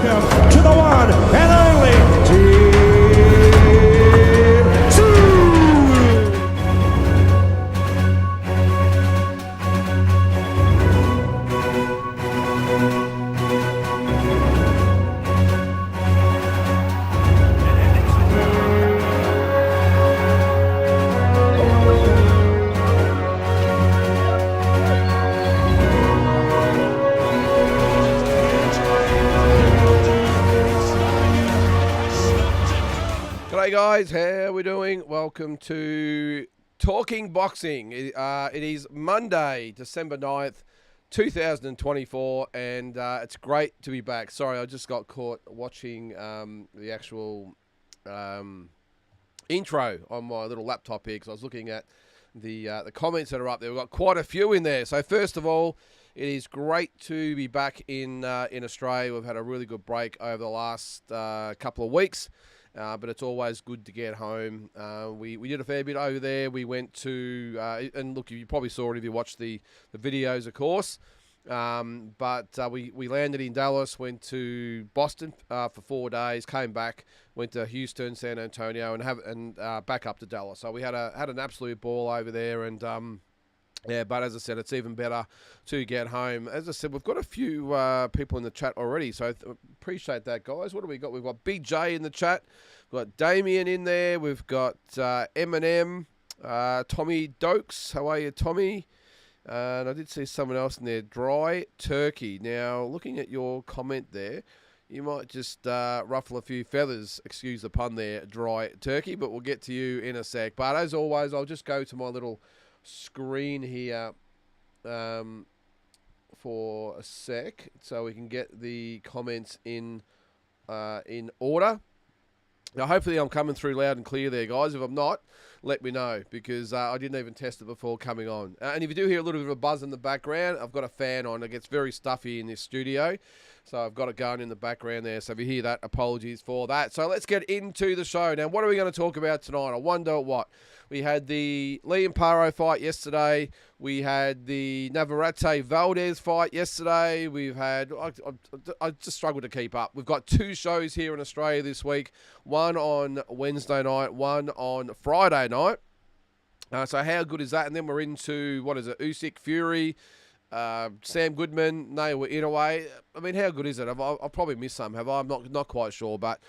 welcome to the one and only Team 2. G'day guys, how we doing? Welcome to Talking Boxing. It is Monday, December 9th, 2024, and it's great to be back. Sorry, I just got caught watching the actual intro on my little laptop here because I was looking at the comments that are up there. We've got quite a few in there. So first of all, it is great to be back in Australia. We've had a really good break over the last couple of weeks. But it's always good to get home. We did a fair bit over there. We went to, and look, you probably saw it if you watched the videos, of course. But we landed in Dallas, went to Boston for 4 days, came back, went to Houston, San Antonio, and back up to Dallas. So we had an absolute ball over there, and yeah, but as I said, it's even better to get home. As I said, we've got a few people in the chat already, so appreciate that, guys. What do we got? We've got Big J in the chat. We've got Damien in there. We've got Eminem, Tommy Dokes. How are you, Tommy? And I did see someone else in there, Dry Turkey. Now, looking at your comment there, you might just ruffle a few feathers, excuse the pun there, Dry Turkey, but we'll get to you in a sec. But as always, I'll just go to my little screen here for a sec so we can get the comments in order. Now hopefully I'm coming through loud and clear there, guys. If I'm not, let me know, because I didn't even test it before coming on. And if you do hear a little bit of a buzz in the background, I've got a fan on. It gets very stuffy in this studio, so I've got it going in the background there. So if you hear that, apologies for that. So let's get into the show. Now, what are we going to talk about tonight? I wonder what. We had the Liam Paro fight yesterday. We had the Navarrete Valdez fight yesterday. We've had, I just struggled to keep up. We've got 2 shows here in Australia this week. One on Wednesday night, one on Friday night. So how good is that? And then we're into, what is it, Usyk, Fury, Sam Goodman, no, we're in a way. I mean, how good is it? I've probably missed some, have I? I'm not quite sure, but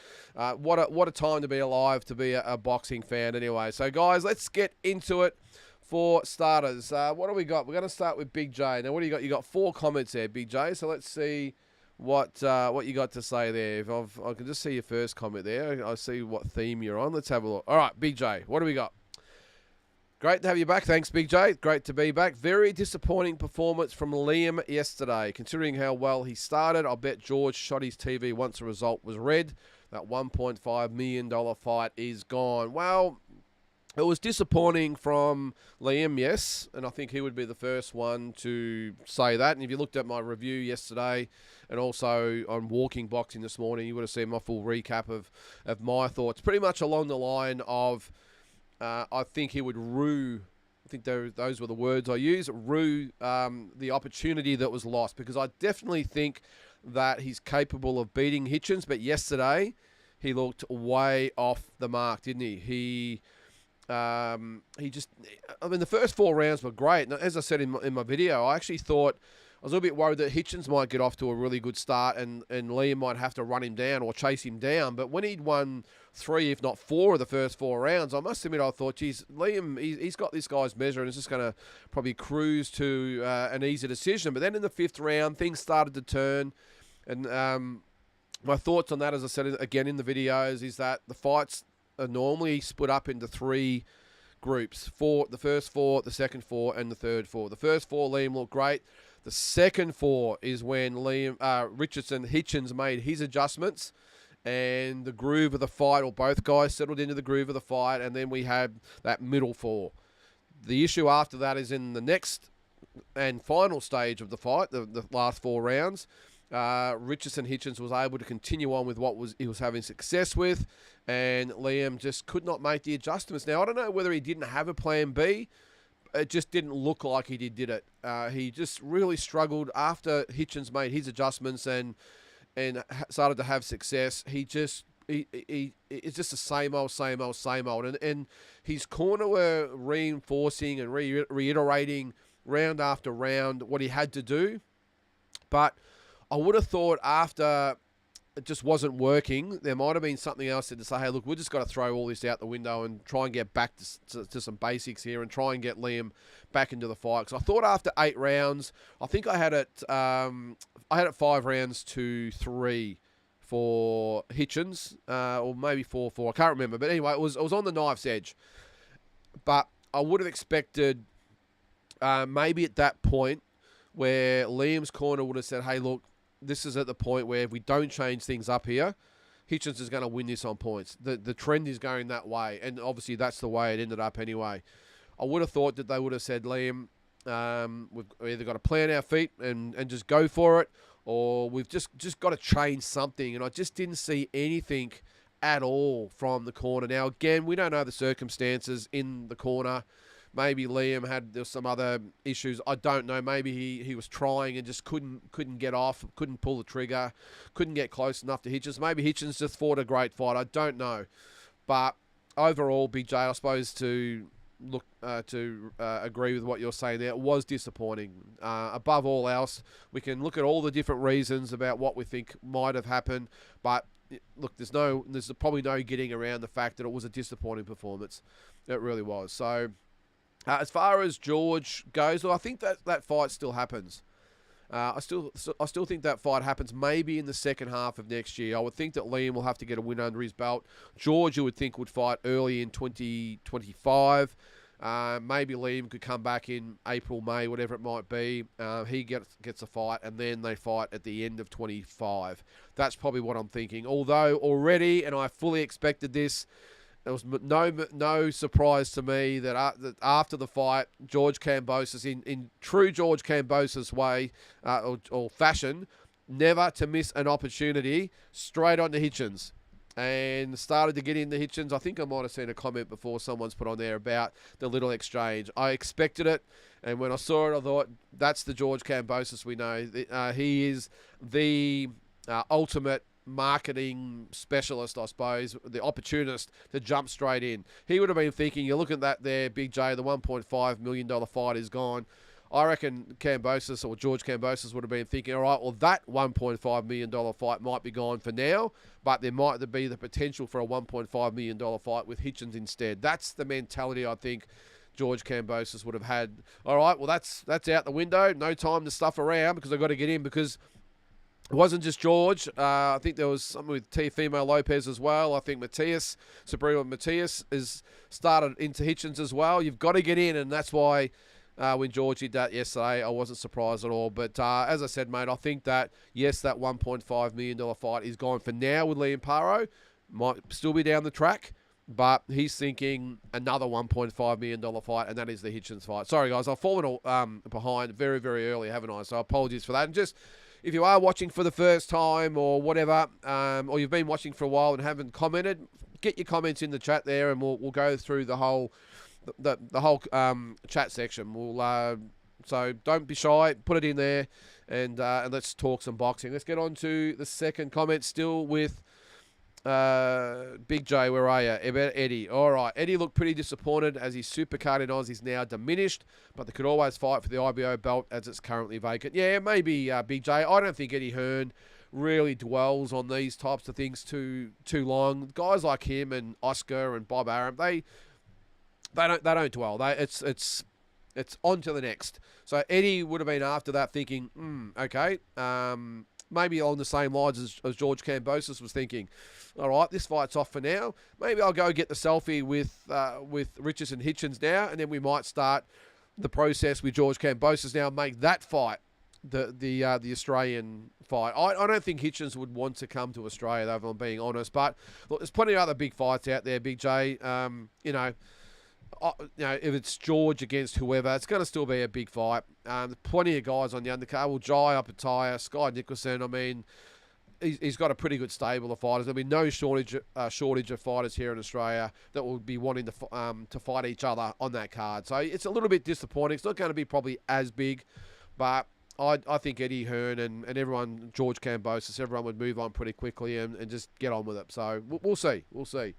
what a time to be alive, to be a boxing fan anyway. So, guys, let's get into it for starters. What do we got? We're going to start with Big J. Now, what do you got? You got 4 comments there, Big J, so let's see what you got to say there. If I can just see your first comment there. I see what theme you're on. Let's have a look. All right, Big J, what do we got? Great to have you back. Thanks, Big J. Great to be back. Very disappointing performance from Liam yesterday. Considering how well he started, I'll bet George shot his TV once the result was read. That $1.5 million fight is gone. Well, it was disappointing from Liam, yes, and I think he would be the first one to say that. And if you looked at my review yesterday and also on Walking Boxing this morning, you would have seen my full recap of my thoughts. Pretty much along the line of, I think he would rue, I think those were the words I used, rue the opportunity that was lost, because I definitely think that he's capable of beating Hitchins, but yesterday he looked way off the mark, didn't he? He just, I mean, the first 4 rounds were great. And as I said in my video, I actually thought, I was a little bit worried that Hitchins might get off to a really good start and Liam might have to run him down or chase him down. But when he'd won 3, if not 4 of the first 4 rounds, I must admit, I thought, geez, Liam, he's got this guy's measure and is just going to probably cruise to an easy decision. But then in the 5th round, things started to turn. And my thoughts on that, as I said again in the videos, is that the fights are normally split up into 3 groups. 4, the first 4, the second 4, and the third 4. The first 4, Liam looked great. The second 4 is when Hitchins made his adjustments and the groove of the fight, or both guys settled into the groove of the fight, and then we had that middle 4. The issue after that is in the next and final stage of the fight, the last 4 rounds. Hitchins was able to continue on with what he was having success with, and Liam just could not make the adjustments. Now, I don't know whether he didn't have a plan B. It just didn't look like he did it. He just really struggled after Hitchins made his adjustments, and and started to have success, it's just the same old, and his corner were reinforcing and reiterating round after round what he had to do, but I would have thought after it just wasn't working, there might have been something else to say, hey, look, we've just got to throw all this out the window and try and get back to some basics here and try and get Liam back into the fight. Because I thought after 8 rounds, I think I had it 5 rounds to 3 for Hitchins, or maybe 4-4. I can't remember. But anyway, it was on the knife's edge. But I would have expected maybe at that point where Liam's corner would have said, hey, look, this is at the point where if we don't change things up here, Hitchins is going to win this on points. The trend is going that way, and obviously that's the way it ended up anyway. I would have thought that they would have said, Liam, we've either got to plant our feet and just go for it, or we've just got to change something. And I just didn't see anything at all from the corner. Now, again, we don't know the circumstances in the corner. Maybe Liam there was some other issues. I don't know. Maybe he was trying and just couldn't get off, couldn't pull the trigger, couldn't get close enough to Hitchins. Maybe Hitchins just fought a great fight. I don't know. But overall, Big J, I suppose to agree with what you're saying there, it was disappointing. Above all else, we can look at all the different reasons about what we think might have happened, but look, there's probably no getting around the fact that it was a disappointing performance. It really was. So, as far as George goes, well, I think that fight still happens. I still think that fight happens maybe in the second half of next year. I would think that Liam will have to get a win under his belt. George, you would think, would fight early in 2025. Maybe Liam could come back in April, May, whatever it might be. He gets a fight, and then they fight at the end of 25. That's probably what I'm thinking. Although already, and I fully expected this, there was no surprise to me that after the fight, George Kambosos, in true George Kambosos way or fashion, never to miss an opportunity, straight on to Hitchins. And started to get into Hitchins. I think I might have seen a comment before someone's put on there about the little exchange. I expected it, and when I saw it, I thought, that's the George Kambosos we know. He is the ultimate marketing specialist, I suppose, the opportunist to jump straight in. He would have been thinking, you look at that there, Big J, the $1.5 million fight is gone. I reckon Kambosos, or George Kambosos, would have been thinking, all right, well, that $1.5 million fight might be gone for now, but there might be the potential for a $1.5 million fight with Hitchins instead. That's the mentality I think George Kambosos would have had. All right, well, that's out the window. No time to stuff around because I've got to get in, because it wasn't just George. I think there was something with Teofimo Lopez as well. I think Subriel Matias has started into Hitchins as well. You've got to get in, and that's why when George did that yesterday, I wasn't surprised at all. But as I said, mate, I think that, yes, that $1.5 million fight is gone for now with Liam Paro. Might still be down the track, but he's thinking another $1.5 million fight, and that is the Hitchins fight. Sorry, guys, I've fallen behind very, very early, haven't I? So apologies for that. And just, if you are watching for the first time or whatever, or you've been watching for a while and haven't commented, get your comments in the chat there, and we'll go through the whole chat section. So don't be shy, put it in there, and let's talk some boxing. Let's get on to the second comment, still with Big J. Where are you? About Eddie. All right, Eddie looked pretty disappointed as his supercard in Oz is now diminished, but they could always fight for the IBO belt as it's currently vacant. Yeah, maybe Big J. I don't think Eddie Hearn really dwells on these types of things too long. Guys like him and Oscar and Bob Arum, they don't dwell. It's on to the next. So Eddie would have been after that thinking, okay, maybe on the same lines as George Kambosos was thinking. All right, this fight's off for now. Maybe I'll go get the selfie with Richards and Hitchins now, and then we might start the process with George Kambosos now, make that fight the Australian fight. I don't think Hitchins would want to come to Australia, though, if I'm being honest. But look, there's plenty of other big fights out there, Big J. If it's George against whoever, it's going to still be a big fight. Plenty of guys on the undercard. Well, Jai Apataya, Sky Nicholson. I mean, he's got a pretty good stable of fighters. There'll be no shortage of fighters here in Australia that will be wanting to fight each other on that card. So it's a little bit disappointing. It's not going to be probably as big, but I think Eddie Hearn and everyone, George Kambosos, everyone would move on pretty quickly and just get on with it. So we'll see. We'll see.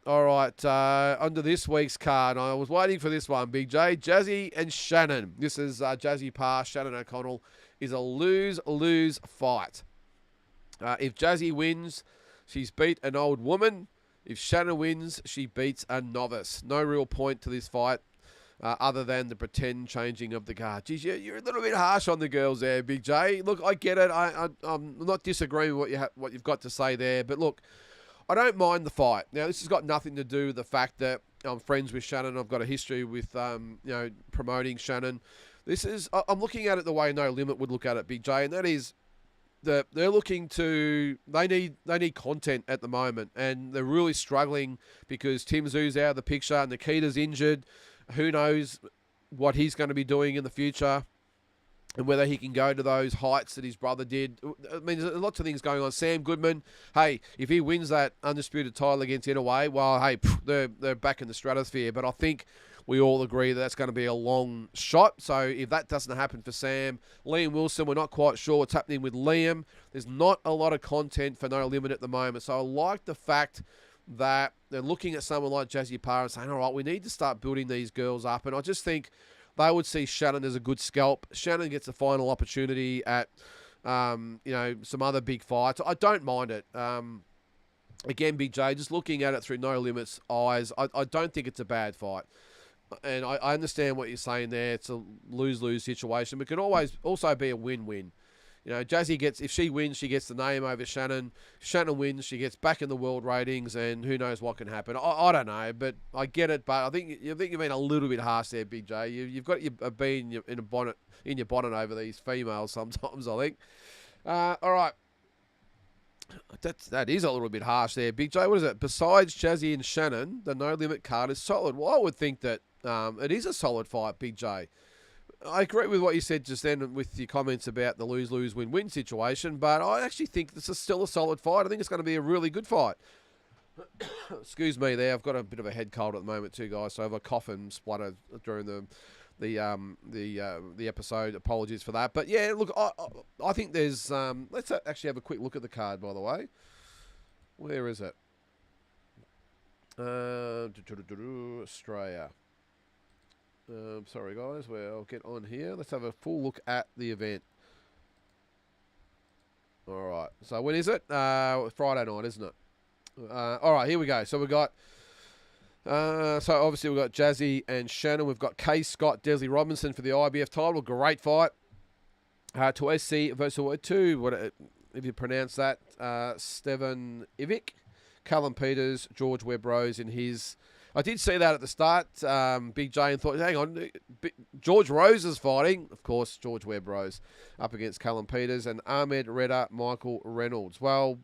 All right, under this week's card, I was waiting for this one, Big J. Jazzy and Shannon. This is Jazzy Parr, Shannon O'Connell. Is a lose-lose fight. If Jazzy wins, she's beat an old woman. If Shannon wins, she beats a novice. No real point to this fight. Other than the pretend changing of the guard. Geez, you're a little bit harsh on the girls there, Big J. Look, I get it. I'm not disagreeing with what you've got to say there. But look, I don't mind the fight. Now, this has got nothing to do with the fact that I'm friends with Shannon. I've got a history with promoting Shannon. I'm looking at it the way No Limit would look at it, Big J, and that is that they're looking to they need content at the moment, and they're really struggling because Tim Zoo's out of the picture and Nikita's injured. Who knows what he's going to be doing in the future and whether he can go to those heights that his brother did. I mean, there's lots of things going on. Sam Goodman, hey, if he wins that undisputed title against Inouye, well, hey, they're back in the stratosphere. But I think we all agree that that's going to be a long shot. So if that doesn't happen for Sam, Liam Wilson, we're not quite sure what's happening with Liam. There's not a lot of content for No Limit at the moment. So I like the fact that they're looking at someone like Jazzy Parr and saying, all right, we need to start building these girls up. And I just think they would see Shannon as a good scalp. Shannon gets a final opportunity at, some other big fights. I don't mind it. Again, Big J, just looking at it through No Limit's eyes, I don't think it's a bad fight. And I understand what you're saying there. It's a lose-lose situation, but it could always also be a win-win. You know, Jazzy if she wins, she gets the name over Shannon. If Shannon wins, she gets back in the world ratings, and who knows what can happen. I don't know, but I get it. But I think you've been a little bit harsh there, Big J. You've got your bee in your bonnet over these females sometimes, I think. All right. That is a little bit harsh there, Big J. What is it? Besides Jazzy and Shannon, the No Limit card is solid. Well, I would think that it is a solid fight, Big J. I agree with what you said just then with your comments about the lose-lose, win-win situation, but I actually think this is still a solid fight. I think it's going to be a really good fight. Excuse me there. I've got a bit of a head cold at the moment too, guys, so if I cough and splutter during the episode, apologies for that. But yeah, look, I think there's let's actually have a quick look at the card, by the way. Where is it? Australia. Sorry, guys. I'll get on here. Let's have a full look at the event. All right. So when is it? Friday night, isn't it? All right. Here we go. So we've got. So obviously we've got Jazzy and Shannon. We've got Kay Scott, Desley Robinson for the IBF title. Great fight. To SC versus 2. What if you pronounce that? Stevan Ivic, Callum Peters, George Webb-Rose in his. I did see that at the start, Big J, and thought, hang on, George Rose is fighting. Of course, George Webb-Rose up against Callum Peters and Ahmed Redder, Michael Reynolds. Well,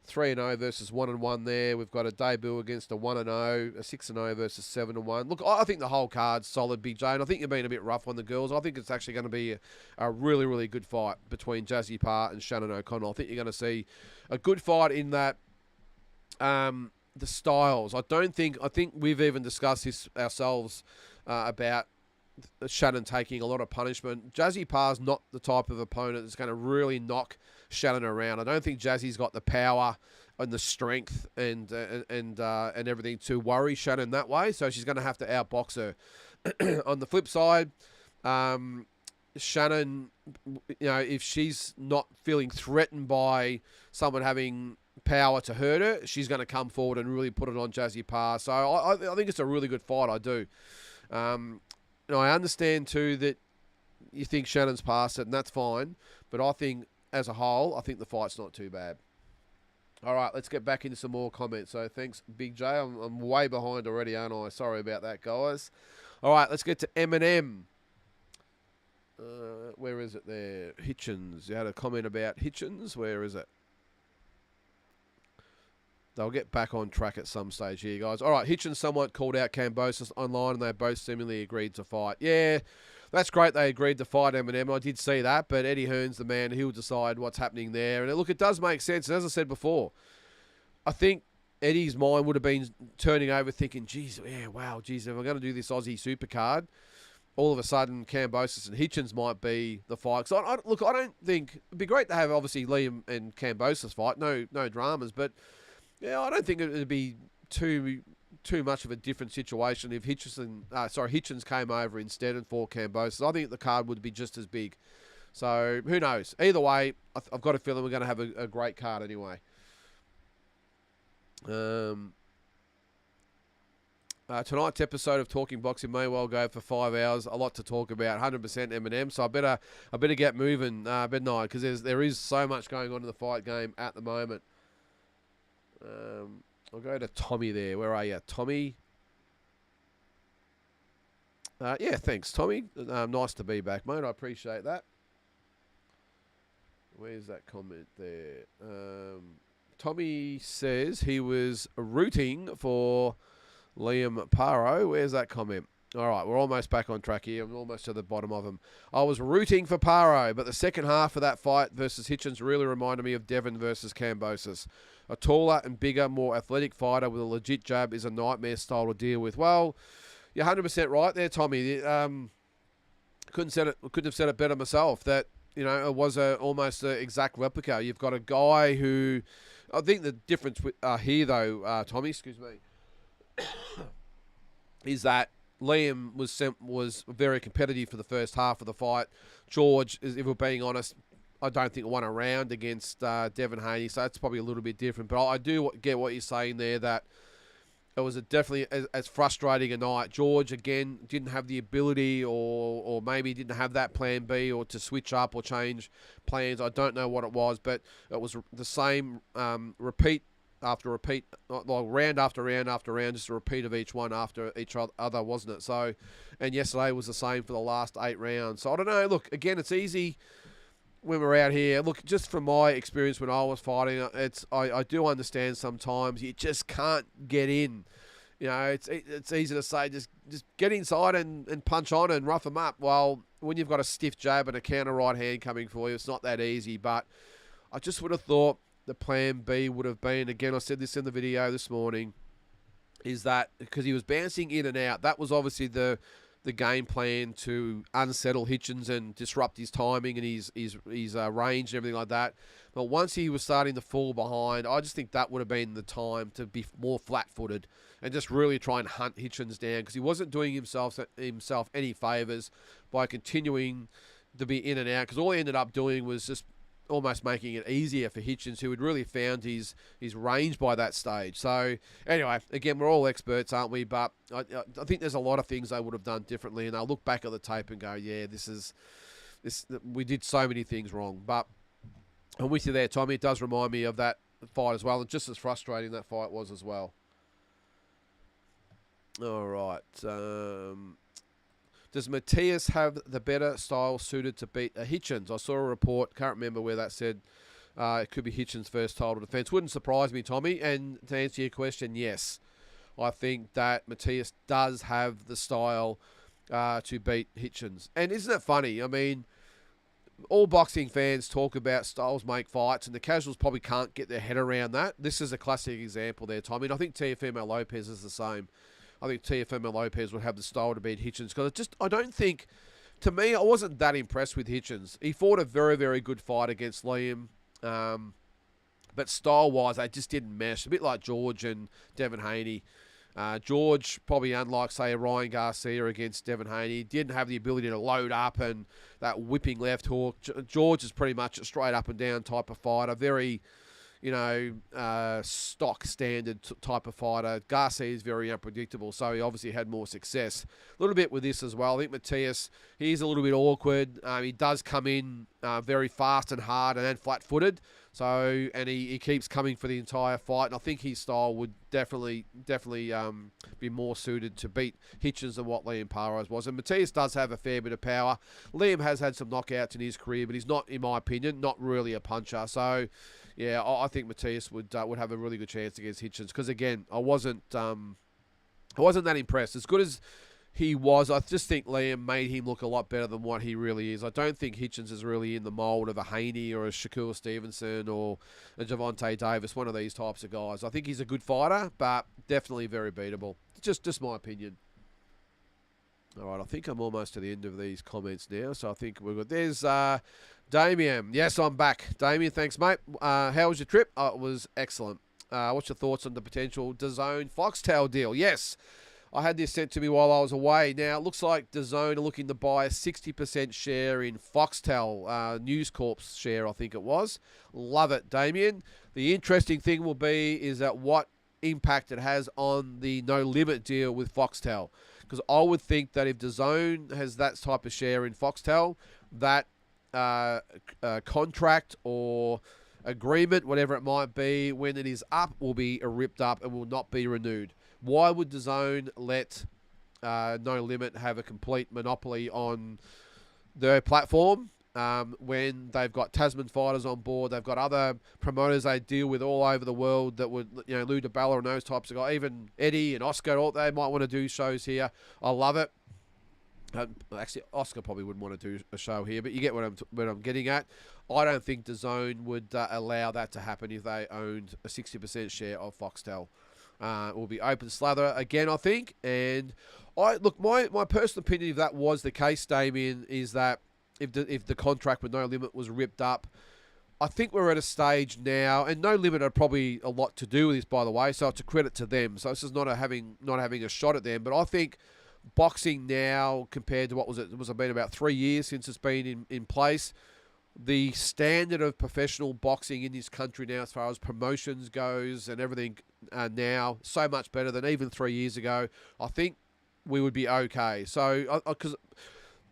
3-0 versus 1-1 there. We've got a debut against a 1-0, a 6-0 versus 7-1. Look, I think the whole card's solid, Big J, and I think you're being a bit rough on the girls. I think it's actually going to be a really, really good fight between Jazzy Parr and Shannon O'Connell. I think you're going to see a good fight in that. The styles. I think we've even discussed this ourselves about Shannon taking a lot of punishment. Jazzy Parr's not the type of opponent that's going to really knock Shannon around. I don't think Jazzy's got the power and the strength and everything to worry Shannon that way. So she's going to have to outbox her. On the flip side, Shannon, if she's not feeling threatened by someone having power to hurt her, she's going to come forward and really put it on Jazzy Parr. So I think it's a really good fight. I do. I understand too that you think Shannon's past it, and that's fine. But I think as a whole, I think the fight's not too bad. All right, let's get back into some more comments. So thanks, Big J. I'm way behind already, aren't I? Sorry about that, guys. All right, let's get to Eminem. Where is it there? Hitchins. You had a comment about Hitchins. Where is it? They'll get back on track at some stage here, guys. All right, Hitchins somewhat called out Kambosos online, and they both seemingly agreed to fight. Yeah, that's great they agreed to fight Eminem. I did see that, but Eddie Hearn's the man. He'll decide what's happening there. And look, it does make sense. And as I said before, I think Eddie's mind would have been turning over thinking, geez, if I'm going to do this Aussie Supercard, all of a sudden Kambosos and Hitchins might be the fight. Cause I don't think it'd be great to have obviously Liam and Kambosos fight. No dramas, but yeah, I don't think it'd be too much of a different situation if Hitchins came over instead and fought Kambosos. I think the card would be just as big. So who knows? Either way, I've got a feeling we're going to have a great card anyway. Tonight's episode of Talking Boxing may well go for 5 hours. A lot to talk about. 100% Eminem. So I better get moving, midnight, because there is so much going on in the fight game at the moment. I'll go to Tommy there. Where are you, Tommy? Yeah, thanks, Tommy. Nice to be back, mate. I appreciate that. Where's that comment there? Tommy says he was rooting for Liam Paro. Where's that comment? All right, we're almost back on track here. I'm almost to the bottom of them. I was rooting for Paro, but the second half of that fight versus Hitchins really reminded me of Devon versus Kambosos. A taller and bigger, more athletic fighter with a legit jab is a nightmare style to deal with. Well, you're 100% right there, Tommy. Couldn't have said it better myself. That it was almost an exact replica. You've got a guy who, I think the difference here though, Tommy, excuse me, is that Liam was very competitive for the first half of the fight. George, if we're being honest, I don't think won a round against Devin Haney, so that's probably a little bit different. But I do get what you're saying there, that it was definitely as frustrating a night. George, again, didn't have the ability or maybe didn't have that plan B or to switch up or change plans. I don't know what it was, but it was the same repeat after repeat, like round after round after round, just a repeat of each one after each other, wasn't it? So, and yesterday was the same for the last 8 rounds. So I don't know. Look, again, it's easy when we're out here. Look, just from my experience when I was fighting, I do understand sometimes you just can't get in. It's easy to say just get inside and punch on and rough them up. Well, when you've got a stiff jab and a counter right hand coming for you, it's not that easy. But I just would have thought the plan B would have been, again, I said this in the video this morning, is that because he was bouncing in and out, that was obviously the game plan to unsettle Hitchins and disrupt his timing and his range and everything like that. But once he was starting to fall behind, I just think that would have been the time to be more flat-footed and just really try and hunt Hitchins down, because he wasn't doing himself any favours by continuing to be in and out, because all he ended up doing was just almost making it easier for Hitchins, who had really found his range by that stage. So anyway, again, we're all experts, aren't we? But I think there's a lot of things they would have done differently, and they'll look back at the tape and go, yeah, we did so many things wrong. But I'm with you there, Tommy. It does remind me of that fight as well, and just as frustrating that fight was as well. All right. Does Matthias have the better style suited to beat Hitchins? I saw a report, can't remember where that said it could be Hitchins' first title defence. Wouldn't surprise me, Tommy. And to answer your question, yes. I think that Matthias does have the style to beat Hitchins. And isn't it funny? I mean, all boxing fans talk about styles make fights, and the casuals probably can't get their head around that. This is a classic example there, Tommy. And I think Teofimo Lopez is the same. I think Teofimo Lopez would have the style to beat Hitchins, because I don't think, to me, I wasn't that impressed with Hitchins. He fought a very, very good fight against Liam, but style-wise, they just didn't mesh. A bit like George and Devin Haney. George, probably unlike, say, Ryan Garcia against Devin Haney, didn't have the ability to load up and that whipping left hook. George is pretty much a straight up and down type of fighter, very, stock standard type of fighter. Garcia is very unpredictable, so he obviously had more success. A little bit with this as well. I think Matthias, he's a little bit awkward. He does come in very fast and hard and then flat-footed. So, and he keeps coming for the entire fight. And I think his style would definitely be more suited to beat Hitchins than what Liam Paro's was. And Matthias does have a fair bit of power. Liam has had some knockouts in his career, but he's not, in my opinion, not really a puncher. So, yeah, I think Matthias would have a really good chance against Hitchins. Because again, I wasn't that impressed. As good as he was, I just think Liam made him look a lot better than what he really is. I don't think Hitchins is really in the mould of a Haney or a Shakur Stevenson or a Javante Davis, one of these types of guys. I think he's a good fighter, but definitely very beatable. Just my opinion. All right, I think I'm almost to the end of these comments now, so I think we're good. There's Damien. Yes, I'm back. Damien, thanks, mate. How was your trip? It was excellent. What's your thoughts on the potential DAZN Foxtel deal? Yes, I had this sent to me while I was away. Now, it looks like DAZN are looking to buy a 60% share in Foxtel, News Corp's share, I think it was. Love it, Damien. The interesting thing will be is that what impact it has on the no limit deal with Foxtel. Because I would think that if DAZN has that type of share in Foxtel, that contract or agreement, whatever it might be, when it is up, will be ripped up and will not be renewed. Why would DAZN let No Limit have a complete monopoly on their platform when they've got Tasman fighters on board? They've got other promoters they deal with all over the world that would, Lou DiBella and those types of guys, even Eddie and Oscar, they might want to do shows here. I love it. Actually, Oscar probably wouldn't want to do a show here, but you get what I'm getting at. I don't think DAZN would allow that to happen if they owned a 60% share of Foxtel. It will be open slather again, I think. And my personal opinion, if that was the case, Damien, is that if the contract with No Limit was ripped up, I think we're at a stage now, and No Limit had probably a lot to do with this, by the way, so it's a credit to them. So this is not having a shot at them, but I think boxing now compared to what was it? It was been about 3 years since it's been in place. The standard of professional boxing in this country now, as far as promotions goes and everything, now so much better than even 3 years ago. I think we would be okay. So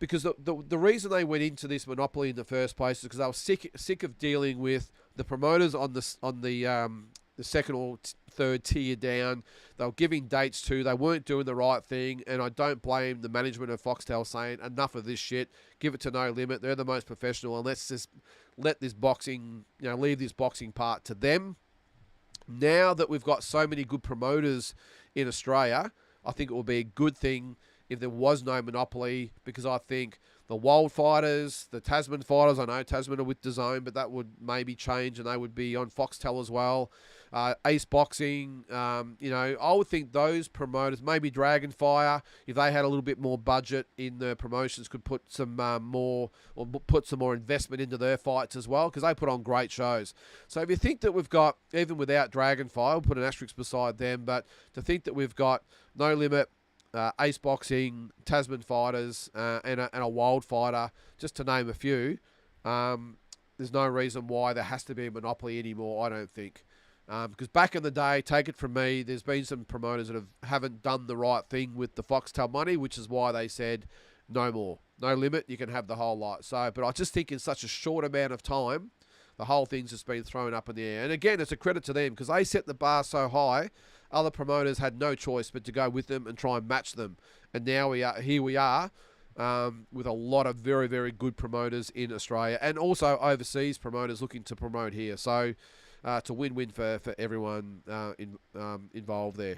because the reason they went into this monopoly in the first place is because they were sick of dealing with the promoters on the second or third tier down. They were giving dates to. They weren't doing the right thing, and I don't blame the management of Foxtel saying enough of this shit. Give it to No Limit. They're the most professional, and let's just let this boxing, leave this boxing part to them. Now that we've got so many good promoters in Australia, I think it will be a good thing if there was no monopoly, because I think the Wild fighters, the Tasman fighters, I know Tasman are with DAZN, but that would maybe change and they would be on Foxtel as well. Ace Boxing, I would think those promoters, maybe Dragonfire, if they had a little bit more budget in the promotions, could put some more investment into their fights as well, because they put on great shows. So if you think that we've got, even without Dragonfire, we'll put an asterisk beside them, but to think that we've got No Limit, Ace Boxing, Tasman Fighters, and a Wild Fighter, just to name a few, there's no reason why there has to be a monopoly anymore, I don't think. Because back in the day, take it from me, there's been some promoters that haven't done the right thing with the Foxtel money, which is why they said no more. No Limit, you can have the whole lot. So, but I just think in such a short amount of time, the whole thing's just been thrown up in the air. And again, it's a credit to them, because they set the bar so high, other promoters had no choice but to go with them and try and match them. And now here we are with a lot of very, very good promoters in Australia, and also overseas promoters looking to promote here. So it's a win-win for everyone involved there.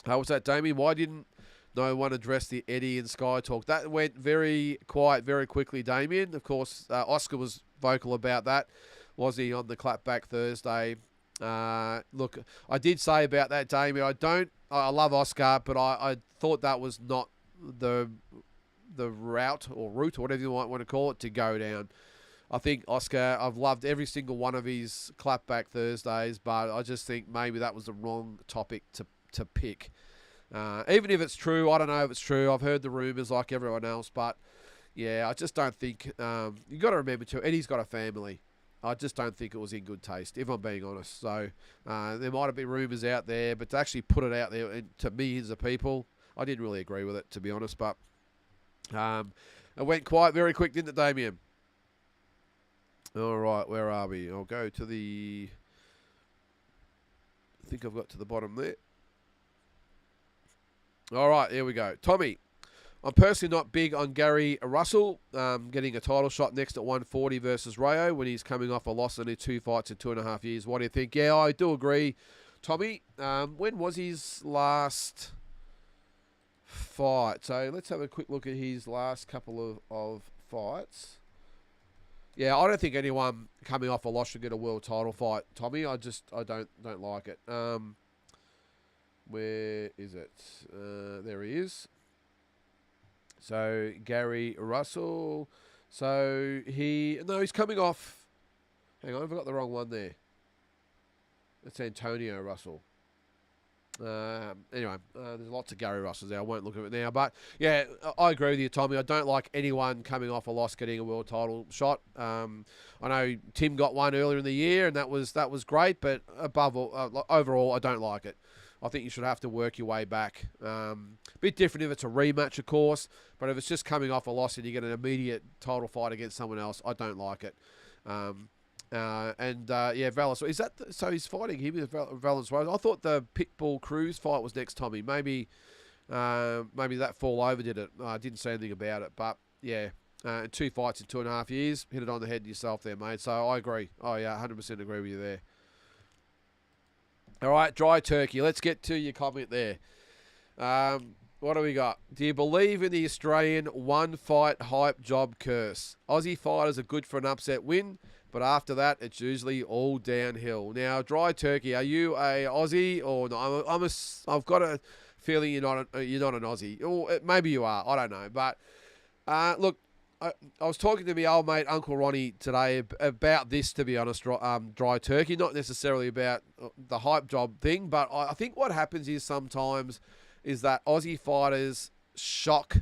How was that, Damien? Why didn't no one address the Eddie and Sky talk? That went very quiet very quickly, Damien. Of course, Oscar was vocal about that, was he, on the Clapback Thursday? Look, I did say about that, Damien, I love Oscar, but I thought that was not the route or whatever you might want to call it, to go down. I think Oscar, I've loved every single one of his Clapback Thursdays, but I just think maybe that was the wrong topic to pick. Even if it's true, I don't know if it's true. I've heard the rumours like everyone else, but yeah, I just don't think, you got to remember too, Eddie's got a family. I just don't think it was in good taste, if I'm being honest. So there might have been rumours out there, but to actually put it out there, and to me as a people, I didn't really agree with it, to be honest. But it went quiet very quick, didn't it, Damien? All right, where are we? I'll go to the... I think I've got to the bottom there. All right, here we go. Tommy, I'm personally not big on Gary Russell getting a title shot next at 140 versus Rayo when he's coming off a loss in his 2 fights in 2.5 years. What do you think? Yeah, I do agree, Tommy. When was his last fight? So let's have a quick look at his last couple of fights. Yeah, I don't think anyone coming off a loss should get a world title fight, Tommy. I don't like it. Where is it? There he is. So Gary Russell. So he's coming off. Hang on, I've got the wrong one there. It's Antonio Russell. Anyway, there's lots of Gary Russells there. I won't look at it now. But, yeah, I agree with you, Tommy. I don't like anyone coming off a loss getting a world title shot. I know Tim got one earlier in the year, and that was great. But above all, overall, I don't like it. I think you should have to work your way back. Bit different if it's a rematch, of course. But if it's just coming off a loss and you get an immediate title fight against someone else, I don't like it. Valenzuela. Is that so? He's fighting him with Valenzuela. I thought the Pitbull Cruz fight was next, Tommy. Maybe that fall over did it. I didn't say anything about it, but yeah, 2 fights in 2.5 years. Hit it on the head yourself there, mate. So I agree. Oh yeah, 100% agree with you there. All right, dry turkey. Let's get to your comment there. What do we got? Do you believe in the Australian one-fight hype job curse? Aussie fighters are good for an upset win, but after that, it's usually all downhill. Now, dry turkey, are you a Aussie or not? I've got a feeling you're not an Aussie. Or maybe you are. I don't know. But look, I was talking to my old mate Uncle Ronnie today about this. To be honest, dry turkey, not necessarily about the hype job thing, but I think what happens is sometimes is that Aussie fighters shock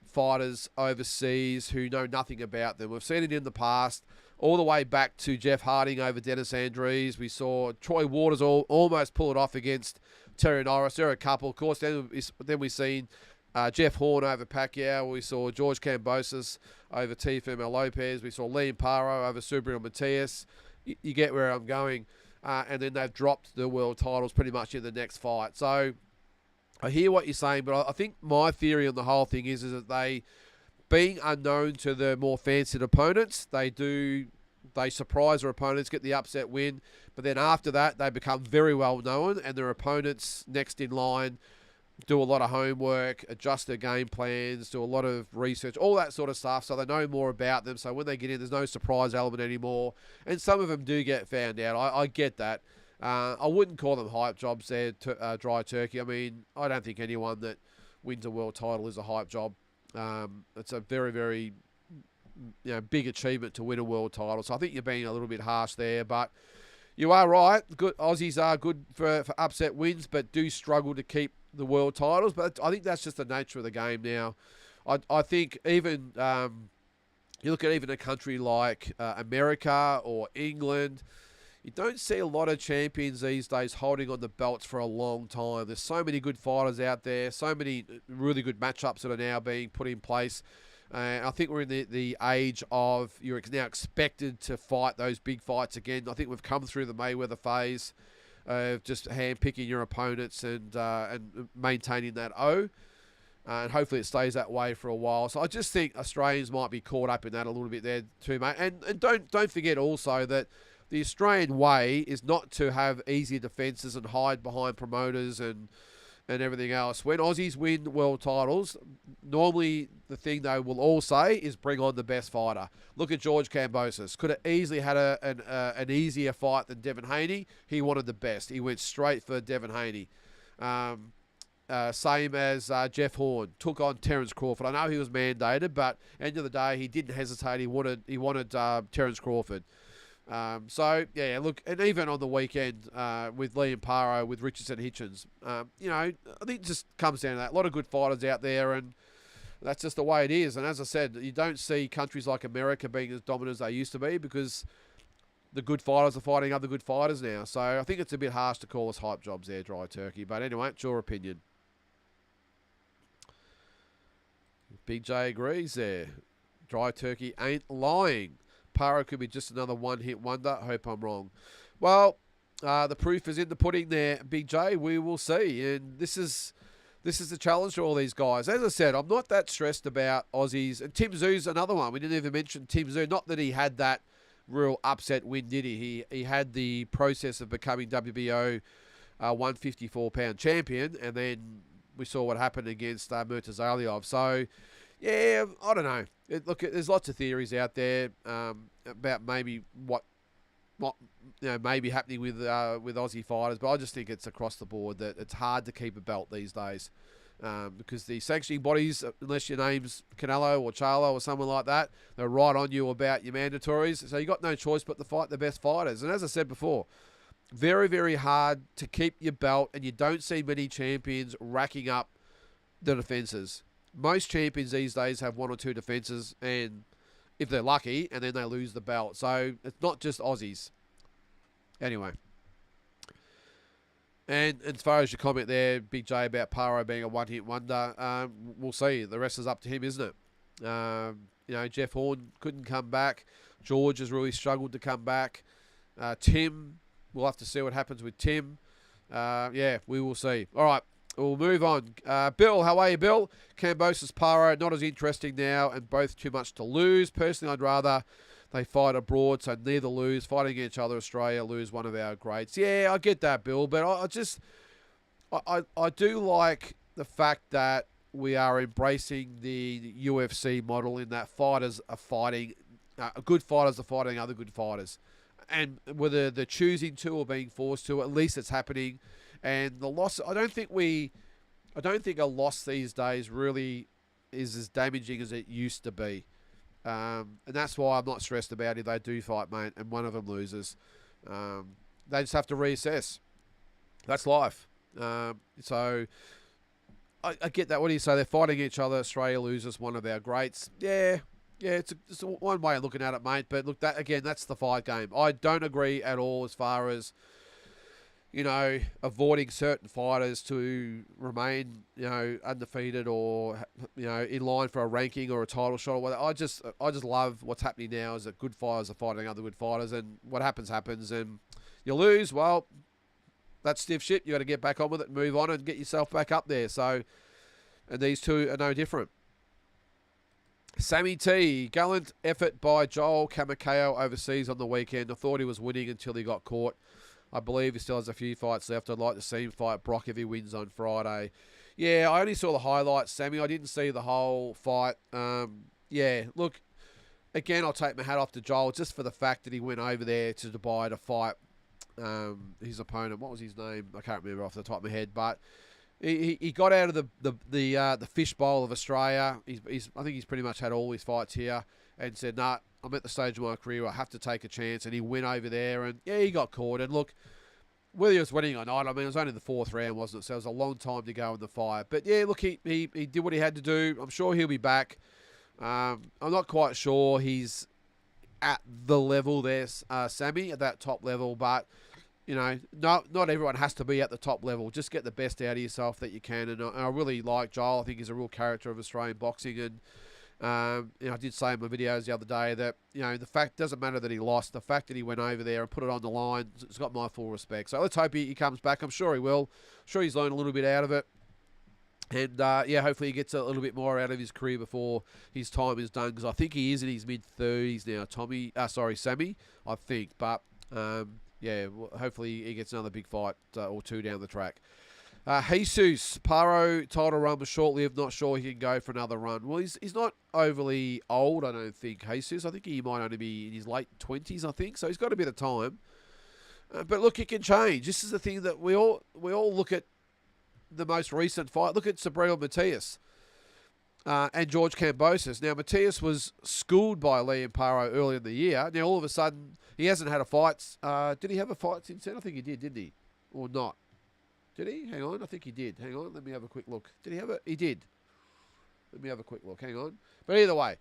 fighters overseas who know nothing about them. We've seen it in the past, all the way back to Jeff Harding over Dennis Andrews. We saw Troy Waters almost pull it off against Terry Norris. There are a couple, of course. Then we've seen Jeff Horn over Pacquiao. We saw George Kambosos over Teofimo Lopez. We saw Liam Paro over Subriel Matias. You get where I'm going. And then they've dropped the world titles pretty much in the next fight. So I hear what you're saying, but I think my theory on the whole thing is that they, being unknown to the more fancied opponents, they surprise their opponents, get the upset win, but then after that, they become very well known, and their opponents next in line do a lot of homework, adjust their game plans, do a lot of research, all that sort of stuff, so they know more about them, so when they get in, there's no surprise element anymore, and some of them do get found out. I get that. I wouldn't call them hype jobs there, dry turkey. I mean, I don't think anyone that wins a world title is a hype job. It's a very, very big achievement to win a world title. So I think you're being a little bit harsh there, but you are right. Good Aussies are good for upset wins, but do struggle to keep the world titles. But I think that's just the nature of the game now. I think even you look at even a country like America or England. You don't see a lot of champions these days holding on the belts for a long time. There's so many good fighters out there, so many really good matchups that are now being put in place. I think we're in the age of you're now expected to fight those big fights again. I think we've come through the Mayweather phase of just handpicking your opponents and maintaining that O. And hopefully it stays that way for a while. So I just think Australians might be caught up in that a little bit there too, mate. And don't forget also that the Australian way is not to have easy defences and hide behind promoters and everything else. When Aussies win world titles, normally the thing they will all say is bring on the best fighter. Look at George Kambosos. Could have easily had an easier fight than Devin Haney. He wanted the best. He went straight for Devin Haney. Same as Jeff Horn. Took on Terence Crawford. I know he was mandated, but end of the day, he didn't hesitate. He wanted Terence Crawford. Look, and even on the weekend with Liam Paro, with Richardson Hitchins, I think it just comes down to that. A lot of good fighters out there, and that's just the way it is. And as I said, you don't see countries like America being as dominant as they used to be because the good fighters are fighting other good fighters now. So I think it's a bit harsh to call us hype jobs there, dry turkey. But anyway, it's your opinion. Big J agrees there. Dry turkey ain't lying. Paro could be just another one-hit wonder. I hope I'm wrong. Well, the proof is in the pudding there, Big J. We will see. And this is the challenge to all these guys. As I said, I'm not that stressed about Aussies. And Tim Zoo's another one. We didn't even mention Tim Zoo. Not that he had that real upset win, did he? He had the process of becoming WBO 154-pound champion. And then we saw what happened against Murtazalyov. So, yeah, I don't know. There's lots of theories out there about maybe what may be happening with Aussie fighters, but I just think it's across the board that it's hard to keep a belt these days. because the sanctioning bodies, unless your name's Canelo or Charlo or someone like that, they're right on you about your mandatories. So you got no choice but to fight the best fighters. And as I said before, very, very hard to keep your belt, and you don't see many champions racking up the defences. Most champions these days have 1 or 2 defences, and if they're lucky, and then they lose the belt. So it's not just Aussies. Anyway. And as far as your comment there, Big J, about Paro being a one-hit wonder, we'll see. The rest is up to him, isn't it? Jeff Horn couldn't come back. George has really struggled to come back. Tim, we'll have to see what happens with Tim. We will see. All right, we'll move on. Bill, how are you, Bill? Kambosos, Paro, not as interesting now, and both too much to lose. Personally, I'd rather they fight abroad, so neither lose. Fighting against each other, Australia, lose one of our greats. Yeah, I get that, Bill, but I do like the fact that we are embracing the UFC model in that fighters are fighting, good fighters are fighting other good fighters. And whether they're choosing to or being forced to, at least it's happening. And the loss, I don't think a loss these days really is as damaging as it used to be. And that's why I'm not stressed about if they do fight, mate, and one of them loses. They just have to reassess. That's life. So I get that. What do you say? They're fighting each other. Australia loses one of our greats. Yeah, it's one way of looking at it, mate. But look, that's the fight game. I don't agree at all as far as, avoiding certain fighters to remain, undefeated or, in line for a ranking or a title shot or whatever. I just love what's happening now is that good fighters are fighting other good fighters, and what happens, and you lose, well, that's stiff shit. You got to get back on with it and move on and get yourself back up there. So, and these two are no different. Sammy T, gallant effort by Joel Kamakayo overseas on the weekend. I thought he was winning until he got caught. I believe he still has a few fights left. I'd like to see him fight Brock if he wins on Friday. Yeah, I only saw the highlights, Sammy. I didn't see the whole fight. Look, again, I'll take my hat off to Joel just for the fact that he went over there to Dubai to fight his opponent. What was his name? I can't remember off the top of my head, but he got out of the fishbowl of Australia. I think he's pretty much had all his fights here and said, nah, I'm at the stage of my career where I have to take a chance, and he went over there, and yeah, he got caught. And look, whether he was winning or not, I mean, it was only the 4th round, wasn't it? So it was a long time to go in the fight. But yeah, look, he did what he had to do. I'm sure he'll be back. I'm not quite sure he's at the level there, Sammy, at that top level, but not everyone has to be at the top level. Just get the best out of yourself that you can. And I really like Joel. I think he's a real character of Australian boxing, and I did say in my videos the other day that, the fact doesn't matter that he lost. The fact that he went over there and put it on the line, it's got my full respect. So let's hope he comes back. I'm sure he will. I'm sure he's learned a little bit out of it. And, hopefully he gets a little bit more out of his career before his time is done, because I think he is in his mid-30s now, Sammy, I think. But, hopefully he gets another big fight or two down the track. Jesus, Paro title run was short-lived. Not sure he can go for another run. Well, he's not overly old, I don't think, Jesus. I think he might only be in his late 20s, I think. So he's got a bit of time. But look, it can change. This is the thing that we all look at the most recent fight. Look at Sabrina Matias and George Kambosos. Now, Matias was schooled by Liam Paro early in the year. Now, all of a sudden, he hasn't had a fight. Did he have a fight since then? I think he did, didn't he? Or not? Did he? Hang on. I think he did. Hang on. Let me have a quick look. Did he have it? He did. Let me have a quick look. Hang on. But either way,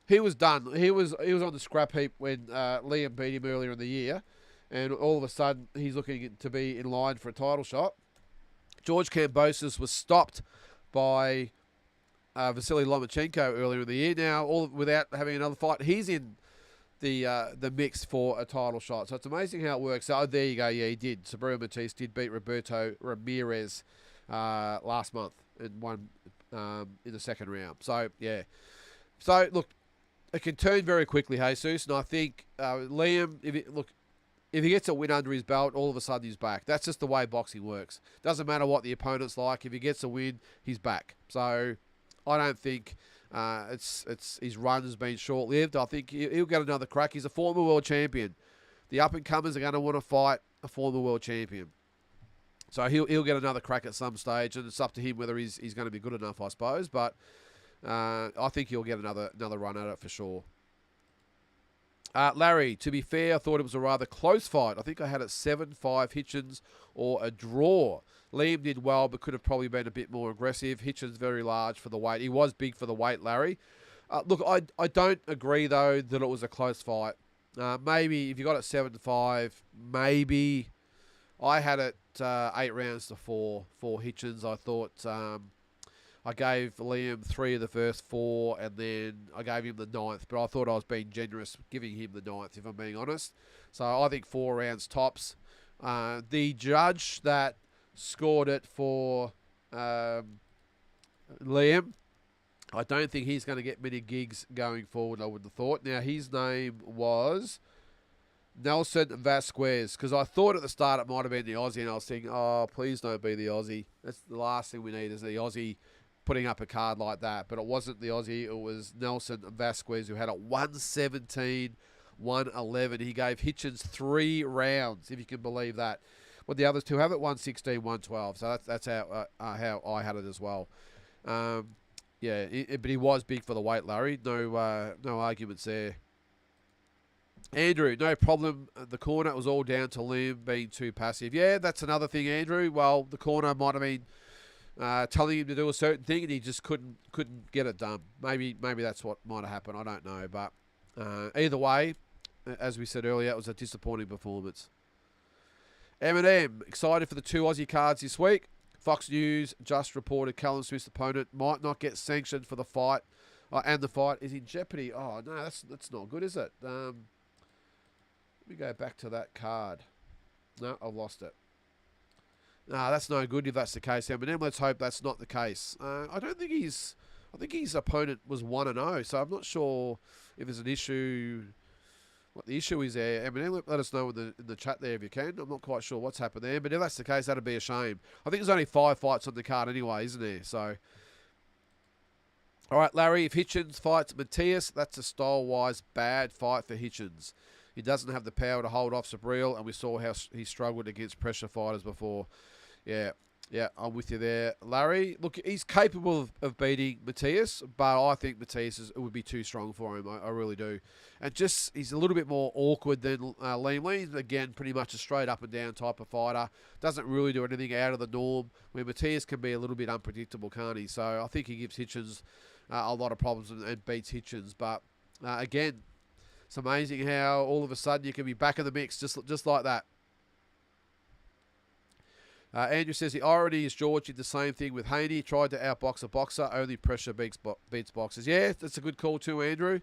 he was done. He was on the scrap heap when Liam beat him earlier in the year. And all of a sudden, he's looking to be in line for a title shot. George Kambosos was stopped by Vasily Lomachenko earlier in the year. Now, all without having another fight, he's in the mix for a title shot. So it's amazing how it works. So there you go. Yeah, he did. Sabrina Matias did beat Roberto Ramirez last month and won in the second round. So, yeah. So, look, it can turn very quickly, Jesus. And I think Liam, if he gets a win under his belt, all of a sudden he's back. That's just the way boxing works. Doesn't matter what the opponent's like. If he gets a win, he's back. So I don't think his run has been short-lived. I think he'll get another crack. He's a former world champion. The up-and-comers are going to want to fight a former world champion. So he'll get another crack at some stage, and it's up to him whether he's going to be good enough, I suppose. But I think he'll get another run at it for sure. Larry, to be fair, I thought it was a rather close fight. I think I had it 7-5 Hitchins or a draw. Liam did well, but could have probably been a bit more aggressive. Hitchins very large for the weight. He was big for the weight, Larry. Look, I don't agree, though, that it was a close fight. Maybe if you got it 7-5, maybe. I had it 8 rounds to 4 for Hitchins. I thought I gave Liam 3 of the first 4, and then I gave him the 9th. But I thought I was being generous giving him the 9th, if I'm being honest. So I think 4 rounds tops. The judge that scored it for Liam, I don't think he's going to get many gigs going forward, I would have thought. Now, his name was Nelson Vasquez, because I thought at the start it might have been the Aussie, and I was thinking, oh, please don't be the Aussie. That's the last thing we need is the Aussie putting up a card like that. But it wasn't the Aussie. It was Nelson Vasquez, who had a 117, 111. He gave Hitchins 3 rounds, if you can believe that. But the others two have it 116, 112. So that's how I had it as well. But he was big for the weight, Larry. No arguments there. Andrew, no problem. The corner, it was all down to Liam being too passive. Yeah, that's another thing, Andrew. Well, the corner might have been telling him to do a certain thing, and he just couldn't get it done. Maybe that's what might have happened. I don't know, but either way, as we said earlier, it was a disappointing performance. M&M, excited for the 2 Aussie cards this week. Fox News just reported Callum Smith's opponent might not get sanctioned for the fight, and the fight is in jeopardy. Oh no, that's not good, is it? Let me go back to that card. No, I've lost it. No, that's no good if that's the case. M&M, let's hope that's not the case. I think his opponent was 1-0, so I'm not sure if there's an issue. What the issue is there. M&M, let us know in the chat there if you can. I'm not quite sure what's happened there, but if that's the case, that'd be a shame. I think there's only 5 fights on the card anyway, isn't there? So, all right, Larry, if Hitchins fights Matthias, that's a style-wise bad fight for Hitchins. He doesn't have the power to hold off Sabriel, and we saw how he struggled against pressure fighters before. Yeah, I'm with you there. Larry, look, he's capable of beating Matthias, but I think Matthias would be too strong for him. I really do. And just, he's a little bit more awkward than Liam. Liam, again, pretty much a straight up and down type of fighter. Doesn't really do anything out of the norm, where Matthias can be a little bit unpredictable, can't he? So I think he gives Hitchins a lot of problems and beats Hitchins. But again, it's amazing how all of a sudden you can be back in the mix just like that. Andrew says the irony is George did the same thing with Haney. Tried to outbox a boxer. Only pressure beats boxers. Yeah, that's a good call too, Andrew.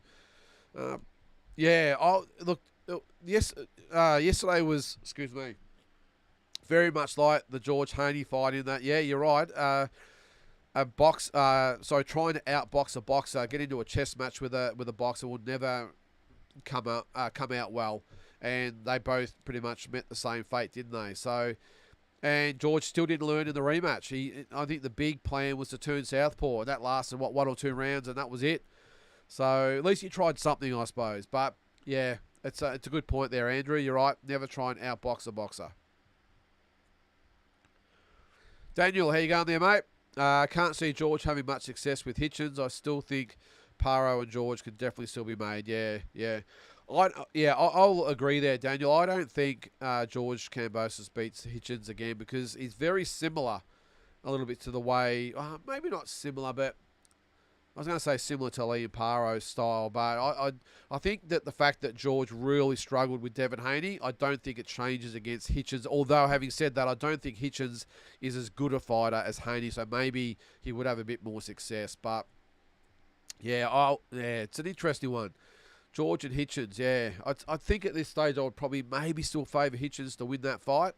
Yesterday was, excuse me, very much like the George Haney fight in that. Yeah, you're right. Trying to outbox a boxer, get into a chess match with a boxer will never come out well. And they both pretty much met the same fate, didn't they? So. And George still didn't learn in the rematch. I think the big plan was to turn southpaw, and that lasted, 1 or 2 rounds, and that was it. So at least he tried something, I suppose. But, yeah, it's a good point there, Andrew. You're right. Never try and outbox a boxer. Daniel, how you going there, mate? Can't see George having much success with Hitchins. I still think Paro and George could definitely still be made. Yeah. I'll agree there, Daniel. I don't think George Kambosos beats Hitchins again because he's very similar a little bit to the way, maybe not similar, but I was going to say similar to Liam Paro's style. But I think that the fact that George really struggled with Devin Haney, I don't think it changes against Hitchins. Although, having said that, I don't think Hitchins is as good a fighter as Haney, so maybe he would have a bit more success. But, it's an interesting one. George and Hitchins, yeah. I think at this stage I would probably maybe still favour Hitchins to win that fight.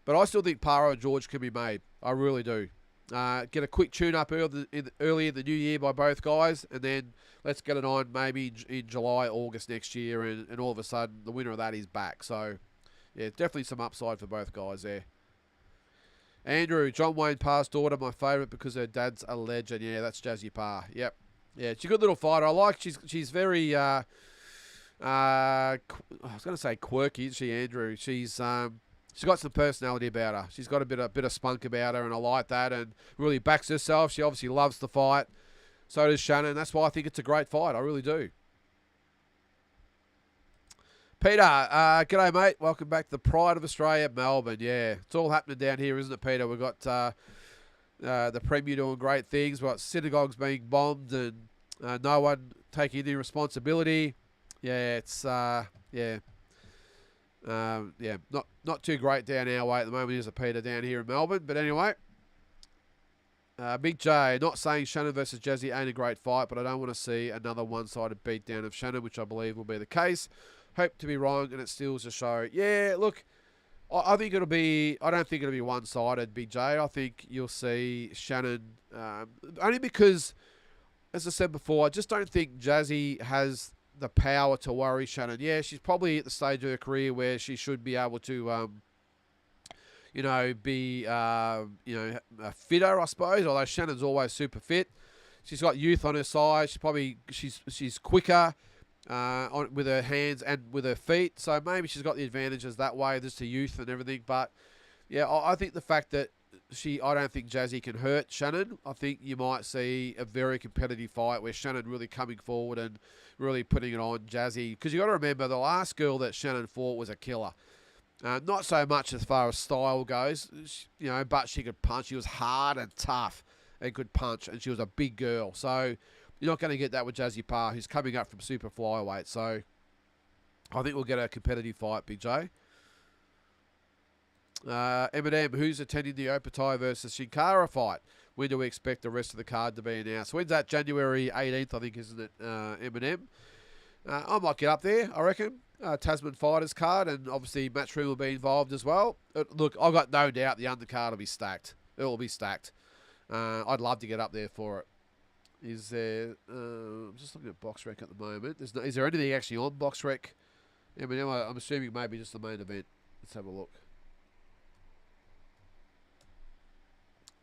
But I still think Paro and George can be made. I really do. Get a quick tune-up early in the new year by both guys, and then let's get it on maybe in July, August next year, and all of a sudden the winner of that is back. So, yeah, definitely some upside for both guys there. Andrew, John Wayne Parr's daughter, my favourite because her dad's a legend. Yeah, that's Jazzy Parr. Yep. Yeah, she's a good little fighter. I like. She's very. I was going to say quirky, isn't she, Andrew? She's she's got some personality about her. She's got a bit of spunk about her, and I like that, and really backs herself. She obviously loves the fight. So does Shannon. That's why I think it's a great fight. I really do. Peter, g'day, mate. Welcome back to the Pride of Australia, Melbourne. Yeah, it's all happening down here, isn't it, Peter? We've got the Premier doing great things. We've got synagogues being bombed and no one taking any responsibility. Yeah, it's not too great down our way at the moment, is it, Peter, down here in Melbourne? But anyway, Big J, not saying Shannon versus Jazzy ain't a great fight, but I don't want to see another one-sided beatdown of Shannon, which I believe will be the case. Hope to be wrong, and it steals the show. Yeah, look, I think it'll be. I don't think it'll be one-sided, Big J. I think you'll see Shannon only because, as I said before, I just don't think Jazzy has the power to worry Shannon. Yeah, she's probably at the stage of her career where she should be able to, be fitter, I suppose. Although Shannon's always super fit, she's got youth on her side. She's quicker. With her hands and with her feet, so maybe she's got the advantages that way, just to youth and everything. But yeah, I think the fact that I don't think Jazzy can hurt Shannon. I think you might see a very competitive fight where Shannon really coming forward and really putting it on Jazzy. Because you got to remember, the last girl that Shannon fought was a killer. Not so much as far as style goes, but she could punch. She was hard and tough and could punch, and she was a big girl. So you're not going to get that with Jazzy Paro, who's coming up from super flyweight. So I think we'll get a competitive fight, Big J. Eminem, who's attending the Opatai versus Shinkara fight? When do we expect the rest of the card to be announced? When's that? January 18th, I think, isn't it, Eminem? I might get up there, I reckon. Tasman Fighters card, and obviously Matchroom will be involved as well. Look, I've got no doubt the undercard will be stacked. It will be stacked. I'd love to get up there for it. Is there? I'm just looking at Box Rec at the moment. Is there anything actually on Box Rec? I'm assuming maybe just the main event. Let's have a look.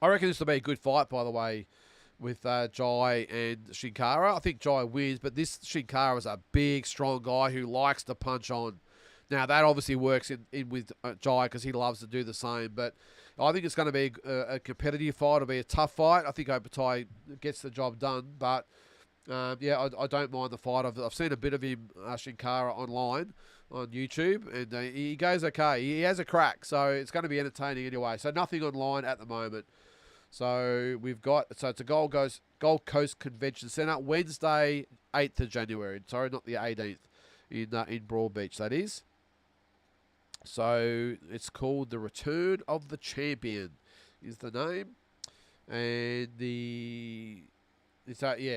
I reckon this will be a good fight, by the way, with Jai and Shinkara. I think Jai wins, but this Shinkara is a big, strong guy who likes to punch on. Now, that obviously works in with Jai because he loves to do the same, but I think it's going to be a competitive fight. It'll be a tough fight. I think Opatai gets the job done, but I don't mind the fight. I've seen a bit of him, Shinkara, online on YouTube, and he goes okay. He has a crack, so it's going to be entertaining anyway. So nothing online at the moment. So it's a Gold Coast Convention Centre, Wednesday, 8th of January. Sorry, not the 18th, in Broadbeach, that is. So it's called The Return of the Champion is the name. And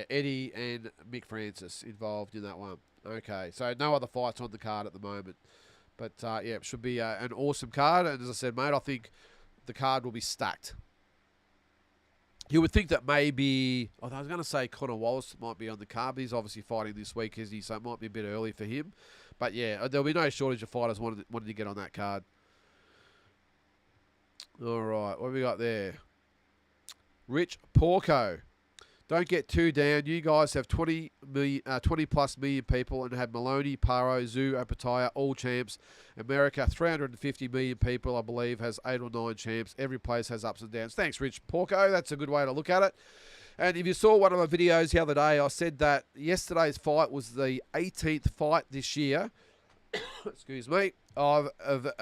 Eddie and Mick Francis involved in that one. Okay, so no other fights on the card at the moment. But it should be an awesome card. And as I said, mate, I think the card will be stacked. You would think that maybe, I was going to say Conor Wallace might be on the card, but he's obviously fighting this week, isn't he? So it might be a bit early for him. But yeah, there'll be no shortage of fighters wanting to get on that card. All right, what have we got there? Rich Porco. Don't get too down. You guys have 20 plus million people and have Maloney, Paro, Zoo, Opatai, all champs. America, 350 million people, I believe, has 8 or 9 champs. Every place has ups and downs. Thanks, Rich Porco. That's a good way to look at it. And if you saw one of my videos the other day, I said that yesterday's fight was the 18th fight this year, excuse me, of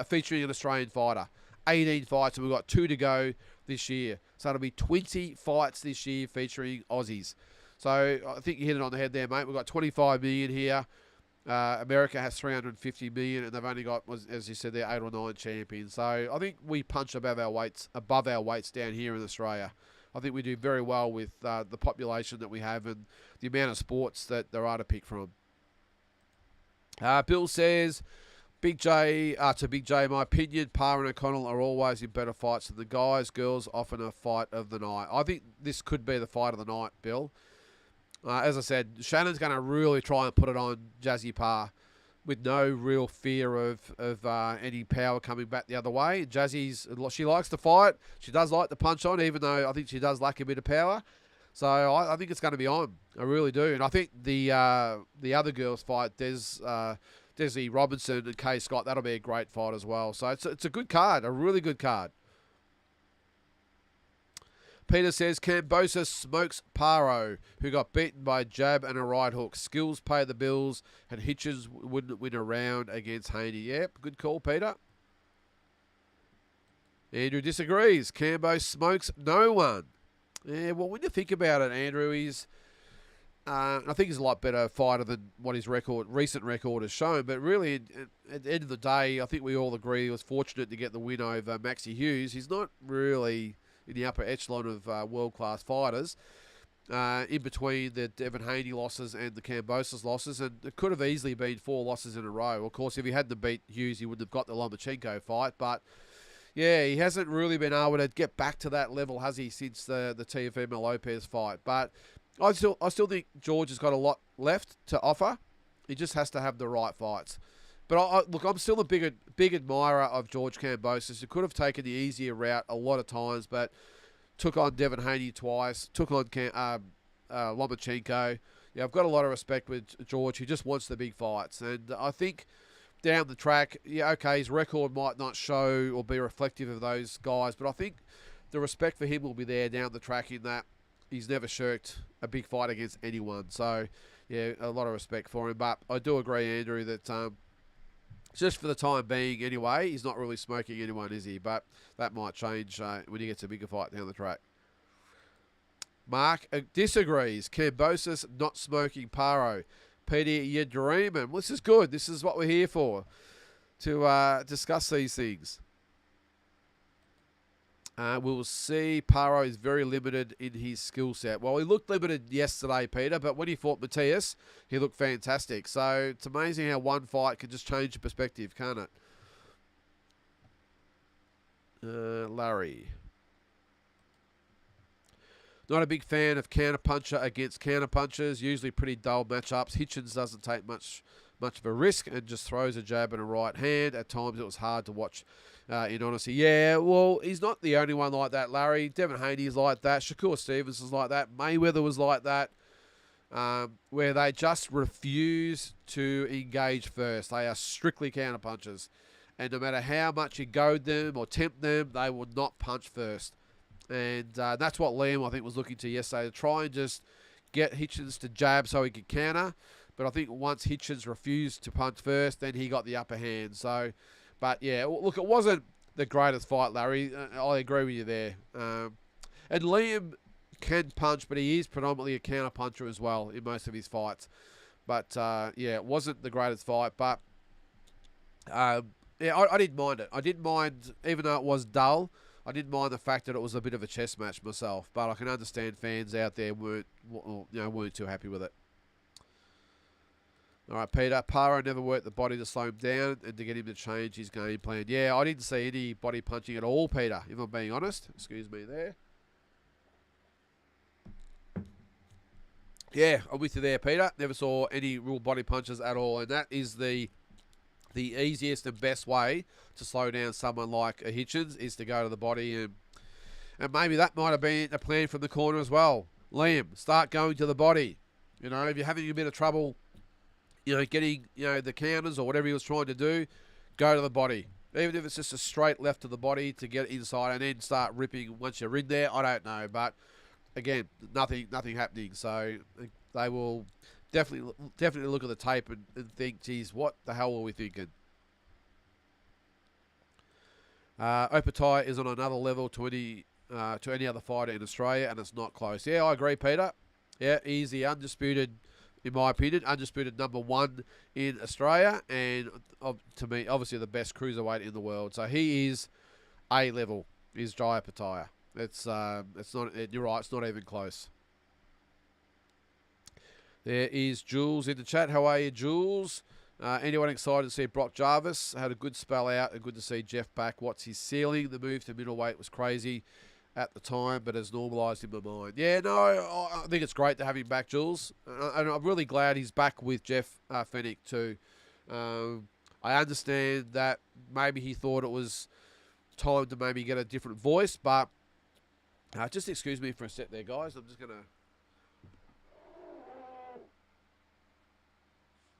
featuring an Australian fighter. 18 fights, and we've got 2 to go this year. So it'll be 20 fights this year featuring Aussies. So I think you hit it on the head there, mate. We've got 25 million here. America has 350 million, and they've only got, as you said, they're 8 or 9 champions. So I think we punch above our weights down here in Australia. I think we do very well with the population that we have and the amount of sports that there are to pick from. Bill says, Big J, my opinion, Paro and O'Connell are always in better fights than the guys. Girls often a fight of the night. I think this could be the fight of the night, Bill. As I said, Shannon's going to really try and put it on Jazzy Paro with no real fear of any power coming back the other way. She likes to fight. She does like to punch on, even though I think she does lack a bit of power. So I think it's going to be on. I really do. And I think the other girls fight, Desi Robinson and Kay Scott. That'll be a great fight as well. So it's a good card, a really good card. Peter says, Cambosa smokes Paro, who got beaten by a jab and a right hook. Skills pay the bills, and Hitchins wouldn't win a round against Haney. Yep, good call, Peter. Andrew disagrees. Cambo smokes no one. Yeah, well, when you think about it, Andrew, I think he's a lot better fighter than what his recent record has shown. But really, at the end of the day, I think we all agree he was fortunate to get the win over Maxie Hughes. He's not really in the upper echelon of world-class fighters, in between the Devin Haney losses and the Cambosis losses, and it could have easily been 4 losses in a row. Of course, if he hadn't beat Hughes, he wouldn't have got the Lomachenko fight, but yeah, he hasn't really been able to get back to that level, has he, since the Teofimo Lopez fight. But I still think George has got a lot left to offer. He just has to have the right fights. But look, I'm still a big admirer of George Kambosos, who could have taken the easier route a lot of times, but took on Devin Haney twice, took on Lomachenko. Yeah, I've got a lot of respect with George. He just wants the big fights. And I think down the track, yeah, okay, his record might not show or be reflective of those guys, but I think the respect for him will be there down the track in that he's never shirked a big fight against anyone. So, yeah, a lot of respect for him. But I do agree, Andrew, that just for the time being anyway, he's not really smoking anyone, is he? But that might change when he gets a bigger fight down the track. Mark disagrees. Cambosis not smoking Paro. Peter, you're dreaming. Well, this is good. This is what we're here for, to discuss these things. We will see. Paro is very limited in his skill set. Well, he looked limited yesterday, Peter, but when he fought Matthias, he looked fantastic. So it's amazing how one fight can just change your perspective, can't it? Larry. Not a big fan of counterpuncher against counterpunchers. Usually pretty dull matchups. Hitchins doesn't take much of a risk and just throws a jab and a right hand. At times it was hard to watch, in honesty. Yeah, well, he's not the only one like that, Larry. Devin Haney's like that. Shakur Stevens is like that. Mayweather was like that, where they just refuse to engage first. They are strictly counterpunchers. And no matter how much you goad them or tempt them, they will not punch first. And that's what Liam, I think, was looking to yesterday, to try and just get Hitchins to jab so he could counter. But I think once Hitchins refused to punch first, then he got the upper hand. So, but yeah, look, it wasn't the greatest fight, Larry. I agree with you there. And Liam can punch, but he is predominantly a counter puncher as well in most of his fights. But yeah, it wasn't the greatest fight. But yeah, I didn't mind it. I didn't mind, even though it was dull, I didn't mind the fact that it was a bit of a chess match myself. But I can understand fans out there weren't too happy with it. All right, Peter. Paro never worked the body to slow him down and to get him to change his game plan. Yeah, I didn't see any body punching at all, Peter, if I'm being honest. Excuse me there. Yeah, I'm with you there, Peter. Never saw any real body punches at all. And that is the easiest and best way to slow down someone like a Hitchins, is to go to the body. And maybe that might have been a plan from the corner as well. Liam, start going to the body. You know, if you're having a bit of trouble, getting, the counters or whatever he was trying to do, go to the body. Even if it's just a straight left to the body to get inside and then start ripping once you're in there, I don't know. But again, nothing happening. So they will definitely look at the tape and think, geez, what the hell were we thinking? Opatai is on another level to any other fighter in Australia, and it's not close. Yeah, I agree, Peter. Yeah, he's the undisputed, in my opinion, undisputed number 1 in Australia, and to me, obviously the best cruiserweight in the world. So he is A level, is Jai Opetaia. It's not. You're right. It's not even close. There is Jules in the chat. How are you, Jules? Anyone excited to see Brock Jarvis? Had a good spell out and good to see Jeff back. What's his ceiling? The move to middleweight was crazy at the time, but has normalised in my mind. Yeah, no, I think it's great to have him back, Jules. And I'm really glad he's back with Jeff Fennick too. I understand that maybe he thought it was time to maybe get a different voice, but just excuse me for a sec there, guys. I'm just going to...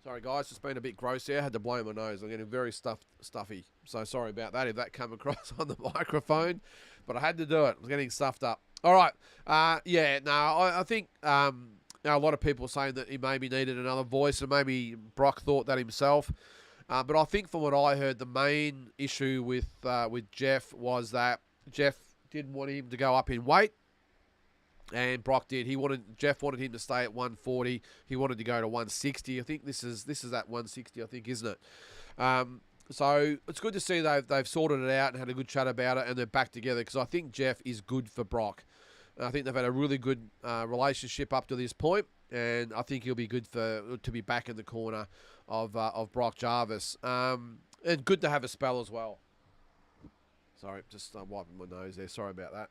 Sorry, guys, just been a bit gross there. I had to blow my nose. I'm getting very stuffy. So sorry about that if that came across on the microphone. But I had to do it. I was getting stuffed up. All right. I think a lot of people are saying that he maybe needed another voice, and maybe Brock thought that himself. But I think from what I heard, the main issue with Jeff was that Jeff didn't want him to go up in weight. And Brock did. Jeff wanted him to stay at 140. He wanted to go to 160. I think this is at 160. I think, isn't it? So it's good to see they've sorted it out and had a good chat about it, and they're back together, because I think Jeff is good for Brock. I think they've had a really good relationship up to this point, and I think he'll be good to be back in the corner of Brock Jarvis. And good to have a spell as well. Sorry, just wiping my nose there. Sorry about that.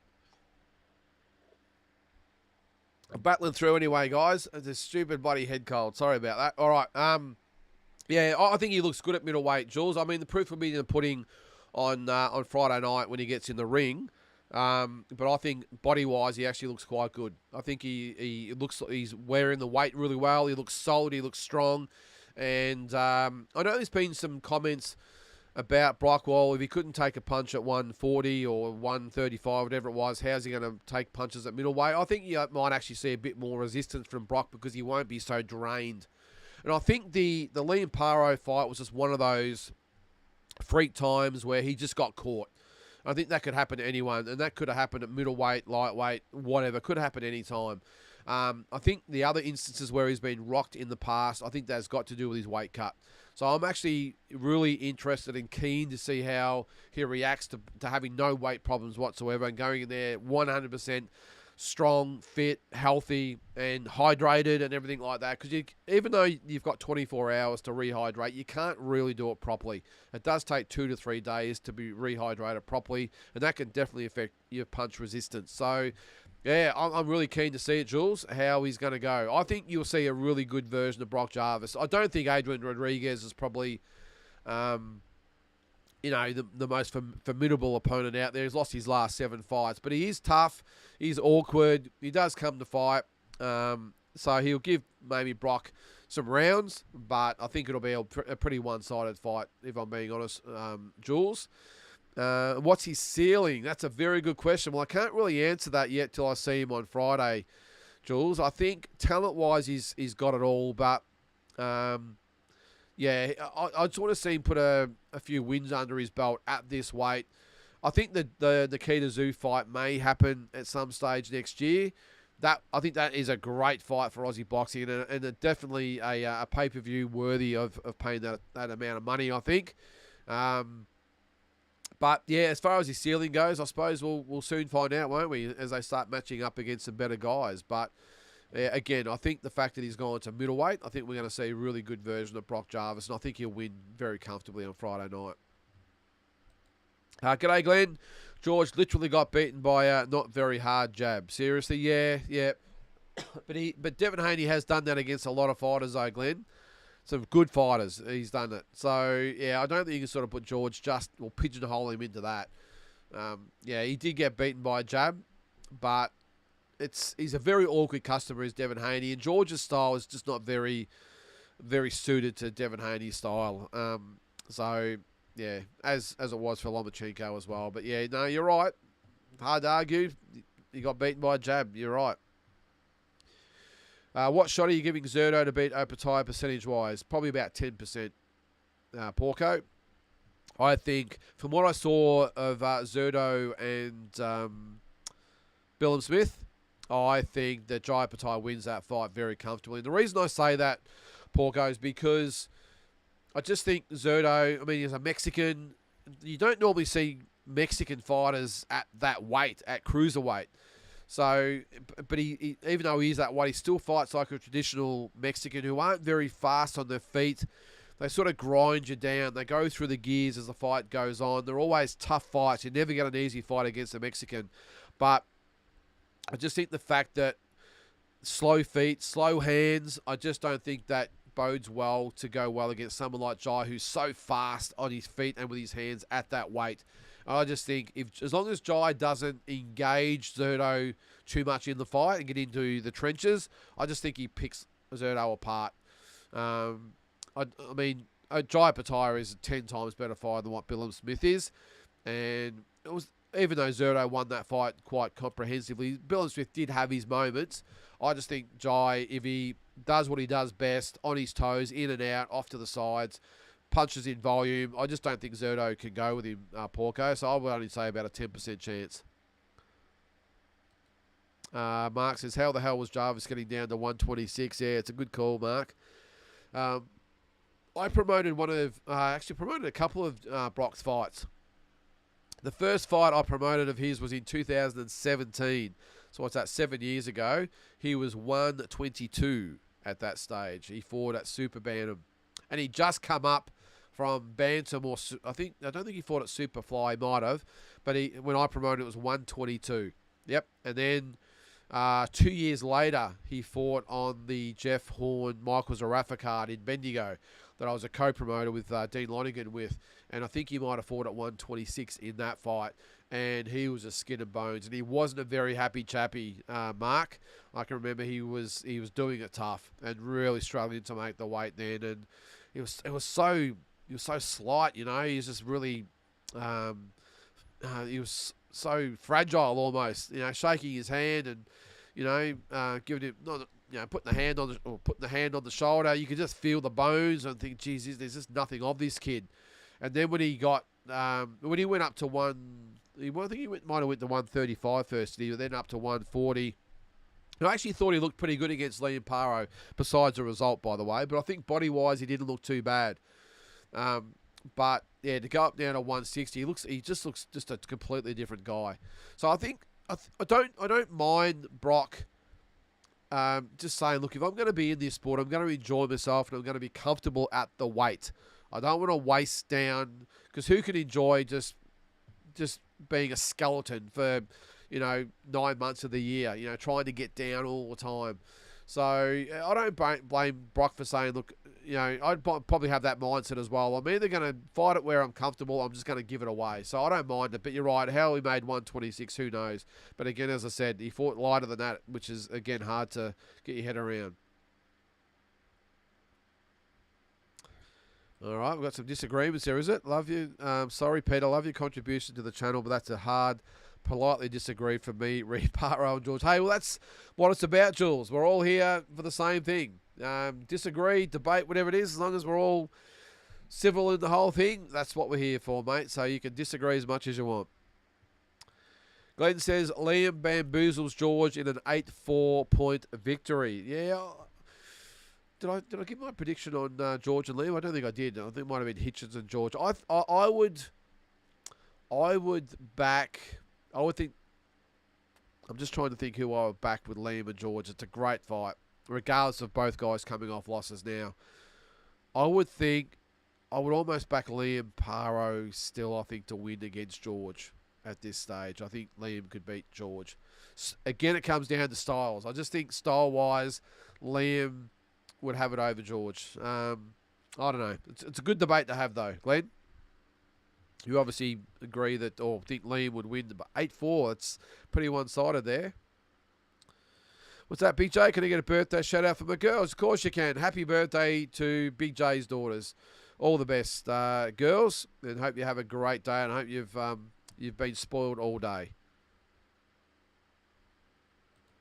I'm battling through anyway, guys. It's a stupid bloody head cold. Sorry about that. All right. I think he looks good at middleweight, Jules. I mean, the proof will be in the pudding on Friday night when he gets in the ring. But I think body-wise, he actually looks quite good. I think he looks like he's wearing the weight really well. He looks solid. He looks strong. And I know there's been some comments about Brock. Well, if he couldn't take a punch at 140 or 135, whatever it was, how's he going to take punches at middleweight? I think you might actually see a bit more resistance from Brock, because he won't be so drained. And I think the Liam Paro fight was just one of those freak times where he just got caught. I think that could happen to anyone, and that could have happened at middleweight, lightweight, whatever. Could happen any time. I think the other instances where he's been rocked in the past, I think that's got to do with his weight cut. So I'm actually really interested and keen to see how he reacts to having no weight problems whatsoever and going in there 100% strong, fit, healthy, and hydrated and everything like that. Because even though you've got 24 hours to rehydrate, you can't really do it properly. It does take 2 to 3 days to be rehydrated properly, and that can definitely affect your punch resistance. So, yeah, I'm really keen to see it, Jules, how he's going to go. I think you'll see a really good version of Brock Jarvis. I don't think Adrian Rodriguez is probably, the most formidable opponent out there. He's lost his last 7 fights, but he is tough. He's awkward. He does come to fight. So he'll give maybe Brock some rounds, but I think it'll be a pretty one-sided fight, if I'm being honest, Jules. What's his ceiling? That's a very good question. Well, I can't really answer that yet till I see him on Friday, Jules. I think talent-wise he's got it all, but I just want to see him put a few wins under his belt at this weight. I think the Nikita Tszyu fight may happen at some stage next year. I think that is a great fight for Aussie boxing, and definitely a pay-per-view worthy of paying that amount of money, I think. But yeah, as far as his ceiling goes, I suppose we'll soon find out, won't we, as they start matching up against some better guys. But again, I think the fact that he's gone to middleweight, I think we're going to see a really good version of Brock Jarvis, and I think he'll win very comfortably on Friday night. G'day, Glenn. George literally got beaten by a not very hard jab. Seriously, yeah. But Devin Haney has done that against a lot of fighters, though, Glenn. Some good fighters, he's done it. So, yeah, I don't think you can sort of put George pigeonhole him into that. He did get beaten by a jab, but he's a very awkward customer, is Devin Haney, and George's style is just not very, very suited to Devin Haney's style. Yeah, as it was for Lomachenko as well. But, yeah, no, you're right. Hard to argue. He got beaten by a jab. You're right. What shot are you giving Zerto to beat Opatai percentage-wise? Probably about 10%, Porco. I think, from what I saw of Zerto and Billum Smith, I think that Jai Opatai wins that fight very comfortably. And the reason I say that, Porco, is because I just think Zerto, he's a Mexican. You don't normally see Mexican fighters at that weight, at cruiserweight. So, but he even though he is that weight, he still fights like a traditional Mexican who aren't very fast on their feet. They sort of grind you down. They go through the gears as the fight goes on. They're always tough fights. You never get an easy fight against a Mexican. But I just think the fact that slow feet, slow hands, I just don't think that bodes well to go well against someone like Jai, who's so fast on his feet and with his hands at that weight. I just think as long as Jai doesn't engage Zerto too much in the fight and get into the trenches, I just think he picks Zerto apart. I mean, Jai Pataya is a 10 times better fighter than what Billum Smith is. And it was, even though Zerto won that fight quite comprehensively, Billum Smith did have his moments. I just think Jai, if he does what he does best, on his toes, in and out, off to the sides, punches in volume, I just don't think Zerto can go with him, Porco. So I would only say about a 10% chance. Mark says, how the hell was Jarvis getting down to 126? Yeah, it's a good call, Mark. I promoted actually promoted a couple of Brock's fights. The first fight I promoted of his was in 2017. So what's that, 7 years ago? He was 122 at that stage. He fought at Super Bantam. And he just come up from Bantam, or I don't think he fought at Superfly, he might have. But when I promoted it was 122. Yep. And then 2 years later, he fought on the Jeff Horn, Michael Zarafa card in Bendigo that I was a co-promoter with Dean Lonergan with. And I think he might have fought at 126 in that fight. And he was a skin and bones. And he wasn't a very happy chappy, Mark. I can remember he was doing it tough and really struggling to make the weight then. And he was so slight, you know. He was just really, he was so fragile almost, you know, shaking his hand and, you know, giving him, not, you know, putting the hand on the shoulder. You could just feel the bones and think, geez, there's just nothing of this kid. And then when he got, when he went up to I think he might have went to 135 first, and then up to 140. I actually thought he looked pretty good against Liam Paro, besides the result, by the way. But I think body-wise, he didn't look too bad. But yeah, to go up down to 160, he just looks a completely different guy. So I think I don't mind Brock. Just saying, look, if I'm going to be in this sport, I'm going to enjoy myself and I'm going to be comfortable at the weight. I don't want to waste down, because who can enjoy just being a skeleton for, you know, 9 months of the year, you know, trying to get down all the time. So I don't blame Brock for saying, look, you know, I'd probably have that mindset as well. I'm either going to fight it where I'm comfortable, I'm just going to give it away. So I don't mind it. But you're right, how he made 126, who knows? But again, as I said, he fought lighter than that, which is, again, hard to get your head around. All right, we've got some disagreements there, is it? Love you. Sorry, Peter, love your contribution to the channel, but that's a hard, politely disagreed from me, Reed Paro and George. Hey, well, that's what it's about, Jules. We're all here for the same thing. Disagree, debate, whatever it is, as long as we're all civil in the whole thing, that's what we're here for, mate. So you can disagree as much as you want. Glenn says, Liam bamboozles George in an 8-4 point victory. Yeah, did I give my prediction on George and Liam? I don't think I did. I think it might have been Hitchins and George. I would think. I'm just trying to think who I would back with Liam and George. It's a great fight, regardless of both guys coming off losses now. I would almost back Liam Paro still, I think, to win against George at this stage. I think Liam could beat George. Again, it comes down to styles. I just think style-wise, Liam would have it over George. I don't know. It's a good debate to have, though. Glenn? You obviously agree that, or think Liam would win, but 8-4, it's pretty one-sided there. What's that, Big J? Can I get a birthday shout-out for my girls? Of course you can. Happy birthday to Big J's daughters. All the best, girls, and hope you have a great day, and I hope you've been spoiled all day.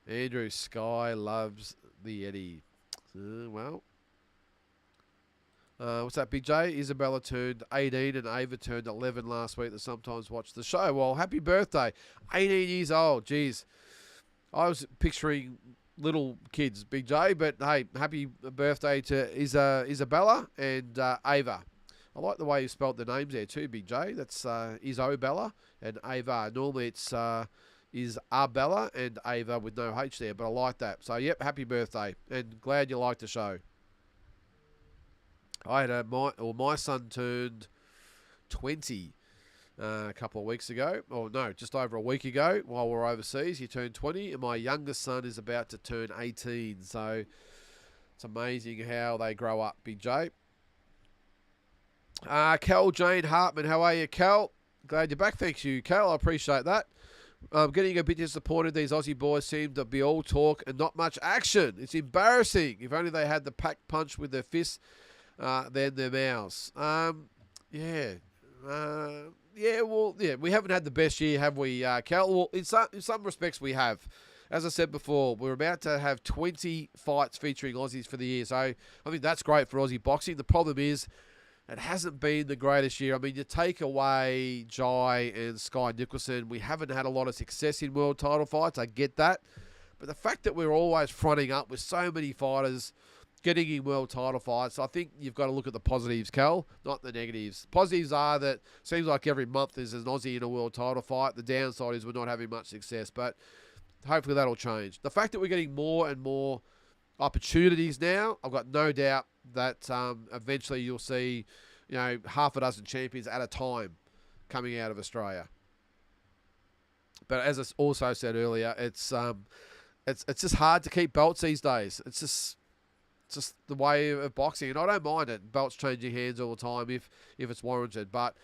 Andrew Sky loves the Eddie. What's that, Big J? Isabella turned 18 and Ava turned 11 last week. That sometimes watch the show. Well, happy birthday. 18 years old. Jeez. I was picturing little kids, Big J, but hey, happy birthday to Isabella and Ava. I like the way you spelled the names there too, Big J. That's Isobella and Ava. Normally it's Isabella and Ava with no H there, but I like that. So, yep, happy birthday, and glad you liked the show. I had my son turned 20 a couple of weeks ago. Or no, just over a week ago while we were overseas. He turned 20, and my youngest son is about to turn 18. So it's amazing how they grow up, Big J. Cal Jane Hartman, how are you, Cal? Glad you're back. Thanks you, Cal. I appreciate that. I'm getting a bit disappointed. These Aussie boys seem to be all talk and not much action. It's embarrassing. If only they had the pack punch with their fists than them ours. We haven't had the best year, have we, Cal? Well, in some respects we have. As I said before, we're about to have 20 fights featuring Aussies for the year. So I think that's great for Aussie boxing. The problem is it hasn't been the greatest year. I mean, you take away Jai and Sky Nicholson, we haven't had a lot of success in world title fights. I get that. But the fact that we're always fronting up with so many fighters getting in world title fights, I think you've got to look at the positives, Cal, not the negatives. Positives are that seems like every month there's an Aussie in a world title fight. The downside is we're not having much success, but hopefully that'll change. The fact that we're getting more and more opportunities now, I've got no doubt that eventually you'll see, half a dozen champions at a time coming out of Australia. But as I also said earlier, it's just hard to keep belts these days. It's just the way of boxing, and I don't mind it. Belts changing hands all the time if it's warranted. But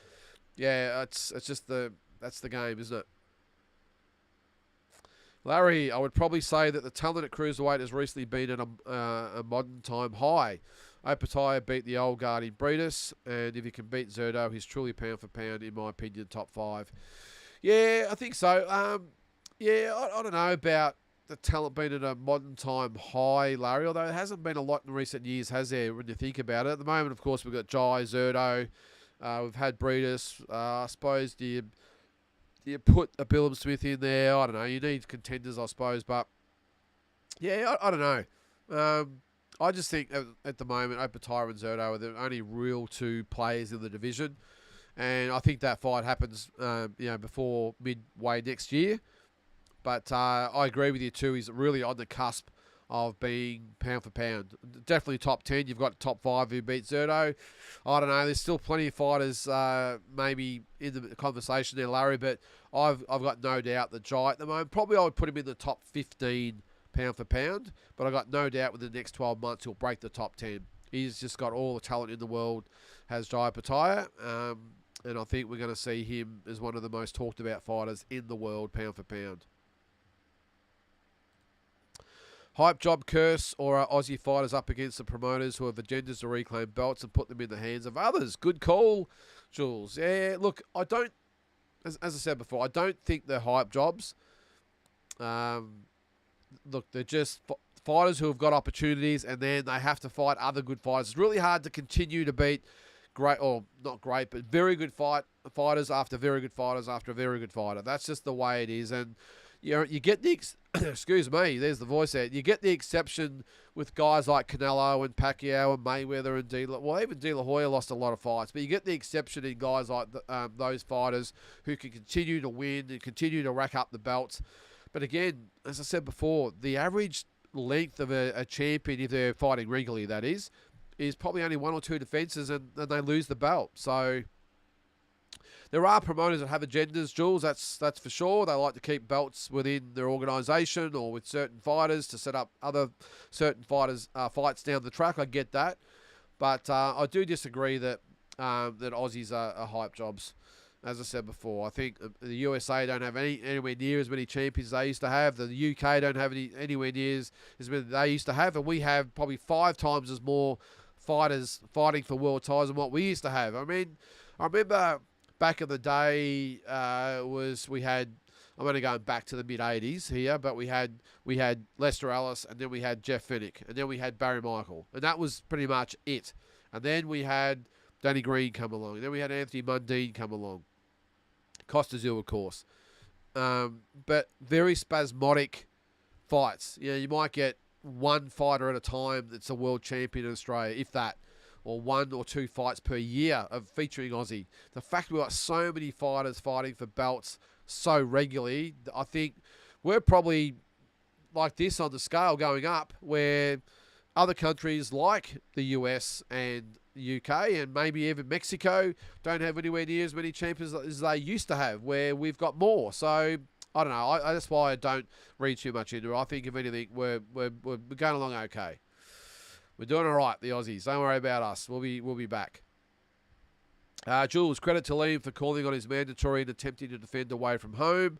yeah, it's just that's the game, isn't it? Larry, I would probably say that the talent at cruiserweight has recently been at a modern time high. Opataya beat the old guard in Breedis, and if he can beat Zerdo, he's truly pound for pound, in my opinion, top 5. Yeah, I think so. I don't know about the talent being at a modern time high, Larry, although it hasn't been a lot in recent years, has there, when you think about it? At the moment, of course, we've got Jai, Zerdo, we've had Breedis. I suppose, do you put a Billum Smith in there? I don't know. You need contenders, I suppose, but yeah, I don't know. I just think at the moment, Opataya and Zerdo are the only real 2 players in the division. And I think that fight happens, before midway next year. But I agree with you too. He's really on the cusp of being pound for pound. Definitely top 10. You've got top 5 who beat Zerdo. I don't know. There's still plenty of fighters maybe in the conversation there, Larry. But I've got no doubt that Jai at the moment, probably I would put him in the top 15 pound for pound. But I've got no doubt within the next 12 months he'll break the top 10. He's just got all the talent in the world, has Jai Opataya. And I think we're going to see him as one of the most talked about fighters in the world, pound for pound. Hype job curse, or are Aussie fighters up against the promoters who have agendas to reclaim belts and put them in the hands of others? Good call, Jules. Yeah, look, I don't, as I said before, I don't think they're hype jobs. Look, they're just fighters who have got opportunities and then they have to fight other good fighters. It's really hard to continue to beat great, or not great, but very good fighters after very good fighters after a very good fighter. That's just the way it is. And you get the excuse me, there's the voice there. You get the exception with guys like Canelo and Pacquiao and Mayweather and even De La Hoya lost a lot of fights, but you get the exception in guys like those fighters who can continue to win and continue to rack up the belts. But again, as I said before, the average length of a champion, if they're fighting regularly, that is probably only 1 or 2 defences and they lose the belt. So there are promoters that have agendas, Jules, that's for sure. They like to keep belts within their organisation or with certain fighters to set up other certain fighters' fights down the track. I get that. But I do disagree that Aussies are hype jobs. As I said before, I think the USA don't have anywhere near as many champions as they used to have. The UK don't have anywhere near as many they used to have. And we have probably 5 times as more fighters fighting for world titles than what we used to have. I mean, I remember back in the day, we had, I'm only going back to the mid-'80s here, but we had Lester Ellis, and then we had Jeff Fennick, and then we had Barry Michael, and that was pretty much it. And then we had Danny Green come along, and then we had Anthony Mundine come along. Costazil, of course. But very spasmodic fights. You might get 1 fighter at a time that's a world champion in Australia, if that, or 1 or 2 fights per year of featuring Aussie. The fact we've got so many fighters fighting for belts so regularly, I think we're probably like this on the scale going up, where other countries like the US and the UK and maybe even Mexico don't have anywhere near as many champions as they used to have, where we've got more. So I don't know. That's why I don't read too much into it. I think if anything, we're going along okay. We're doing all right, the Aussies. Don't worry about us. We'll be back. Jules, credit to Liam for calling on his mandatory and attempting to defend away from home.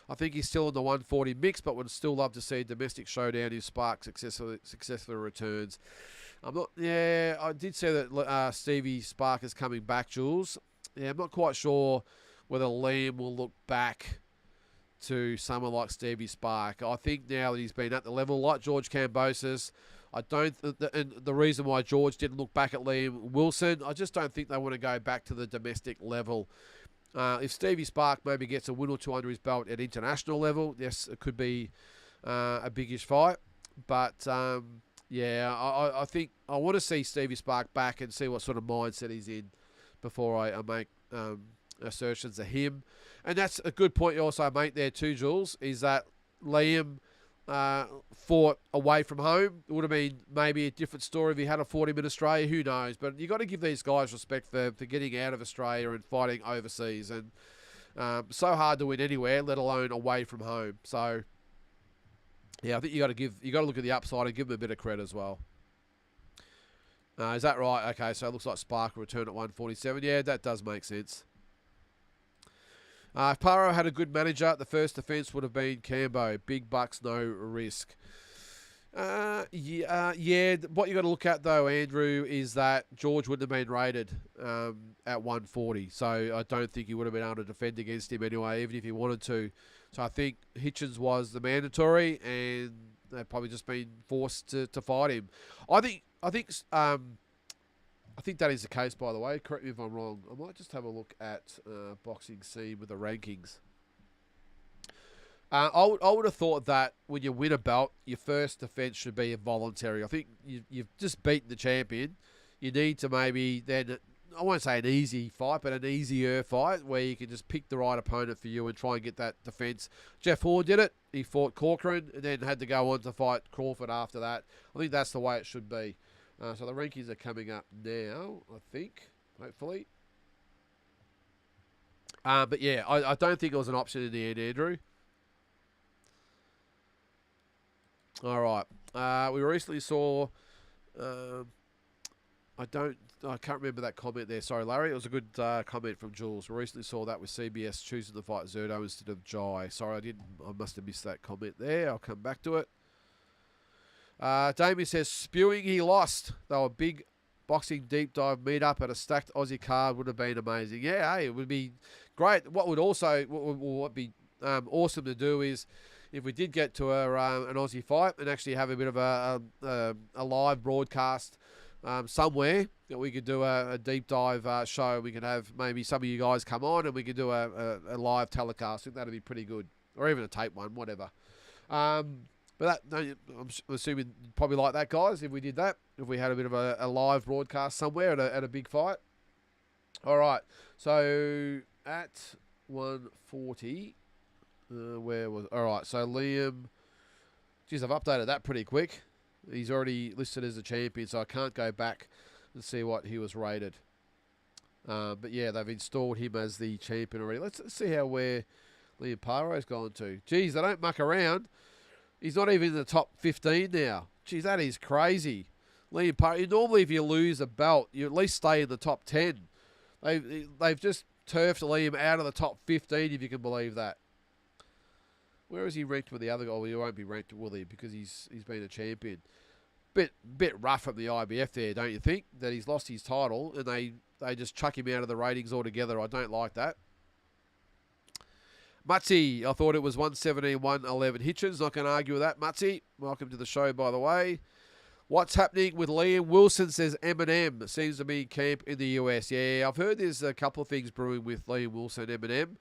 I think he's still in the 140 mix, but would still love to see a domestic showdown if Spark successfully returns. I'm not. Yeah, I did say that Stevie Spark is coming back, Jules. Yeah, I'm not quite sure whether Liam will look back to someone like Stevie Spark. I think now that he's been at the level, like George Cambosis, I don't. And the reason why George didn't look back at Liam Wilson, I just don't think they want to go back to the domestic level. If Stevie Spark maybe gets a win or two under his belt at international level, yes, it could be a biggish fight. But yeah, I think I want to see Stevie Spark back and see what sort of mindset he's in before I make assertions of him. And that's a good point you also make there too, Jules, is that Liam fought away from home. It would have been maybe a different story if he had fought him in Australia. Who knows? But you got to give these guys respect for getting out of Australia and fighting overseas. And so hard to win anywhere, let alone away from home. So yeah, I think you got to look at the upside and give him a bit of credit as well. Is that right? Okay, so it looks like Spark will return at 147. Yeah, that does make sense. If Paro had a good manager, the first defence would have been Cambo. Big bucks, no risk. Yeah. What you got to look at though, Andrew, is that George wouldn't have been rated at 140. So I don't think he would have been able to defend against him anyway, even if he wanted to. So I think Hitchins was the mandatory, and they've probably just been forced to fight him. I think that is the case, by the way. Correct me if I'm wrong. I might just have a look at Boxing Scene with the rankings. I would have thought that when you win a belt, your first defence should be involuntary. I think you've just beaten the champion. You need to maybe then, I won't say an easy fight, but an easier fight where you can just pick the right opponent for you and try and get that defence. Jeff Horn did it. He fought Corcoran and then had to go on to fight Crawford after that. I think that's the way it should be. So the rankings are coming up now, I think, hopefully. But yeah, I don't think it was an option in the end, Andrew. All right. We recently saw... I can't remember that comment there. Sorry, Larry. It was a good comment from Jules. We recently saw that with CBS choosing to fight Zerdo instead of Jai. Sorry, I must have missed that comment there. I'll come back to it. Damien says, spewing he lost. Though a big boxing deep dive meet-up at a stacked Aussie card would have been amazing. Yeah, hey, it would be great. What would be awesome to do is if we did get to an Aussie fight and actually have a bit of a live broadcast somewhere that we could do a deep dive show. We could have maybe some of you guys come on and we could do a live telecast. I think that'd be pretty good. Or even a tape one, whatever. But I'm assuming you'd probably like that, guys, if we did that. If we had a bit of a live broadcast somewhere at a big fight. All right. So at 140, where was... All right. So Liam... Geez, I've updated that pretty quick. He's already listed as a champion, so I can't go back and see what he was rated. But yeah, they've installed him as the champion already. Let's see where Liam Paro's gone to. Geez, they don't muck around. He's not even in the top 15 now. Geez, that is crazy. Liam Paro, normally if you lose a belt, you at least stay in the top 10. They've just turfed Liam out of the top 15, if you can believe that. Where is he ranked with the other guy? Well, he won't be ranked, will he? Because he's been a champion. Bit rough from the IBF there, don't you think? That he's lost his title and they just chuck him out of the ratings altogether. I don't like that. Mutsy, I thought it was 117, 111. Hitchins, not going to argue with that. Mutsy, welcome to the show, by the way. What's happening with Liam Wilson, says Eminem. Seems to be camp in the US. Yeah, I've heard there's a couple of things brewing with Liam Wilson and Eminem,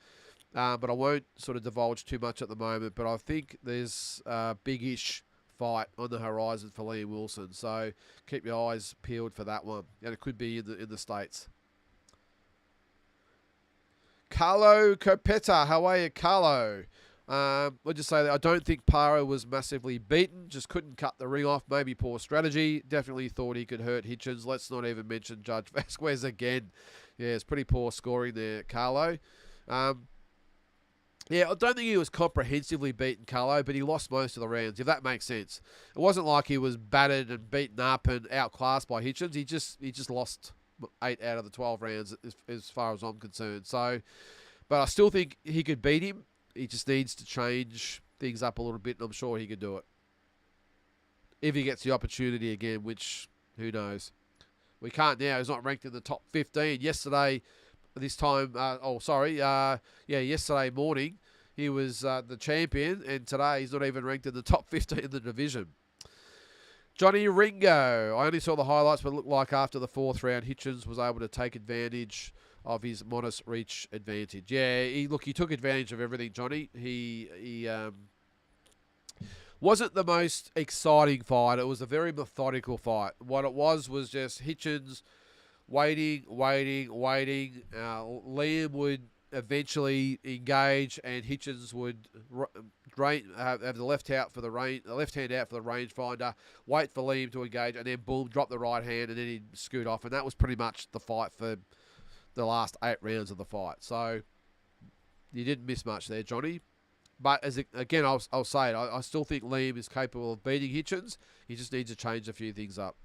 but I won't sort of divulge too much at the moment. But I think there's a big-ish fight on the horizon for Liam Wilson. So keep your eyes peeled for that one. And it could be in the States. Carlo Copetta, how are you, Carlo? I'll just say that I don't think Paro was massively beaten, just couldn't cut the ring off, maybe poor strategy. Definitely thought he could hurt Hitchins. Let's not even mention Judge Vasquez again. Yeah, it's pretty poor scoring there, Carlo. Yeah, I don't think he was comprehensively beaten, Carlo, but he lost most of the rounds, if that makes sense. It wasn't like he was battered and beaten up and outclassed by Hitchins. He just lost 8 out of the 12 rounds as far as I'm concerned. So, but I still think he could beat him. He just needs to change things up a little bit, and I'm sure he could do it. If he gets the opportunity again, which Who knows? We can't now. He's not ranked in the top 15. Yesterday, this time, yesterday morning, he was the champion, and today he's not even ranked in the top 15 in the division. Johnny Ringo. I only saw the highlights, but it looked like after the 4th round, Hitchins was able to take advantage of his modest reach advantage. Yeah, he took advantage of everything, Johnny. He wasn't the most exciting fight. It was a very methodical fight. What it was just Hitchins waiting. Liam would eventually engage, and Hitchins would have the left hand out for the rangefinder, wait for Liam to engage, and then boom, drop the right hand, and then he'd scoot off. And that was pretty much the fight for the last 8 rounds of the fight. So you didn't miss much there, Johnny. But I'll say it. I still think Liam is capable of beating Hitchins. He just needs to change a few things up.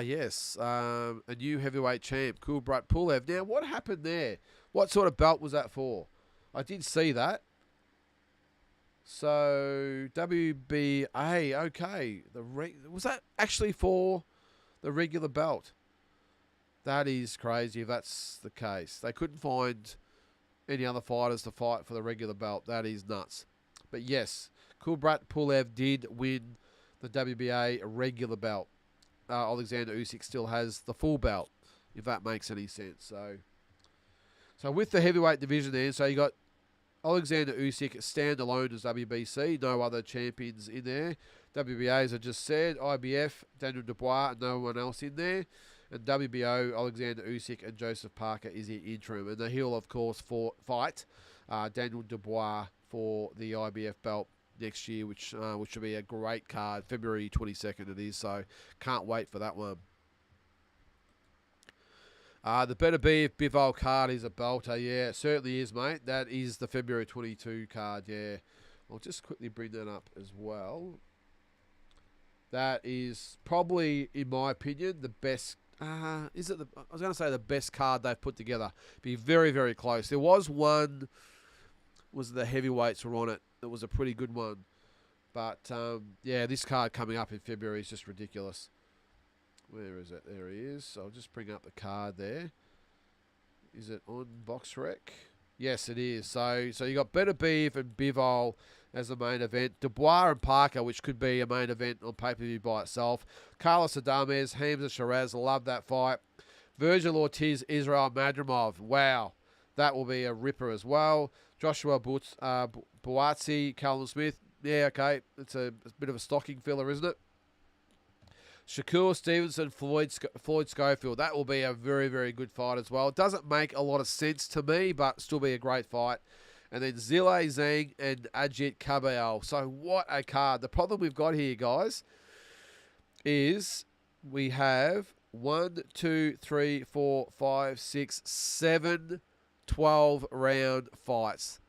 Yes. A new heavyweight champ, Kubrat Pulev. Now, what happened there? What sort of belt was that for? I did see that. So, WBA, okay. Was that actually for the regular belt? That is crazy if that's the case. They couldn't find any other fighters to fight for the regular belt. That is nuts. But yes, Kubrat Pulev did win the WBA regular belt. Alexander Usyk still has the full belt, if that makes any sense. So with the heavyweight division there, so you got Alexander Usyk standalone as WBC, no other champions in there. WBA, as I just said, IBF, Daniel Dubois, no one else in there. And WBO, Alexander Usyk and Joseph Parker is the interim. And he'll, of course, fight Daniel Dubois for the IBF belt next year, which will be a great card. February 22nd it is, so can't wait for that one. The Better Be If Bivol card is a belter. Yeah, it certainly is, mate. That is the February 22 card, yeah. I'll just quickly bring that up as well. That is probably, in my opinion, the best. I was going to say the best card they've put together. Be very, very close. There was one, the heavyweights were on it. It was a pretty good one. But, this card coming up in February is just ridiculous. Where is it? There he is. So I'll just bring up the card there. Is it on BoxRec? Yes, it is. So you got Better Beef and Bivol as the main event. Dubois and Parker, which could be a main event on pay-per-view by itself. Carlos Adames, Hamza Shiraz, love that fight. Virgil Ortiz, Israel Madrimov. Wow, that will be a ripper as well. Joshua Buatsi, Callum Smith. Yeah, okay. It's a bit of a stocking filler, isn't it? Shakur Stevenson, Floyd Schofield. That will be a very, very good fight as well. It doesn't make a lot of sense to me, but still be a great fight. And then Zhilei Zhang and Ajit Kabayal. So what a card. The problem we've got here, guys, is we have 1, 2, 3, 4, 5, 6, 7 12-round fights.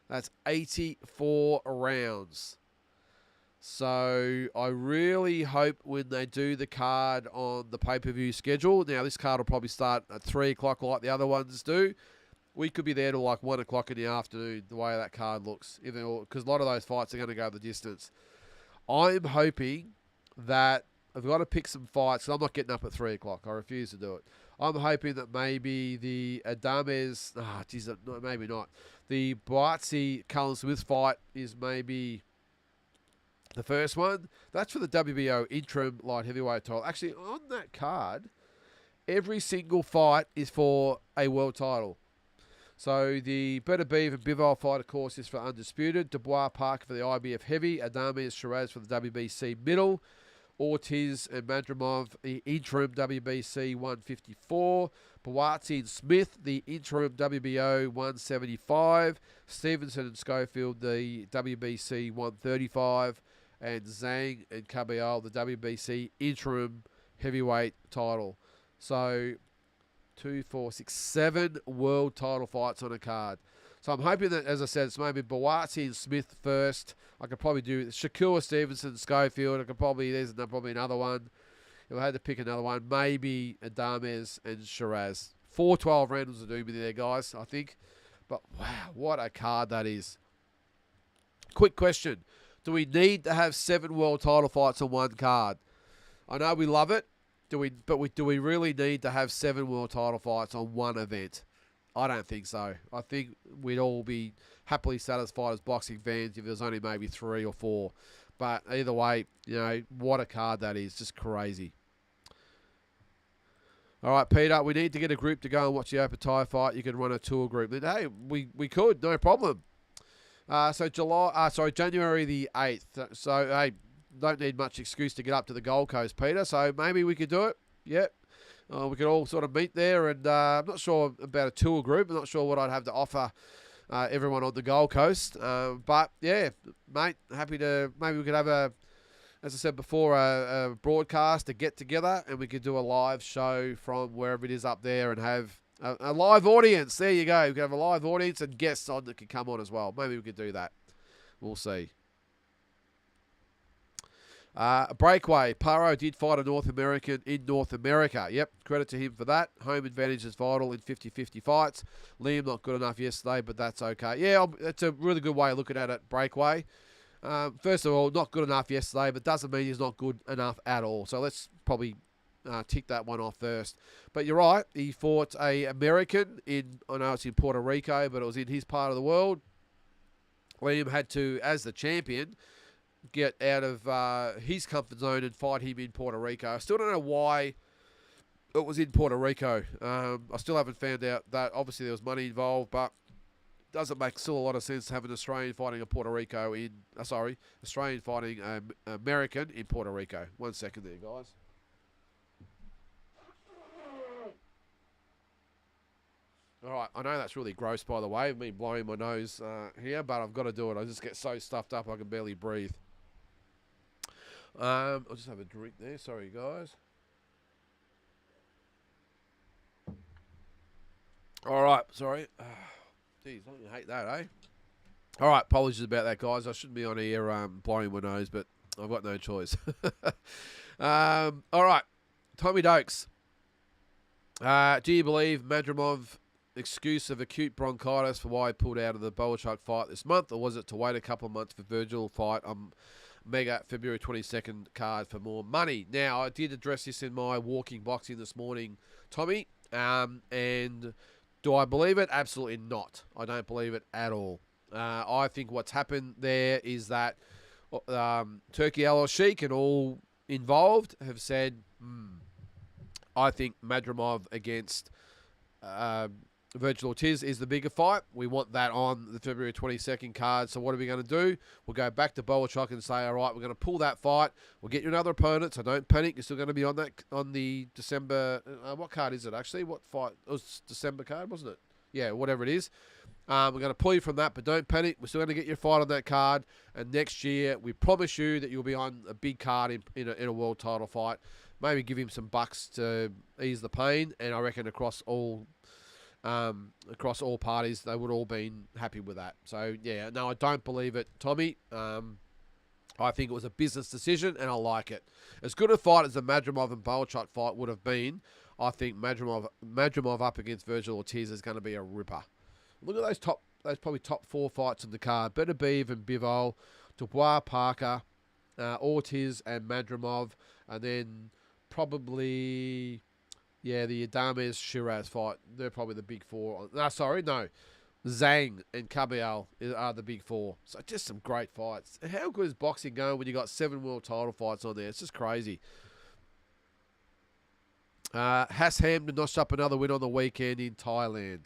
That's 84 rounds. So I really hope when they do the card on the pay-per-view schedule, now this card will probably start at 3 o'clock like the other ones do. We could be there till like 1 o'clock in the afternoon, the way that card looks, because a lot of those fights are going to go the distance. I'm hoping that I've got to pick some fights, because I'm not getting up at 3 o'clock. I refuse to do it. I'm hoping that maybe the Adames, maybe not. The Boatsi Callum Smith fight is maybe the first one. That's for the WBO interim light heavyweight title. Actually, on that card, every single fight is for a world title. So the Better Beef and Bivol fight, of course, is for undisputed. Dubois Parker for the IBF heavy. Adames Shiraz for the WBC middle. Ortiz and Madrimov, the interim WBC 154. Boatsi and Smith, the interim WBO 175. Stevenson and Schofield, the WBC 135. And Zhang and Kabayal, the WBC interim heavyweight title. So 2, 4, 6, 7 world title fights on a card. So I'm hoping that, as I said, it's maybe Boatsi and Smith first. I could probably do Shakur Stevenson, Schofield. There's probably another one. If I had to pick another one, maybe Adames and Shiraz. 4 12 rounds will do me there, guys, I think. But wow, what a card that is. Quick question. Do we need to have 7 world title fights on one card? I know we love it. Do we really need to have 7 world title fights on one event? I don't think so. I think we'd all be happily satisfied as boxing fans if there's only maybe 3 or 4. But either way, what a card that is. Just crazy. All right, Peter, we need to get a group to go and watch the Open Thai fight. You can run a tour group. Hey, we could, no problem. January the 8th. So, hey, don't need much excuse to get up to the Gold Coast, Peter. So maybe we could do it. Yep. We could all sort of meet there. And I'm not sure about a tour group. I'm not sure what I'd have to offer everyone on the Gold Coast. But, yeah, mate, happy to... Maybe we could have as I said before, a broadcast, a get-together, and we could do a live show from wherever it is up there and have a live audience. There you go. We could have a live audience and guests on that could come on as well. Maybe we could do that. We'll see. Breakaway. Paro did fight a North American in North America. Yep, credit to him for that. Home advantage is vital in 50-50 fights. Liam not good enough yesterday, but that's okay. Yeah, that's a really good way of looking at it, Breakaway. First of all, not good enough yesterday, but doesn't mean he's not good enough at all. So let's probably tick that one off first. But you're right, he fought a American I know it's in Puerto Rico, but it was in his part of the world. Liam had to, as the champion, get out of his comfort zone and fight him in Puerto Rico. I still don't know why it was in Puerto Rico. I still haven't found out that. Obviously there was money involved, but doesn't make still a lot of sense to have an Australian fighting a Puerto Rico Australian fighting American in Puerto Rico. 1 second there, guys. All right, I know that's really gross, by the way, me blowing my nose here, but I've got to do it. I just get so stuffed up I can barely breathe. I'll just have a drink there. Sorry, guys. All right, sorry. Geez, don't you hate that, eh? All right, apologies about that, guys. I shouldn't be on here blowing my nose, but I've got no choice. All right, Tommy Dokes. Do you believe Madrimov excuse of acute bronchitis for why he pulled out of the Boachuk fight this month, or was it to wait a couple of months for Virgil fight on Mega February 22nd card for more money? Now, I did address this in my walking boxing this morning, Tommy, and... do I believe it? Absolutely not. I don't believe it at all. I think what's happened there is that Turkey Al Sheikh and all involved have said, I think Madrimov against Virgil Ortiz is the bigger fight. We want that on the February 22nd card. So what are we going to do? We'll go back to Boachuk and say, all right, we're going to pull that fight. We'll get you another opponent, so don't panic. You're still going to be on the December... what card is it, actually? What fight? It was December card, wasn't it? Yeah, whatever it is. We're going to pull you from that, but don't panic. We're still going to get your fight on that card. And next year, we promise you that you'll be on a big card in a world title fight. Maybe give him some bucks to ease the pain. And I reckon across all parties, they would all been happy with that. So, yeah, no, I don't believe it, Tommy. I think it was a business decision, and I like it. As good a fight as the Madrimov and Boachuk fight would have been, I think Madrimov up against Virgil Ortiz is going to be a ripper. Look at those probably top 4 fights in the card. Better Beav and Bivol, Dubois, Parker, Ortiz and Madrimov, and then probably... yeah, the Adames Shiraz fight. They're probably the big 4. Zhang and Kabial are the big 4. So just some great fights. How good is boxing going when you got 7 world title fights on there? It's just crazy. Hass Hamden notched up another win on the weekend in Thailand.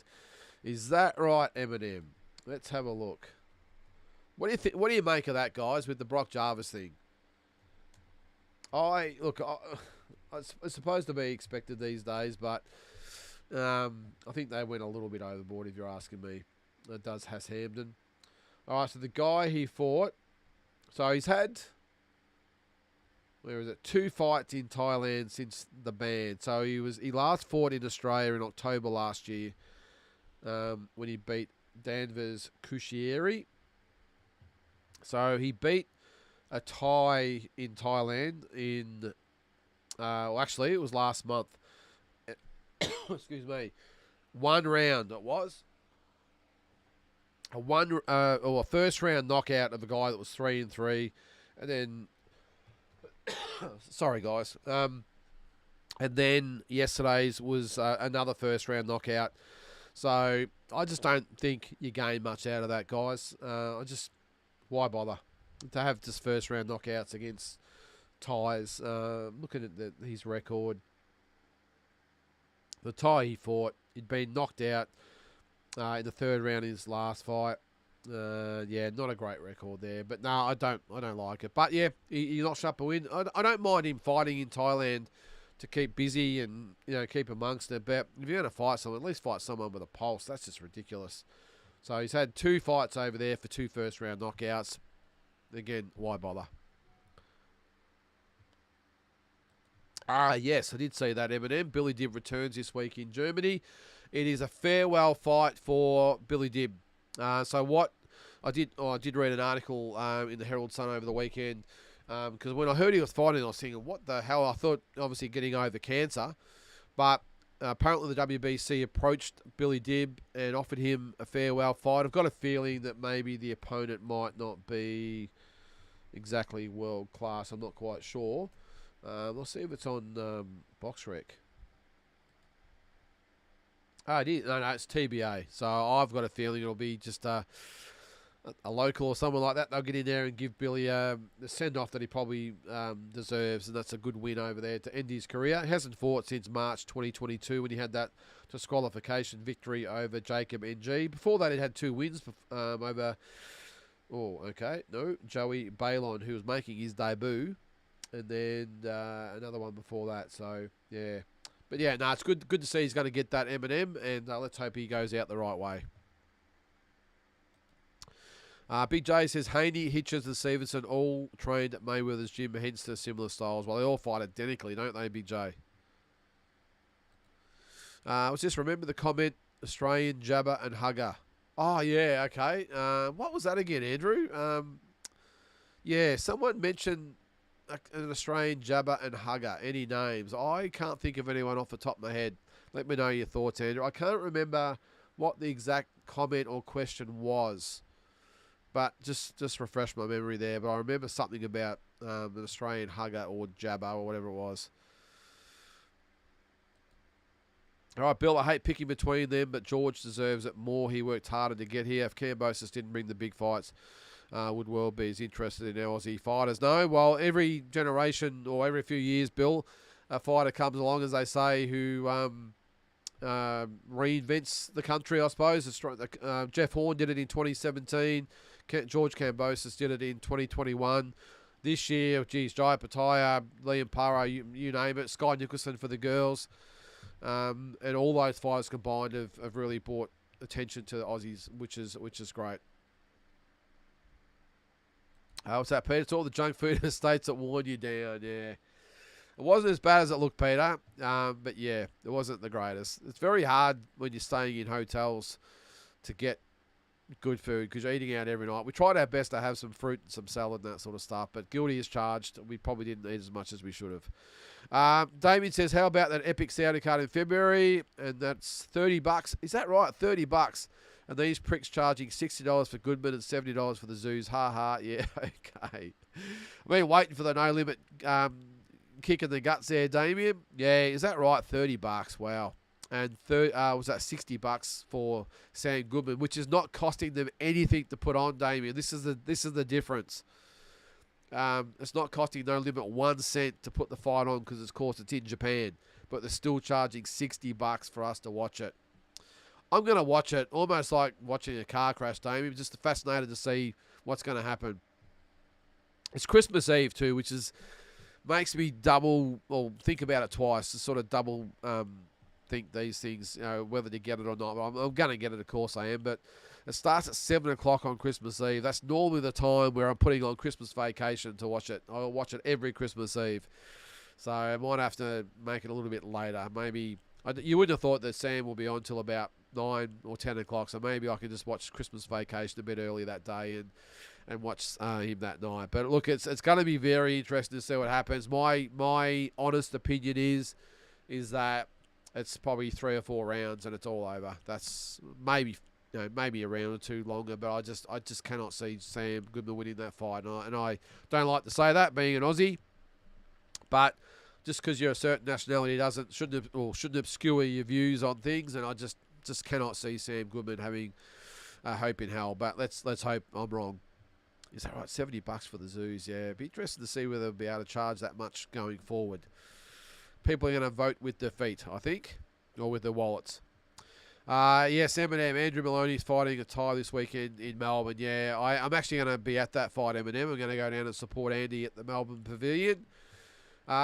Is that right, Eminem? Let's have a look. What do you think? What do you make of that, guys, with the Brock Jarvis thing? It's supposed to be expected these days, but I think they went a little bit overboard, if you're asking me. It does Hass Hamden. All right, so the guy he fought, so he's had, 2 fights in Thailand since the ban. So he last fought in Australia in October last year when he beat Danvers Kushieri. So he beat a Thai in Thailand in... actually, it was last month. Excuse me. 1 round it was. a first round knockout of a guy that was 3-3, and then sorry guys, and then yesterday's was another first round knockout. So I just don't think you gain much out of that, guys. Why bother to have just first round knockouts against ties? Looking at his record, the tie he fought, he'd been knocked out in the third round in his last fight. Yeah, not a great record there. But no, I don't like it. But yeah, he notched up a win. I don't mind him fighting in Thailand to keep busy and keep amongst it. But if you're going to fight someone, at least fight someone with a pulse. That's just ridiculous. So he's had 2 fights over there for 2 first round knockouts. Again, why bother? Yes, I did see that, Eminem. Billy Dibb returns this week in Germany. It is a farewell fight for Billy Dibb. So what I did read an article in the Herald Sun over the weekend, because when I heard he was fighting, I was thinking, what the hell? I thought, obviously, getting over cancer. But apparently the WBC approached Billy Dibb and offered him a farewell fight. I've got a feeling that maybe the opponent might not be exactly world class. I'm not quite sure. Let's see if it's on BoxRec. It is. No, it's TBA. So I've got a feeling it'll be just a local or someone like that. They'll get in there and give Billy the send-off that he probably deserves, and that's a good win over there to end his career. He hasn't fought since March 2022 when he had that disqualification victory over Jacob NG. Before that, he had 2 wins over... Joey Balon, who was making his debut, and then another one before that. So, yeah. But yeah, no, it's good to see he's going to get that Eminem, and let's hope he goes out the right way. Big J says, Haney, Hitchins and Stevenson all trained at Mayweather's gym, hence the similar styles. Well, they all fight identically, don't they, Big J? Let's just remember the comment, Australian jabber and hugger. Oh, yeah, okay. What was that again, Andrew? Yeah, someone mentioned an Australian jabber and hugger. Any names? I can't think of anyone off the top of my head. Let me know your thoughts, Andrew. I can't remember what the exact comment or question was, but just refresh my memory there. But I remember something about an Australian hugger or jabber or whatever it was. All right, Bill, I hate picking between them, but George deserves it more. He worked harder to get here. If Cambosis didn't bring the big fights, would well be as interested in our Aussie fighters. No, well, every generation or every few years, Bill, a fighter comes along, as they say, who reinvents the country, I suppose. Jeff Horn did it in 2017. George Cambosis did it in 2021. This year, geez, Jai Pataya, Liam Paro, you name it, Sky Nicholson for the girls. And all those fighters combined have really brought attention to the Aussies, which is great. What's that, Peter? It's all the junk food in the States that worn you down, yeah. It wasn't as bad as it looked, Peter, but yeah, it wasn't the greatest. It's very hard when you're staying in hotels to get good food because you're eating out every night. We tried our best to have some fruit and some salad and that sort of stuff, but guilty as charged. We probably didn't eat as much as we should have. Damien says, how about that epic Saudi card in February? And that's $30. Is that right? $30. And these pricks charging $60 for Goodman and $70 for the zoos. Ha ha. Yeah, okay. I've been waiting for the no limit kick in the guts there, Damien. Yeah, is that right? $30. Wow. And was that $60 for Sam Goodman, which is not costing them anything to put on, Damien. This is the difference. It's not costing no limit 1 cent to put the fight on because, of course, it's in Japan. But they're still charging $60 for us to watch it. I'm going to watch it almost like watching a car crash, Damien. Just fascinated to see what's going to happen. It's Christmas Eve too, which makes me think about it twice. To sort of double think these things, whether to get it or not. I'm going to get it, of course I am. But it starts at 7 o'clock on Christmas Eve. That's normally the time where I'm putting on Christmas Vacation to watch it. I'll watch it every Christmas Eve. So I might have to make it a little bit later. Maybe you wouldn't have thought that Sam will be on till about 9 or 10 o'clock. So maybe I can just watch Christmas Vacation a bit early that day and watch him that night. But look, it's going to be very interesting to see what happens. My honest opinion is that it's probably 3 or 4 rounds and it's all over. That's maybe maybe a round or two longer, but I just cannot see Sam Goodman winning that fight. And I don't like to say that, being an Aussie, but just because you're a certain nationality shouldn't obscure your views on things, and I just cannot see Sam Goodman having hope in hell. But let's hope I'm wrong. Is that right? $70 for the Zoos. Yeah, it'd be interesting to see whether they'll be able to charge that much going forward. People are going to vote with their feet, I think, or with their wallets. Yes, Eminem. Andrew Maloney's fighting a tie this weekend in Melbourne. Yeah, I'm actually going to be at that fight, Eminem. I'm going to go down and support Andy at the Melbourne Pavilion.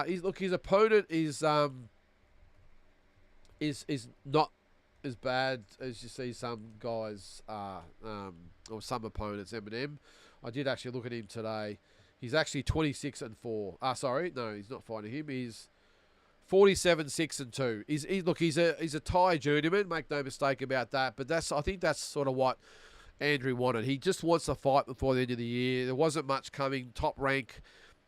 His opponent is not as bad as you see some guys or some opponents. Eminem. I did actually look at him today. He's actually 26-4. Sorry, no, he's not fighting him. He's 47-6-2. He's a Thai journeyman. Make no mistake about that. But I think that's sort of what Andrew wanted. He just wants a fight before the end of the year. There wasn't much coming. Top rank,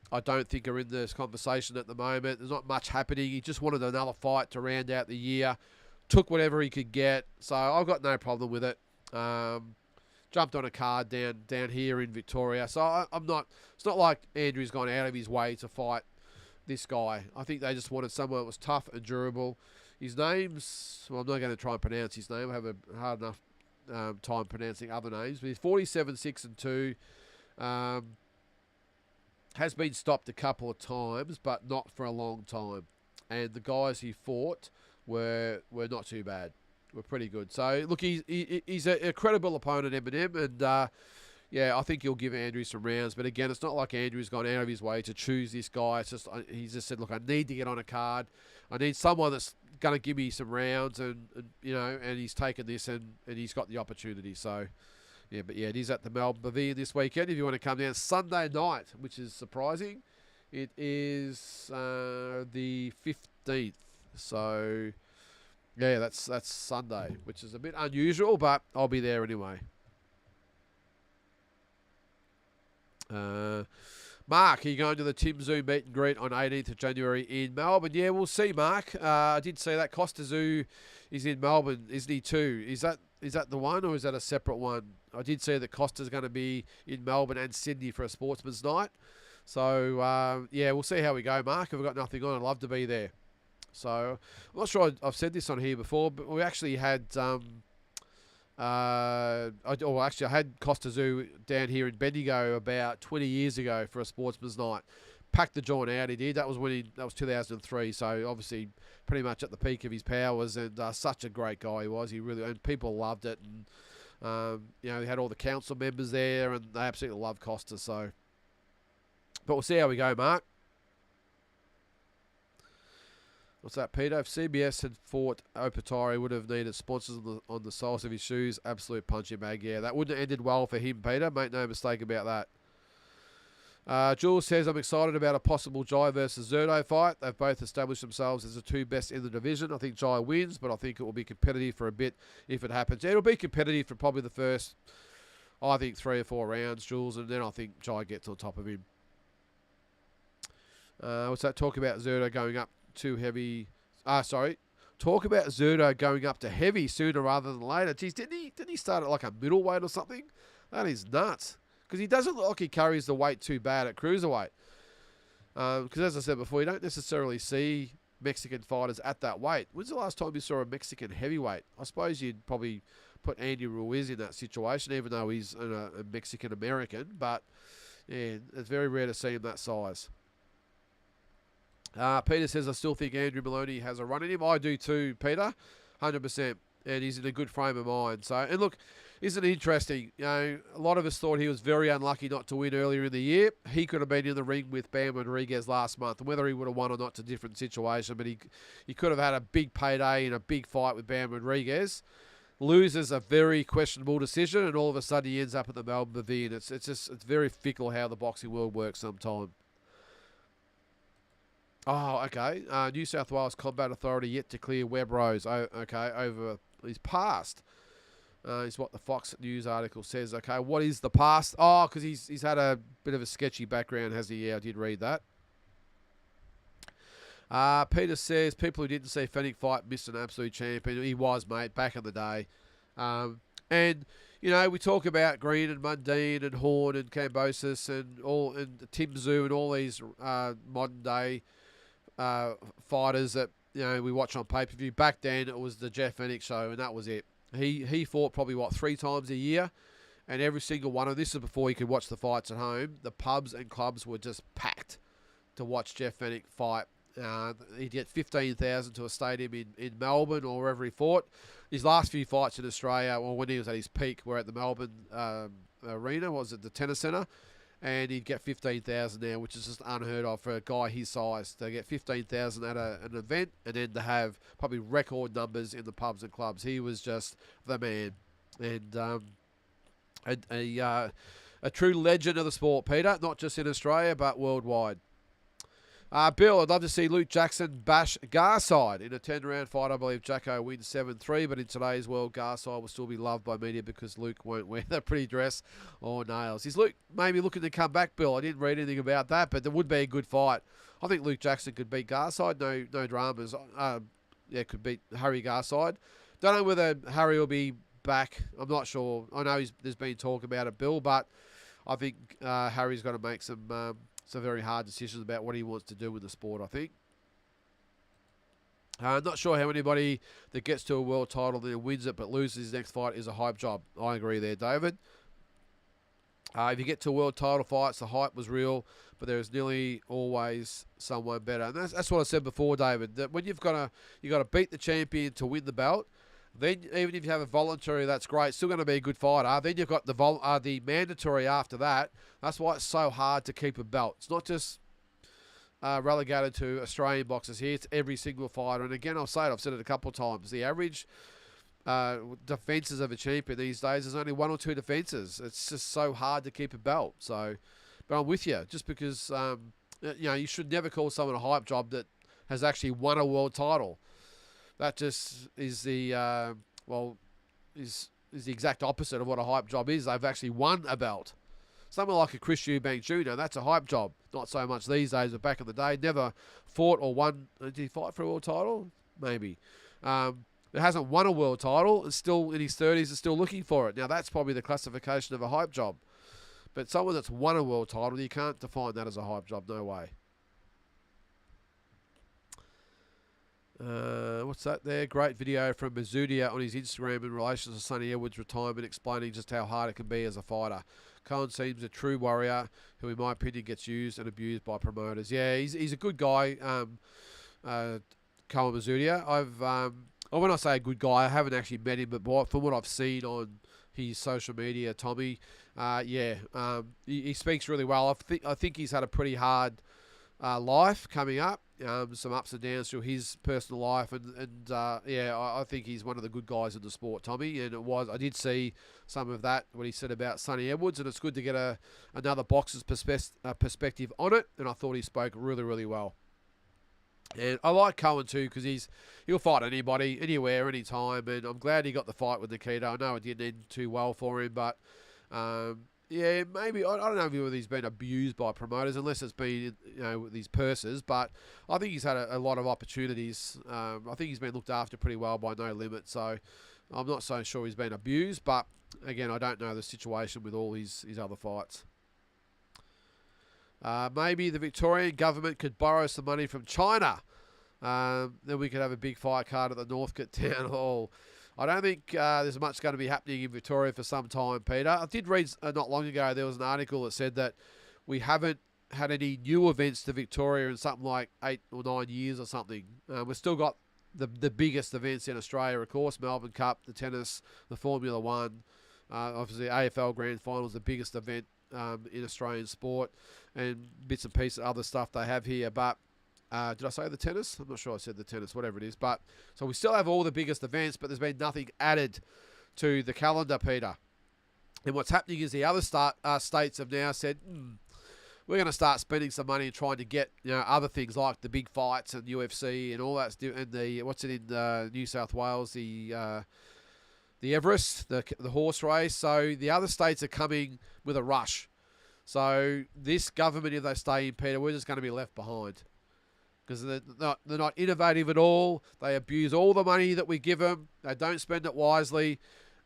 I don't think, are in this conversation at the moment. There's not much happening. He just wanted another fight to round out the year. Took whatever he could get. So I've got no problem with it. Jumped on a card down here in Victoria. So I'm not. It's not like Andrew's gone out of his way to fight this guy. I think they just wanted someone that was tough and durable. His name's... Well, I'm not going to try and pronounce his name. I have a hard enough time pronouncing other names. But he's 47-6-2. Has been stopped a couple of times, but not for a long time. And the guys he fought were not too bad. Were pretty good. So, look, he's a credible opponent, Eminem, and I think he'll give Andrew some rounds. But again, it's not like Andrew's gone out of his way to choose this guy. It's just he's just said, look, I need to get on a card. I need someone that's going to give me some rounds, and he's taken this and he's got the opportunity. So, it is at the Melbourne Pavilion this weekend. If you want to come down Sunday night, which is surprising, it is the 15th. So. Yeah, that's Sunday, which is a bit unusual, but I'll be there anyway. Mark, are you going to the Tim Zoo meet and greet on 18th of January in Melbourne? Yeah, we'll see, Mark. I did see that Costa Zoo is in Melbourne, isn't he, too? Is that the one, or is that a separate one? I did see that Costa's going to be in Melbourne and Sydney for a sportsman's night. So, we'll see how we go, Mark. If we've got nothing on, I'd love to be there. So, I'm not sure I've said this on here before, but we actually had, I had Costa Zoo down here in Bendigo about 20 years ago for a sportsman's night. Packed the joint out, he did. That was 2003, so obviously pretty much at the peak of his powers, and such a great guy he was. And people loved it, and they had all the council members there, and they absolutely loved Costa. So, but we'll see how we go, Mark. What's that, Peter? If CBS had fought Opatari, would have needed sponsors on the soles of his shoes. Absolute punching bag. Yeah, that wouldn't have ended well for him, Peter. Make no mistake about that. Jules says, I'm excited about a possible Jai versus Zerto fight. They've both established themselves as the two best in the division. I think Jai wins, but I think it will be competitive for a bit if it happens. Yeah, it'll be competitive for probably the first, I think, 3 or 4 rounds, Jules, and then I think Jai gets on top of him. What's that? Talk about Zerto going up too heavy. Talk about Zerto going up to heavy sooner rather than later. Geez, didn't he start at like a middleweight or something? That is nuts. Because he doesn't look like he carries the weight too bad at cruiserweight. Because as I said before, you don't necessarily see Mexican fighters at that weight. When's the last time you saw a Mexican heavyweight? I suppose you'd probably put Andy Ruiz in that situation, even though he's a Mexican American. But yeah, it's very rare to see him that size. Peter says, I still think Andrew Maloney has a run in him. I do too, Peter, 100%. And he's in a good frame of mind. So, and look, isn't it interesting? A lot of us thought he was very unlucky not to win earlier in the year. He could have been in the ring with Bam Rodriguez last month. And whether he would have won or not is a different situation. But he could have had a big payday in a big fight with Bam Rodriguez. Loses a very questionable decision, and all of a sudden he ends up at the Melbourne Pavilion. It's very fickle how the boxing world works sometimes. Oh, okay. New South Wales Combat Authority yet to clear Webb Rose. Oh, okay, over his past. Is what the Fox News article says. Okay, what is the past? Oh, because he's had a bit of a sketchy background, has he? Yeah, I did read that. Peter says, people who didn't see Fennick fight missed an absolute champion. He was, mate, back in the day. And, we talk about Green and Mundine and Horn and Cambosis and Timzu and all these modern day fighters that, we watch on pay-per-view. Back then, it was the Jeff Fenech show, and that was it. He fought probably, 3 times a year, and every single one of this is before you could watch the fights at home. The pubs and clubs were just packed to watch Jeff Fenech fight. He'd get 15,000 to a stadium in Melbourne or wherever he fought. His last few fights in Australia, or when he was at his peak, were at the Melbourne Arena, was it the Tennis Centre? And he'd get 15,000 there, which is just unheard of for a guy his size. To get 15,000 at an event, and then to have probably record numbers in the pubs and clubs. He was just the man, and a true legend of the sport, Peter. Not just in Australia, but worldwide. Bill, I'd love to see Luke Jackson bash Garside in a 10-round fight. I believe Jacko wins 7-3, but in today's world, Garside will still be loved by media because Luke won't wear the pretty dress or nails. Is Luke maybe looking to come back, Bill? I didn't read anything about that, but there would be a good fight. I think Luke Jackson could beat Garside. No dramas. Could beat Harry Garside. Don't know whether Harry will be back. I'm not sure. I know there's been talk about it, Bill, but I think Harry's got to make some very hard decisions about what he wants to do with the sport, I think. Not sure how anybody that gets to a world title then wins it but loses his next fight is a hype job. I agree there, David. If you get to world title fights, the hype was real, but there is nearly always someone better. And that's what I said before, David, that when you got to beat the champion to win the belt. Then even if you have a voluntary, that's great. Still going to be a good fighter. Then you've got the mandatory after that. That's why it's so hard to keep a belt. It's not just relegated to Australian boxers here. It's every single fighter. And again, I've said it a couple of times. The average defences of a champion these days is only 1 or 2 defences. It's just so hard to keep a belt. So, but I'm with you. Just because you should never call someone a hype job that has actually won a world title. That just is the is the exact opposite of what a hype job is. They've actually won a belt. Someone like a Chris Eubank Jr., that's a hype job. Not so much these days, but back in the day, never fought or won. Did he fight for a world title? Maybe. It hasn't won a world title. It's still in his 30s and still looking for it. Now, that's probably the classification of a hype job. But someone that's won a world title, you can't define that as a hype job. No way. What's that there? Great video from Mazudia on his Instagram in relation to Sonny Edwards' retirement, explaining just how hard it can be as a fighter. Cohen seems a true warrior who, in my opinion, gets used and abused by promoters. Yeah, he's a good guy, Cohen Mazudia. When I say a good guy, I haven't actually met him, but from what I've seen on his social media, Tommy, he speaks really well. I think he's had a pretty hard life coming up. Some ups and downs through his personal life, I think he's one of the good guys in the sport, Tommy. And I did see some of that what he said about Sonny Edwards, and it's good to get another boxer's perspective on it. And I thought he spoke really, really well. And I like Cohen too because he'll fight anybody, anywhere, anytime. And I'm glad he got the fight with Nikita. I know it didn't end too well for him, but maybe I don't know if he's been abused by promoters, unless it's been with these purses. But I think he's had a lot of opportunities. I think he's been looked after pretty well by No Limit. So I'm not so sure he's been abused. But again, I don't know the situation with all his other fights. Maybe the Victorian government could borrow some money from China. Then we could have a big fight card at the Northcote Town Hall. I don't think there's much going to be happening in Victoria for some time, Peter. I did read not long ago, there was an article that said that we haven't had any new events to Victoria in something like 8 or 9 years or something. We've still got the biggest events in Australia, of course, Melbourne Cup, the tennis, the Formula One, obviously AFL Grand Final is the biggest event in Australian sport, and bits and pieces of other stuff they have here. But did I say the tennis? I'm not sure I said the tennis, whatever it is. But so we still have all the biggest events, but there's been nothing added to the calendar, Peter. And what's happening is the other states have now said, we're going to start spending some money and trying to get other things like the big fights and UFC and all that, and in New South Wales, the Everest, the horse race. So the other states are coming with a rush. So this government, if they stay in, Peter, we're just going to be left behind. Because they're not innovative at all. They abuse all the money that we give them. They don't spend it wisely.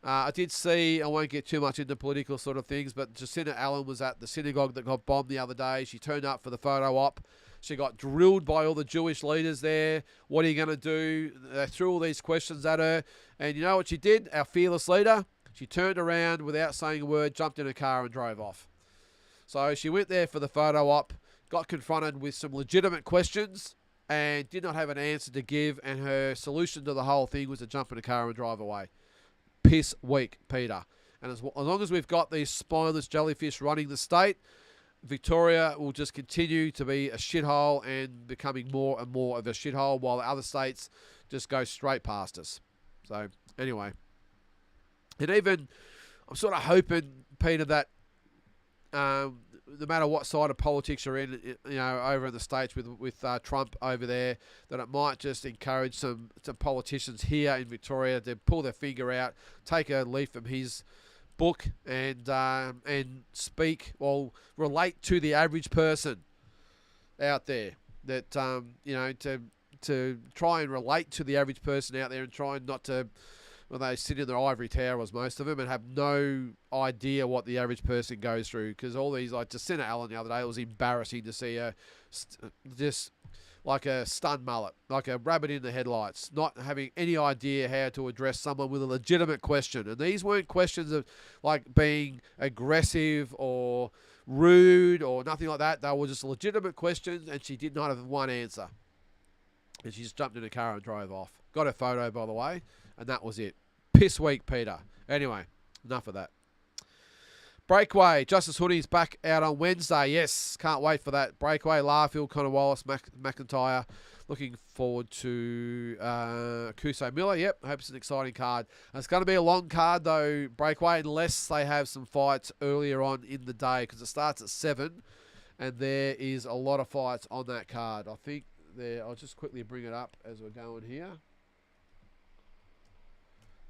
I did see, I won't get too much into political sort of things, but Jacinta Allen was at the synagogue that got bombed the other day. She turned up for the photo op. She got drilled by all the Jewish leaders there. What are you going to do? They threw all these questions at her. And you know what she did? Our fearless leader, she turned around without saying a word, jumped in a car and drove off. So she went there for the photo op, got confronted with some legitimate questions and did not have an answer to give. And her solution to the whole thing was to jump in a car and drive away. Piss weak, Peter. And as long as we've got these spineless jellyfish running the state, Victoria will just continue to be a shithole and becoming more and more of a shithole while the other states just go straight past us. So, anyway. And even, I'm sort of hoping, Peter, that no matter what side of politics you're in, you know, over in the States with Trump over there, that it might just encourage some politicians here in Victoria to pull their finger out, take a leaf from his book and speak or relate to the average person out there. That you know, to try and relate to the average person out there and try not to. Well, they sit in their ivory tower, as most of them, and have no idea what the average person goes through. Because all these, like Jacinta Allen the other day, it was embarrassing to see her just like a stunned mullet, like a rabbit in the headlights, not having any idea how to address someone with a legitimate question. And these weren't questions of like being aggressive or rude or nothing like that. They were just legitimate questions, and she did not have one answer. And she just jumped in a car and drove off. Got her photo, by the way. And that was it. Piss weak, Peter. Anyway, enough of that. Breakaway. Justice Hoodie's back out on Wednesday. Yes, can't wait for that. Breakaway. Larfield, Connor Wallace, McIntyre. Looking forward to Kuso Miller. Yep, I hope it's an exciting card. And it's going to be a long card, though, Breakaway, unless they have some fights earlier on in the day, because it starts at 7, and there is a lot of fights on that card. I think there. I'll just quickly bring it up as we're going here.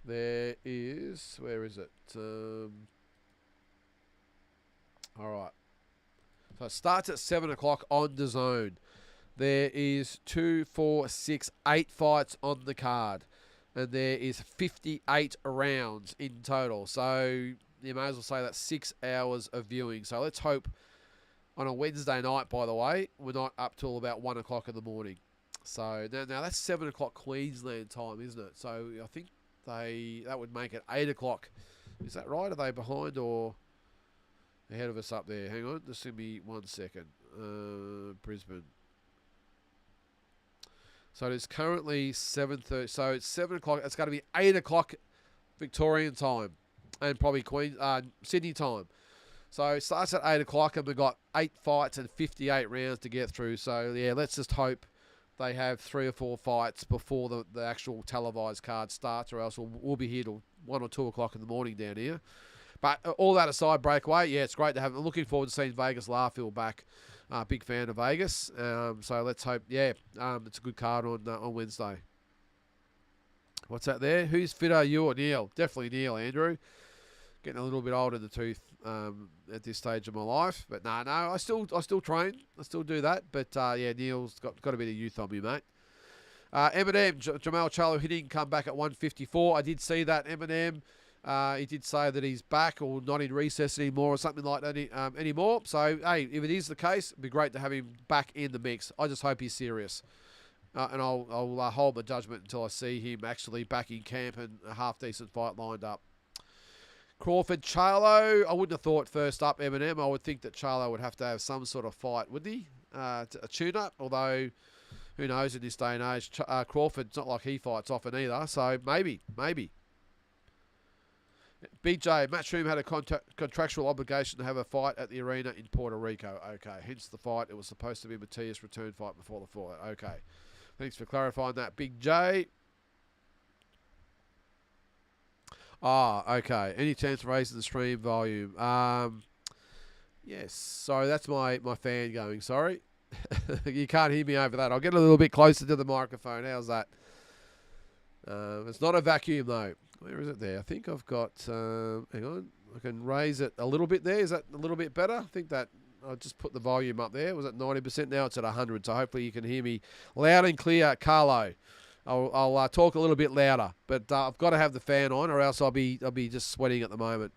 There is, where is it? All right. So it starts at 7 o'clock on DAZN. There is 2, 4, 6, 8 fights on the card. And there is 58 rounds in total. So you may as well say that's 6 hours of viewing. So let's hope on a Wednesday night, by the way, we're not up till about 1 o'clock in the morning. So now that's 7 o'clock Queensland time, isn't it? So I think that would make it 8 o'clock. Is that right? Are they behind or ahead of us up there? Hang on, just give me 1 second. Brisbane. So it is currently 7:30. So it's 7 o'clock. It's going to be 8 o'clock Victorian time, and probably Sydney time. So it starts at 8 o'clock, and we've got 8 fights and 58 rounds to get through. So yeah, let's just hope they have 3 or 4 fights before the actual televised card starts, or else we'll be here till 1 or 2 o'clock in the morning down here. But all that aside, Breakaway, yeah, it's great to have. I'm looking forward to seeing Vegas Larfield back. Big fan of Vegas. So let's hope, yeah, it's a good card on Wednesday. What's that there? Who's fitter, you or Neil? Definitely Neil, Andrew. Getting a little bit old in the tooth at this stage of my life, but no, I still train, I still do that. But yeah, Neil's got a bit of youth on me, mate. Eminem, Jamal Charlo hitting, come back at 154. I did see that Eminem. He did say that he's back or not in recess anymore or something like that anymore. So hey, if it is the case, it'd be great to have him back in the mix. I just hope he's serious. And I'll hold my judgment until I see him actually back in camp and a half-decent fight lined up. Crawford, Charlo. I wouldn't have thought first up Eminem. I would think that Charlo would have to have some sort of fight, wouldn't he? A tune-up, although who knows in this day and age. Crawford's not like he fights often either, so maybe. BJ, Matchroom had a contractual obligation to have a fight at the arena in Puerto Rico. Okay, hence the fight. It was supposed to be Matias' return fight before the fight. Okay, thanks for clarifying that, Big J. Okay. Any chance of raising the stream volume? Yes. Sorry, that's my fan going. Sorry. You can't hear me over that. I'll get a little bit closer to the microphone. How's that? It's not a vacuum, though. Where is it there? I think I've got... hang on. I can raise it a little bit there. Is that a little bit better? I think that... I'll just put the volume up there. Was at 90%. Now it's at 100. So hopefully you can hear me loud and clear, Carlo. I'll talk a little bit louder, but I've got to have the fan on, or else I'll be just sweating at the moment.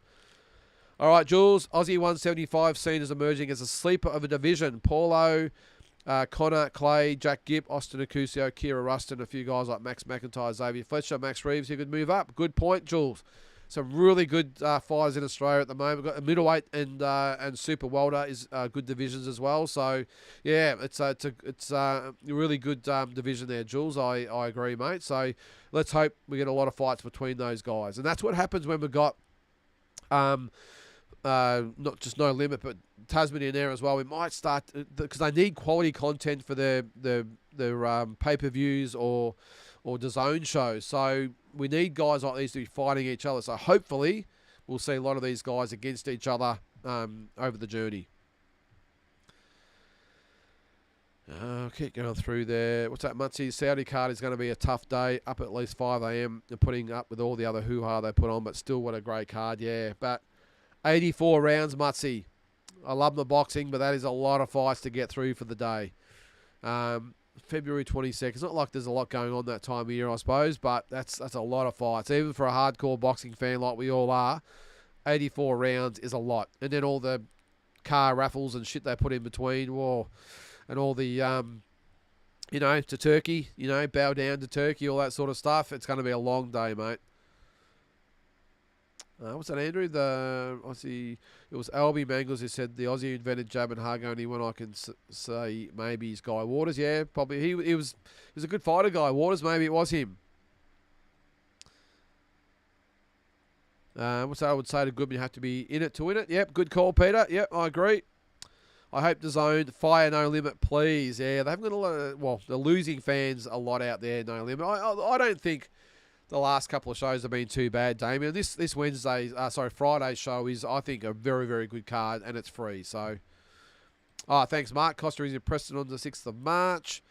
All right, Jules. Aussie 175 seen as emerging as a sleeper of a division. Paulo, Connor, Clay, Jack Gipp, Austin Acusio, Kira Ruston, a few guys like Max McIntyre, Xavier Fletcher, Max Reeves who could move up. Good point, Jules. Some really good fighters in Australia at the moment. We've got a middleweight and super welter is good divisions as well. So yeah, it's a really good division there, Jules. I agree, mate. So let's hope we get a lot of fights between those guys, and that's what happens when we've got not just No Limit, but Tasman in there as well. We might start because they need quality content for their pay-per-views or DAZN shows. So we need guys like these to be fighting each other. So hopefully we'll see a lot of these guys against each other over the journey. Keep going through there. What's that, Mutsy? Saudi card is going to be a tough day. Up at least 5 a.m. and putting up with all the other hoo-ha they put on, but still what a great card, yeah. But 84 rounds, Mutsy. I love the boxing, but that is a lot of fights to get through for the day. February 22nd. It's not like there's a lot going on that time of year, I suppose, but that's a lot of fights. Even for a hardcore boxing fan like we all are, 84 rounds is a lot. And then all the car raffles and shit they put in between, and all the, to Turkey, bow down to Turkey, all that sort of stuff. It's going to be a long day, mate. What's that, Andrew? The Aussie, it was Albie Mangles who said the Aussie invented jab and hug. Only one I can say maybe is Guy Waters. Yeah, probably he was a good fighter, Guy Waters. Maybe it was him. What's that? I would say to Goodman, you have to be in it to win it. Yep, good call, Peter. Yep, I agree. I hope DAZN fire No Limit, please. Yeah, they haven't got a lot of, they're losing fans a lot out there, No Limit. I don't think the last couple of shows have been too bad, Damien. This Friday's show is, I think, a very, very good card, and it's free. So, thanks, Mark. Costa is in Preston on the 6th of March.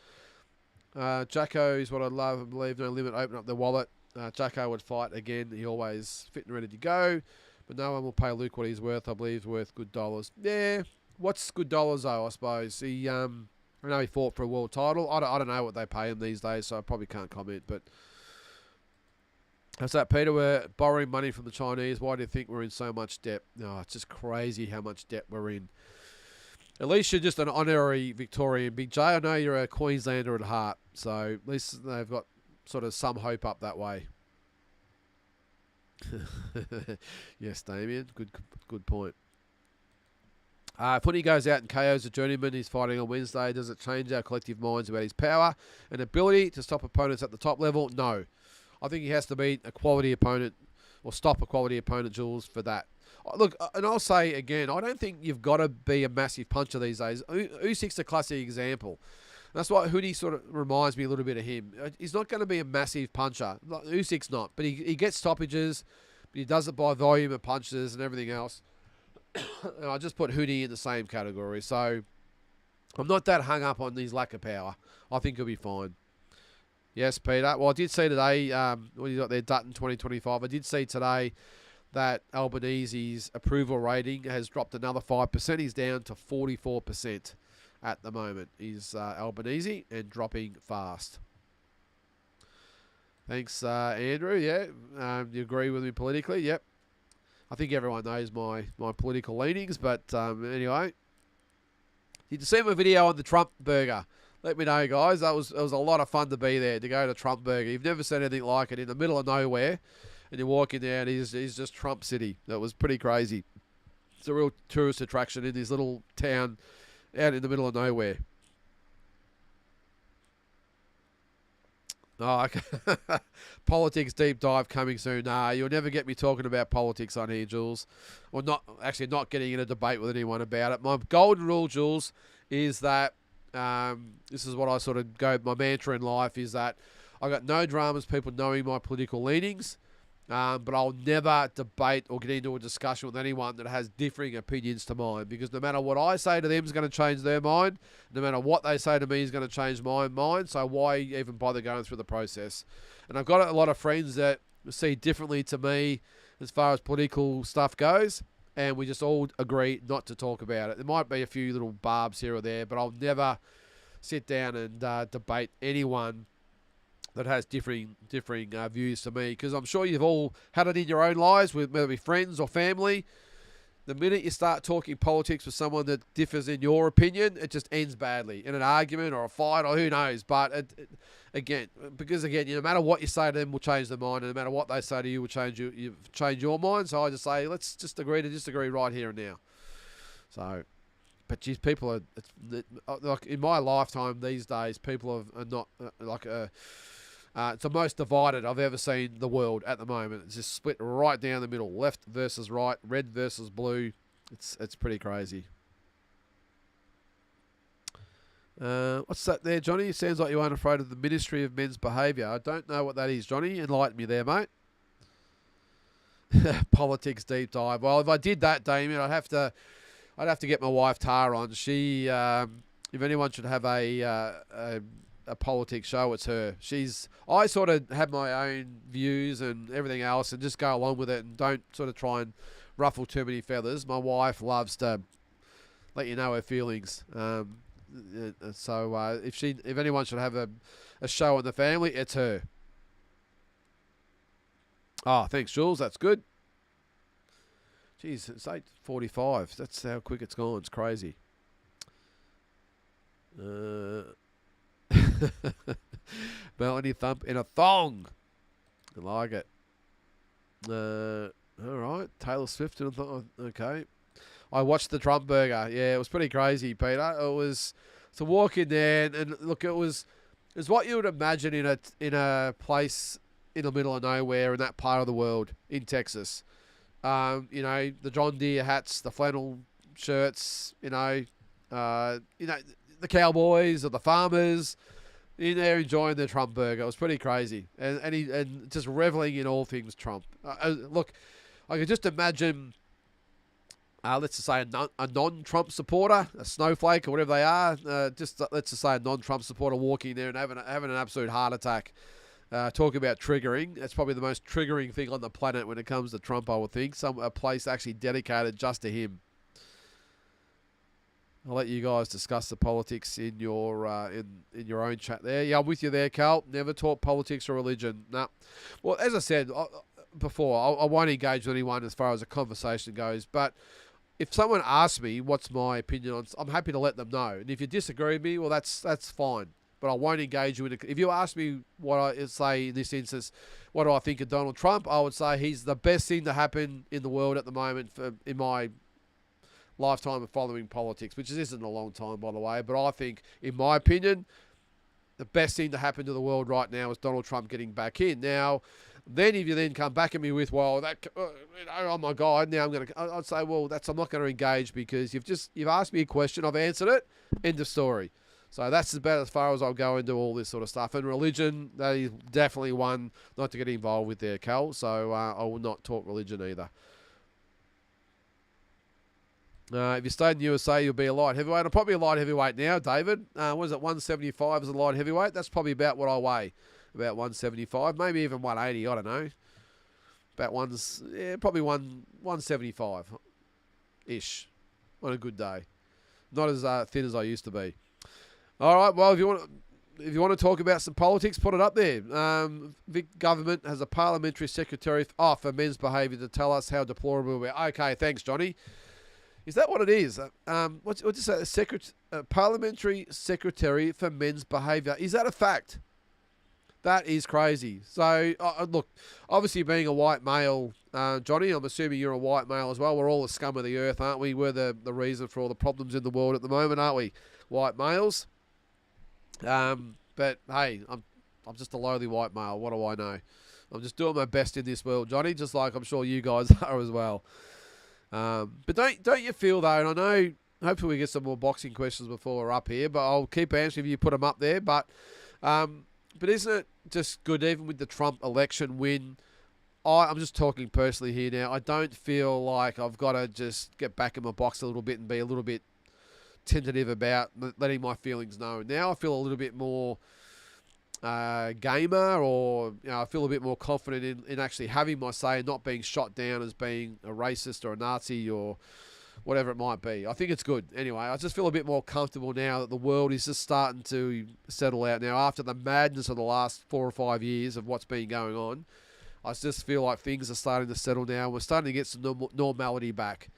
Jacko is what I love and believe. No Limit, open up the wallet. Jacko would fight again. He always fit and ready to go. But no one will pay Luke what he's worth. I believe he's worth good dollars. Yeah, what's good dollars, though, I suppose. I know he fought for a world title. I don't know what they pay him these days, so I probably can't comment, but... How's that, Peter? We're borrowing money from the Chinese. Why do you think we're in so much debt? No, it's just crazy how much debt we're in. At least you're just an honorary Victorian, Big J. I know you're a Queenslander at heart, so at least they've got sort of some hope up that way. Yes, Damien. Good point. Footy goes out and KOs a journeyman. He's fighting on Wednesday. Does it change our collective minds about his power and ability to stop opponents at the top level? No. I think he has to beat a quality opponent or stop a quality opponent, Jules, for that. Look, and I'll say again, I don't think you've got to be a massive puncher these days. Usyk's a classic example. That's why Hoodie sort of reminds me a little bit of him. He's not going to be a massive puncher. Usyk's not, but he gets stoppages, but he does it by volume of punches and everything else. And I just put Hoodie in the same category. So I'm not that hung up on his lack of power. I think he'll be fine. Yes, Peter. Well, I did see today, when you got there, Dutton 2025, I did see today that Albanese's approval rating has dropped another 5%. He's down to 44% at the moment. He's Albanese and dropping fast. Thanks, Andrew. Yeah, you agree with me politically? Yep. I think everyone knows my political leanings, but anyway. Did you see my video on the Trump burger? Let me know, guys. It was a lot of fun to be there, to go to Trump Burger. You've never seen anything like it, in the middle of nowhere, and you walk in there and he's just Trump City. That was pretty crazy. It's a real tourist attraction in this little town out in the middle of nowhere. Oh, okay. Politics deep dive coming soon. Nah, you'll never get me talking about politics on here, Jules. Or not getting in a debate with anyone about it. My golden rule, Jules, is that this is what I sort of go, my mantra in life is that I got no dramas, people knowing my political leanings, but I'll never debate or get into a discussion with anyone that has differing opinions to mine, because no matter what I say to them is going to change their mind, no matter what they say to me is going to change my mind, so why even bother going through the process? And I've got a lot of friends that see differently to me as far as political stuff goes, and we just all agree not to talk about it. There might be a few little barbs here or there, but I'll never sit down and debate anyone that has differing views to me, because I'm sure you've all had it in your own lives, with whether it be friends or family. The minute you start talking politics with someone that differs in your opinion, it just ends badly in an argument or a fight or who knows. But again, no matter what you say to them will change their mind, and no matter what they say to you will change your mind. So I just say, let's just agree to disagree right here and now. So, but geez, people are like, in my lifetime these days, people are not it's the most divided I've ever seen the world at the moment. It's just split right down the middle, left versus right, red versus blue. It's pretty crazy. What's that there, Johnny? Sounds like you aren't afraid of the Ministry of Men's Behaviour. I don't know what that is, Johnny. Enlighten me there, mate. Politics deep dive. Well, if I did that, Damien, I'd have to get my wife Tara on. She, if anyone should have a politics show, it's her. I sort of have my own views and everything else and just go along with it and don't sort of try and ruffle too many feathers. My wife loves to let you know her feelings. So if anyone should have a show in the family, it's her. Oh, thanks, Jules. That's good. Jeez, it's 8:45. That's how quick it's gone. It's crazy. Melanie Thump in a thong. I like it. All right. Taylor Swift in a thong. Okay. I watched the Trump burger. Yeah, it was pretty crazy, Peter. It was to walk in there and look. It was what you would imagine in a place in the middle of nowhere in that part of the world in Texas. The John Deere hats, the flannel shirts. The cowboys or the farmers in there enjoying their Trump burger. It was pretty crazy, and just reveling in all things Trump. Look, I could just imagine, let's just say a non-Trump supporter, a snowflake or whatever they are. Let's just say a non-Trump supporter walking there and having an absolute heart attack. Talking about triggering, that's probably the most triggering thing on the planet when it comes to Trump, I would think. A place actually dedicated just to him. I'll let you guys discuss the politics in your in your own chat there. Yeah, I'm with you there, Carl. Never talk politics or religion. No. Well, as I said before, I won't engage with anyone as far as a conversation goes. But if someone asks me what's my opinion on, I'm happy to let them know. And if you disagree with me, well, that's fine. But I won't engage you in it. If you ask me what I say in this instance, what do I think of Donald Trump, I would say he's the best thing to happen in the world at the moment in my lifetime of following politics, which isn't a long time, by the way. But I think, in my opinion, the best thing to happen to the world right now is Donald Trump getting back in. Now, then if you then come back at me with, well, oh my God, now I'd say, well, I'm not going to engage because you've asked me a question, I've answered it, end of story. So that's about as far as I'll go into all this sort of stuff. And religion, that is definitely one not to get involved with there, Cal. So I will not talk religion either. If you stayed in the USA, you'll be a light heavyweight. I'm probably a light heavyweight now, David. What is it, 175 as a light heavyweight? That's probably about what I weigh, about 175, maybe even 180, I don't know. Probably 175-ish on a good day. Not as thin as I used to be. All right, well, if you want to talk about some politics, put it up there. Vic government has a parliamentary secretary for men's behaviour to tell us how deplorable we are. Okay, thanks, Johnny. Is that what it is? What's that? Parliamentary secretary for men's behaviour. Is that a fact? That is crazy. So, look, obviously being a white male, Johnny, I'm assuming you're a white male as well. We're all the scum of the earth, aren't we? We're the reason for all the problems in the world at the moment, aren't we? White males. But hey, I'm just a lowly white male. What do I know? I'm just doing my best in this world, Johnny, just like I'm sure you guys are as well. But don't you feel though, and I know hopefully we get some more boxing questions before we're up here, but I'll keep answering if you put them up there. But isn't it just good, even with the Trump election win? I'm just talking personally here now. I don't feel like I've got to just get back in my box a little bit and be a little bit tentative about letting my feelings known. Now I feel a little bit more gamer, or I feel a bit more confident in actually having my say and not being shot down as being a racist or a Nazi or whatever it might be. I think it's good. Anyway, I just feel a bit more comfortable now that the world is just starting to settle out now. After the madness of the last 4 or 5 years of what's been going on, I just feel like things are starting to settle now. We're starting to get some normality back.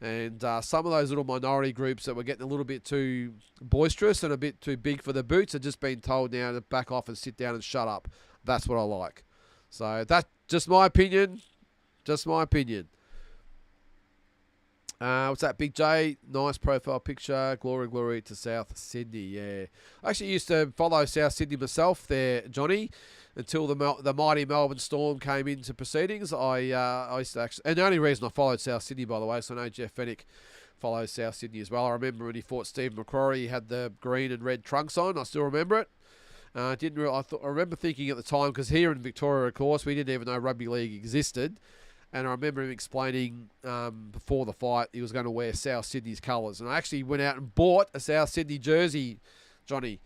And some of those little minority groups that were getting a little bit too boisterous and a bit too big for the boots are just being told now to back off and sit down and shut up. That's what I like. So that's just my opinion. Just my opinion. What's that, Big J? Nice profile picture. Glory to South Sydney. Yeah, I actually used to follow South Sydney myself there, Johnny, until the mighty Melbourne Storm came into proceedings. I used to actually, and the only reason I followed South Sydney, by the way, so I know Jeff Fennick follows South Sydney as well. I remember when he fought Stephen McCrory, he had the green and red trunks on. I still remember it. I remember thinking at the time, because here in Victoria, of course, we didn't even know rugby league existed. And I remember him explaining before the fight he was going to wear South Sydney's colours. And I actually went out and bought a South Sydney jersey, Johnny,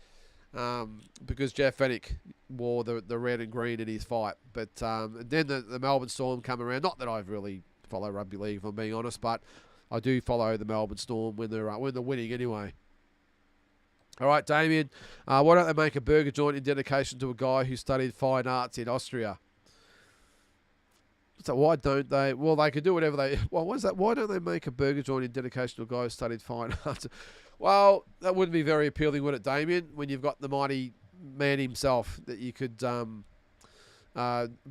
because Jeff Fennick wore the red and green in his fight. But then the Melbourne Storm come around. Not that I really follow rugby league, if I'm being honest, but I do follow the Melbourne Storm when they're winning anyway. All right, Damien, why don't they make a burger joint in dedication to a guy who studied fine arts in Austria? So why don't they? Well, they could do whatever they... Well, what is that? Why don't they make a burger joint in dedication to a guy who studied fine arts? Well, that wouldn't be very appealing, would it, Damien? When you've got the mighty man himself that you could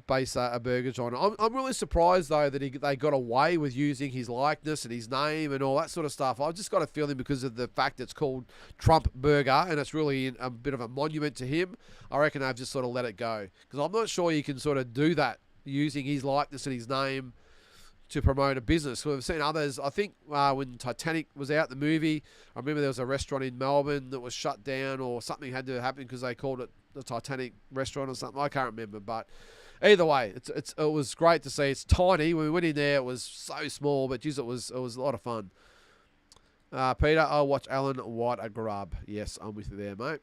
base a burger joint on. I'm really surprised, though, that they got away with using his likeness and his name and all that sort of stuff. I've just got a feeling because of the fact it's called Trump Burger and it's really a bit of a monument to him, I reckon they've just sort of let it go. Because I'm not sure you can sort of do that using his likeness and his name to promote a business. We've seen others. I think when Titanic was out, the movie, I remember there was a restaurant in Melbourne that was shut down or something had to happen because they called it the Titanic restaurant or something. I can't remember, but either way, it was great to see. It's tiny. When we went in there, it was so small, but geez, it was a lot of fun. Peter, I'll watch Alan. What a grub. Yes, I'm with you there, mate.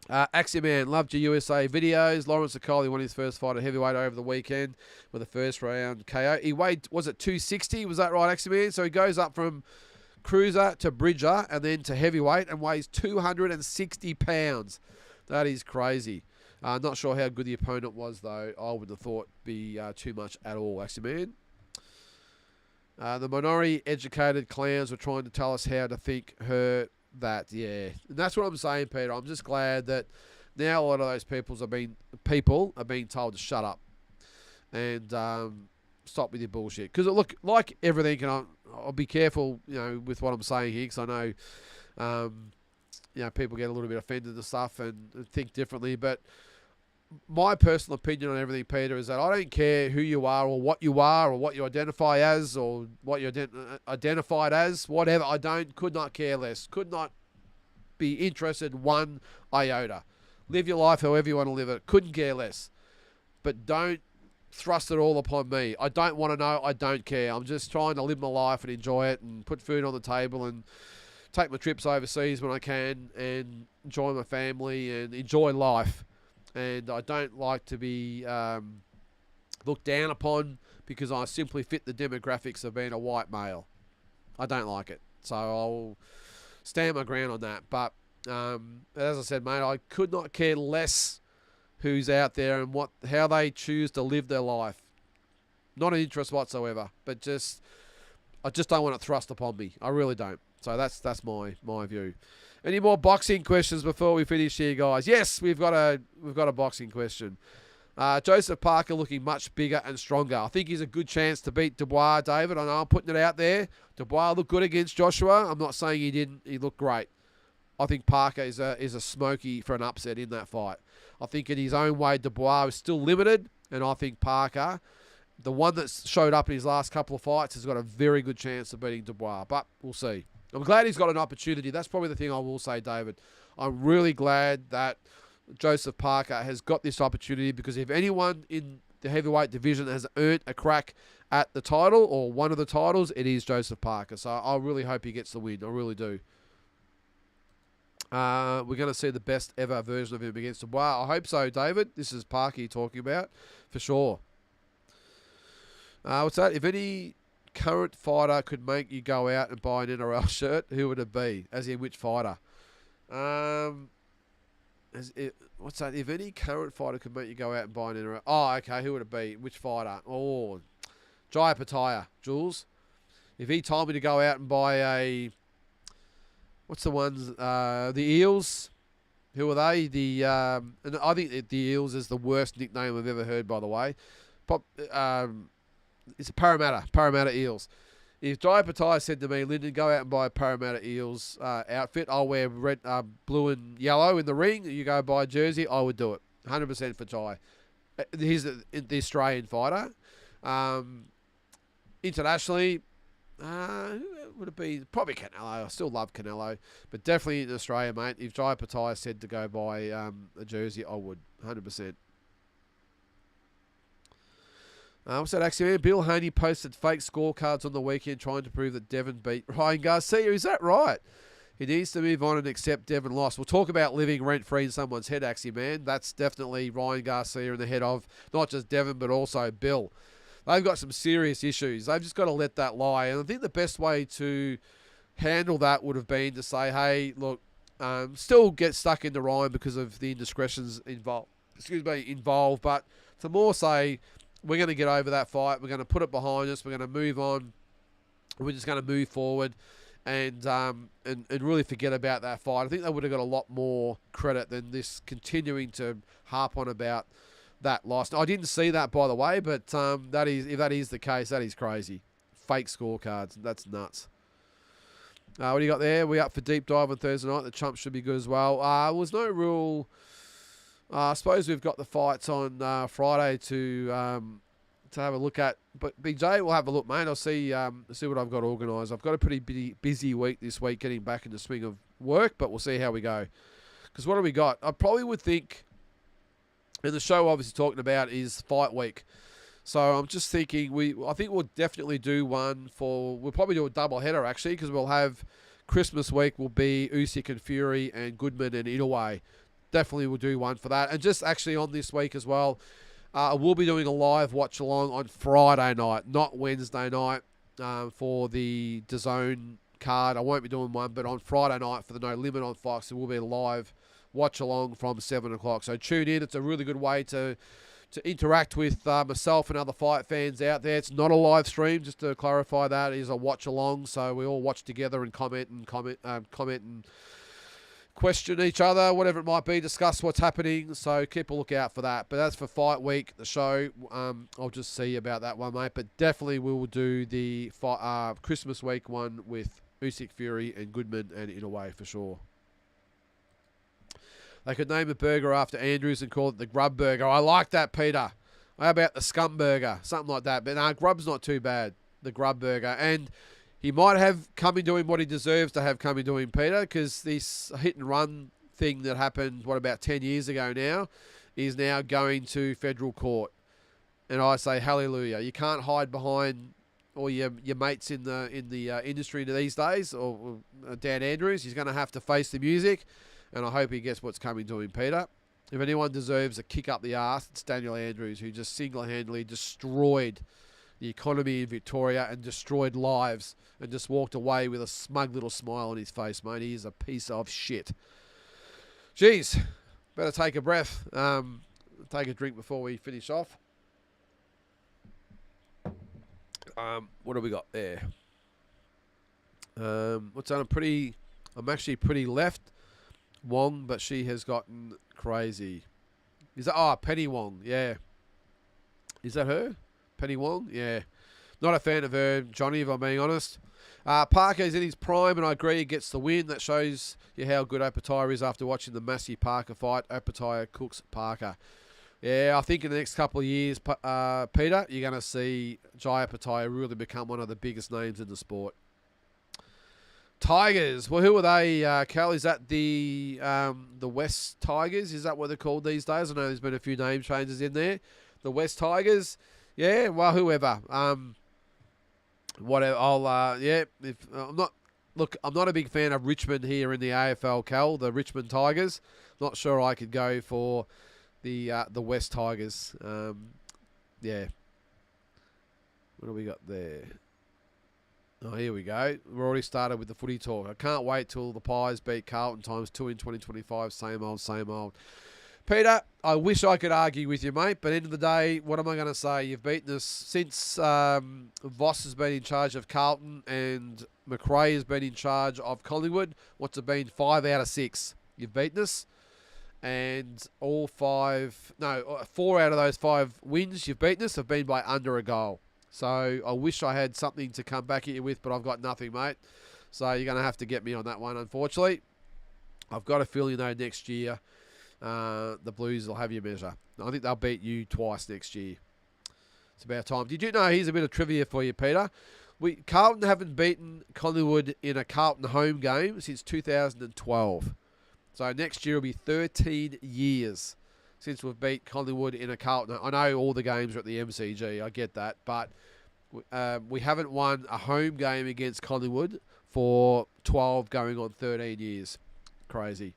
Axioman, loved your USA videos. Lawrence Okoli won his first fight at heavyweight over the weekend with a first round KO. He weighed, was it 260? Was that right, Axioman? So he goes up from cruiser to bridger and then to heavyweight and weighs 260 pounds. That is crazy. Not sure how good the opponent was, though. I would have thought be too much at all, Axioman. The minority educated clowns were trying to tell us how to think her that, yeah. And that's what I'm saying, Peter. I'm just glad that now a lot of those people are being told to shut up and stop with your bullshit. Because look, like everything, and I'll be careful, with what I'm saying here, because I know, people get a little bit offended and stuff and think differently. But my personal opinion on everything, Peter, is that I don't care who you are or what you identify as or what you're identified as, whatever. Could not care less. Could not be interested one iota. Live your life however you want to live it. Couldn't care less. But don't thrust it all upon me. I don't want to know. I don't care. I'm just trying to live my life and enjoy it and put food on the table and take my trips overseas when I can and enjoy my family and enjoy life. And I don't like to be looked down upon because I simply fit the demographics of being a white male. I don't like it. So I'll stand my ground on that. But as I said, mate, I could not care less who's out there and how they choose to live their life. Not an interest whatsoever. But I just don't want it thrust upon me. I really don't. So that's my view. Any more boxing questions before we finish here, guys? Yes, we've got a boxing question. Joseph Parker looking much bigger and stronger. I think he's a good chance to beat Dubois, David. I know I'm putting it out there. Dubois looked good against Joshua. I'm not saying he didn't. He looked great. I think Parker is a smoky for an upset in that fight. I think in his own way, Dubois is still limited, and I think Parker, the one that's showed up in his last couple of fights, has got a very good chance of beating Dubois. But we'll see. I'm glad he's got an opportunity. That's probably the thing I will say, David. I'm really glad that Joseph Parker has got this opportunity because if anyone in the heavyweight division has earned a crack at the title or one of the titles, it is Joseph Parker. So I really hope he gets the win. I really do. We're going to see the best ever version of him against Dubois. I hope so, David. This is Parker you're talking about, for sure. What's that? If any current fighter could make you go out and buy an NRL shirt, who would it be? As in which fighter? What's that? If any current fighter could make you go out and buy an NRL... Oh, okay. Who would it be? Which fighter? Oh, Jaya Pataya, Jules. If he told me to go out and buy a... What's the ones? The Eels. Who are they? And I think the Eels is the worst nickname I've ever heard, by the way. It's a Parramatta Eels. If Jaya Pataya said to me, Lynden, go out and buy a Parramatta Eels outfit, I'll wear red, blue and yellow in the ring, you go buy a jersey, I would do it. 100% for Jai. He's the Australian fighter. Internationally, would it be? Probably Canelo. I still love Canelo. But definitely in Australia, mate. If Jaya Pataya said to go buy a jersey, I would. 100%. What's that, actually? Bill Haney posted fake scorecards on the weekend trying to prove that Devon beat Ryan Garcia. Is that right? He needs to move on and accept Devon lost. We'll talk about living rent-free in someone's head, actually, man. That's definitely Ryan Garcia in the head of not just Devon, but also Bill. They've got some serious issues. They've just got to let that lie. And I think the best way to handle that would have been to say, hey, look, still get stuck into Ryan because of the indiscretions involved. But to more say, we're going to get over that fight. We're going to put it behind us. We're going to move on. We're just going to move forward and really forget about that fight. I think they would have got a lot more credit than this continuing to harp on about that loss. Now, I didn't see that, by the way, but if that is the case, that is crazy. Fake scorecards. That's nuts. What do you got there? We up for deep dive on Thursday night. The chump should be good as well. There was no real... I suppose we've got the fights on Friday to have a look at. But BJ, we'll have a look, mate. I'll see what I've got organised. I've got a pretty busy week this week getting back in the swing of work, but we'll see how we go. Because what do we got? I probably would think, and the show obviously talking about is fight week. So I'm just thinking, I think we'll definitely do one we'll probably do a double header actually, because we'll have Christmas week will be Usyk and Fury and Goodman and Inoue. Definitely will do one for that. And just actually on this week as well, we'll be doing a live watch along on Friday night, not Wednesday night, for the DAZN card. I won't be doing one, but on Friday night for the No Limit on Fox, there will be a live watch along from 7 o'clock. So tune in. It's a really good way to interact with myself and other fight fans out there. It's not a live stream, just to clarify that. It is a watch along, so we all watch together and comment and question each other, whatever it might be, discuss what's happening. So keep a lookout for that. But as for fight week, the show, I'll just see about that one, mate. But definitely we will do the Christmas week one with Usyk, Fury, and Goodman and Inoue for sure. They could name a burger after Andrews and call it the Grub Burger. I like that, Peter. How about the Scum Burger? Something like that. But Grub's not too bad. The Grub Burger. And he might have come in doing what he deserves to have come in doing, Peter, because this hit and run thing that happened, about 10 years ago now, is now going to federal court. And I say hallelujah. You can't hide behind all your mates in the industry these days, or Dan Andrews. He's going to have to face the music. And I hope he gets what's coming to him, Peter. If anyone deserves a kick up the arse, it's Daniel Andrews, who just single-handedly destroyed the economy in Victoria and destroyed lives and just walked away with a smug little smile on his face, mate. He is a piece of shit. Jeez, better take a breath. Take a drink before we finish off. What do we got there? What's that? I'm actually pretty left. Wong, but she has gotten crazy. Is that Penny Wong? Yeah. Is that her? Penny Wong? Yeah. Not a fan of her, Johnny, if I'm being honest. Parker's in his prime, and I agree he gets the win. That shows you how good Opetaya is after watching the Massey Parker fight. Opetaya cooks Parker. Yeah, I think in the next couple of years, Peter, you're going to see Jai Opetaya really become one of the biggest names in the sport. Tigers. Well, who are they, Cal? Is that the West Tigers? Is that what they're called these days? I know there's been a few name changes in there. The West Tigers. Yeah, well, whoever. Whatever. I'm not a big fan of Richmond here in the AFL, Cal. The Richmond Tigers. Not sure I could go for the West Tigers. Yeah. What do we got there? Oh, here we go. We're already started with the footy talk. I can't wait till the Pies beat Carlton ×2 in 2025. Same old, same old. Peter, I wish I could argue with you, mate, but end of the day, what am I going to say? You've beaten us since Voss has been in charge of Carlton and McRae has been in charge of Collingwood. What's it been? 5 out of 6. You've beaten us. And 4 out of those 5 wins you've beaten us have been by under a goal. So I wish I had something to come back at you with, but I've got nothing, mate. So you're going to have to get me on that one, unfortunately. I've got a feeling, though, next year the Blues will have your measure. I think they'll beat you twice next year. It's about time. Did you know, here's a bit of trivia for you, Peter. Carlton haven't beaten Collingwood in a Carlton home game since 2012. So next year will be 13 years since we've beat Collingwood in a Carlton. I know all the games are at the MCG, I get that, but we haven't won a home game against Collingwood for 12 going on 13 years. Crazy.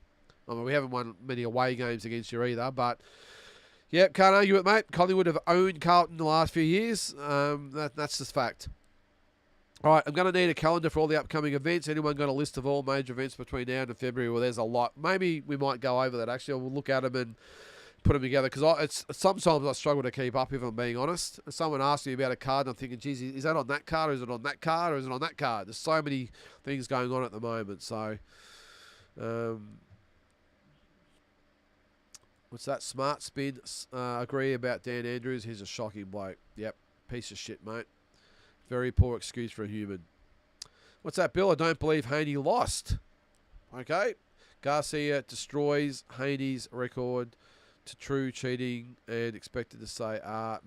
I mean, we haven't won many away games against you either, but yeah, can't argue it, mate. Collingwood have owned Carlton the last few years. That's just fact. All right, I'm going to need a calendar for all the upcoming events. Anyone got a list of all major events between now and February? Well, there's a lot. Maybe we might go over that, actually. We'll look at them and put them together, because sometimes I struggle to keep up, if I'm being honest. Someone asked me about a card, and I'm thinking, geez, is that on that card, or is it on that card, or is it on that card? There's so many things going on at the moment. So, what's that? Smart Spin. Agree about Dan Andrews. He's a shocking bloke. Yep, piece of shit, mate. Very poor excuse for a human. What's that, Bill? I don't believe Haney lost. Okay. Garcia destroys Haney's record to true cheating and expected to say,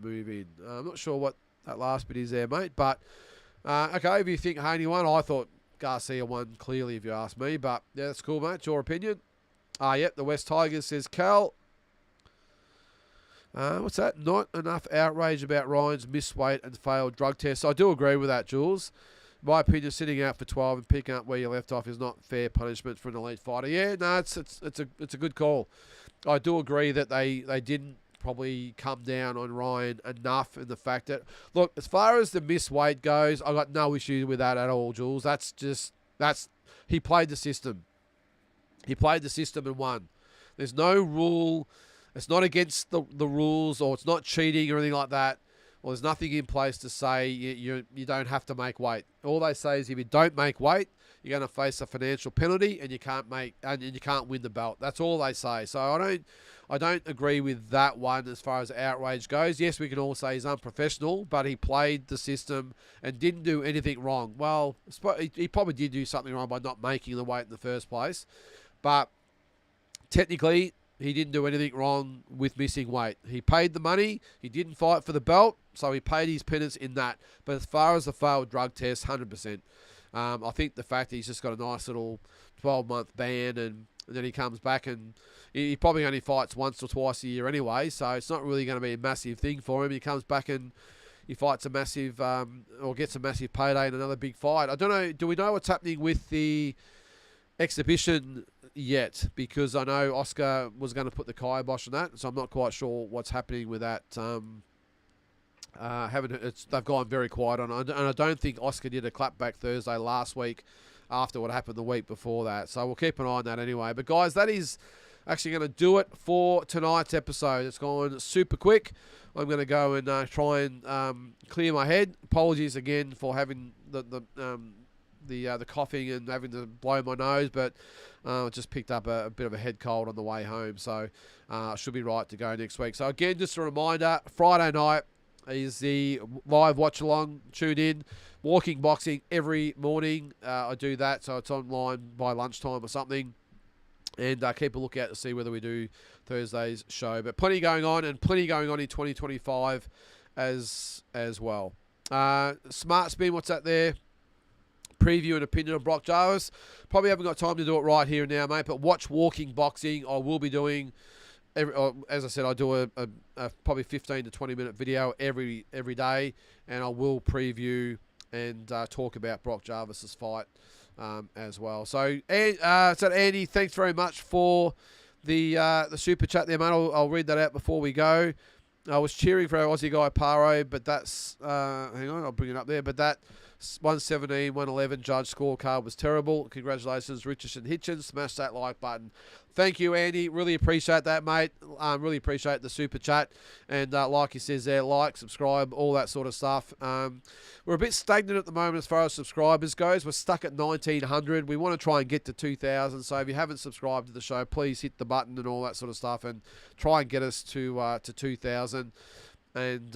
move in. I'm not sure what that last bit is there, mate. But, okay, if you think Haney won, I thought Garcia won clearly, if you ask me. But, yeah, that's cool, mate. It's your opinion. Yep, the West Tigers, says Cal. What's that? Not enough outrage about Ryan's missed weight and failed drug test. I do agree with that, Jules. In my opinion, sitting out for 12 and picking up where you left off is not fair punishment for an elite fighter. Yeah, no, it's a good call. I do agree that they didn't probably come down on Ryan enough in the fact that, look, as far as the missed weight goes, I got no issue with that at all, Jules. He played the system. He played the system and won. There's no rule. It's not against the rules, or it's not cheating or anything like that. Well, there's nothing in place to say you don't have to make weight. All they say is if you don't make weight, you're going to face a financial penalty, and you can't win the belt. That's all they say. So I don't agree with that one as far as outrage goes. Yes, we can all say he's unprofessional, but he played the system and didn't do anything wrong. Well, he probably did do something wrong by not making the weight in the first place, but technically, he didn't do anything wrong with missing weight. He paid the money. He didn't fight for the belt, so he paid his penance in that. But as far as the failed drug test, 100%. I think the fact that he's just got a nice little 12-month ban, and then he comes back, and he probably only fights once or twice a year anyway, so it's not really going to be a massive thing for him. He comes back and he fights a massive, or gets a massive payday in another big fight. I don't know. Do we know what's happening with the exhibition yet? Because I know Oscar was going to put the kibosh on that, so I'm not quite sure what's happening with that. They've gone very quiet on it, and I don't think Oscar did a clapback Thursday last week after what happened the week before that. So we'll keep an eye on that anyway. But guys, that is actually going to do it for tonight's episode. It's gone super quick. I'm going to go and try and clear my head. Apologies again for having the coughing and having to blow my nose, but I just picked up a bit of a head cold on the way home, so I should be right to go next week. So again, just a reminder, Friday night is the live watch-along. Tune in. Walking boxing every morning. I do that, so it's online by lunchtime or something. And keep a lookout to see whether we do Thursday's show. But plenty going on, and plenty going on in 2025 as well. Smart Spin, what's that there? Preview and opinion of Brock Jarvis. Probably haven't got time to do it right here and now, mate, but watch Walking Boxing. I will be doing, as I said, I do a probably 15 to 20 minute video every day, and I will preview and talk about Brock Jarvis's fight as well. So Andy, thanks very much for the super chat there, mate. I'll read that out before we go. I was cheering for our Aussie guy Paro, but that's hang on, I'll bring it up there. But that 117, 111 judge scorecard was terrible. Congratulations, Richardson Hitchins. Smash that like button. Thank you, Andy. Really appreciate that, mate. Really appreciate the super chat. And like he says there, like, subscribe, all that sort of stuff. We're a bit stagnant at the moment as far as subscribers goes. We're stuck at 1,900. We want to try and get to 2,000. So if you haven't subscribed to the show, please hit the button and all that sort of stuff, and try and get us to 2,000. And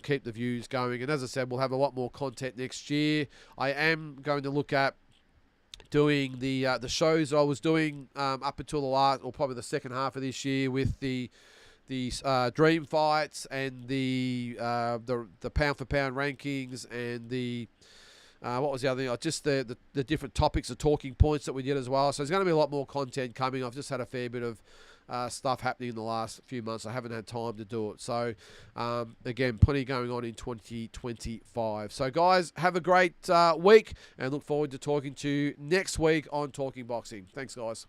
keep the views going. And as I said, we'll have a lot more content next year. I am going to look at doing the shows that I was doing up until the last, or probably the second half of this year, with the dream fights and the pound for pound rankings and the what was the other thing? Just the different topics, the talking points that we did as well. So there's going to be a lot more content coming. I've just had a fair bit of stuff happening in the last few months. I haven't had time to do it. So, again, plenty going on in 2025. So, guys, have a great week, and look forward to talking to you next week on Talking Boxing. Thanks, guys.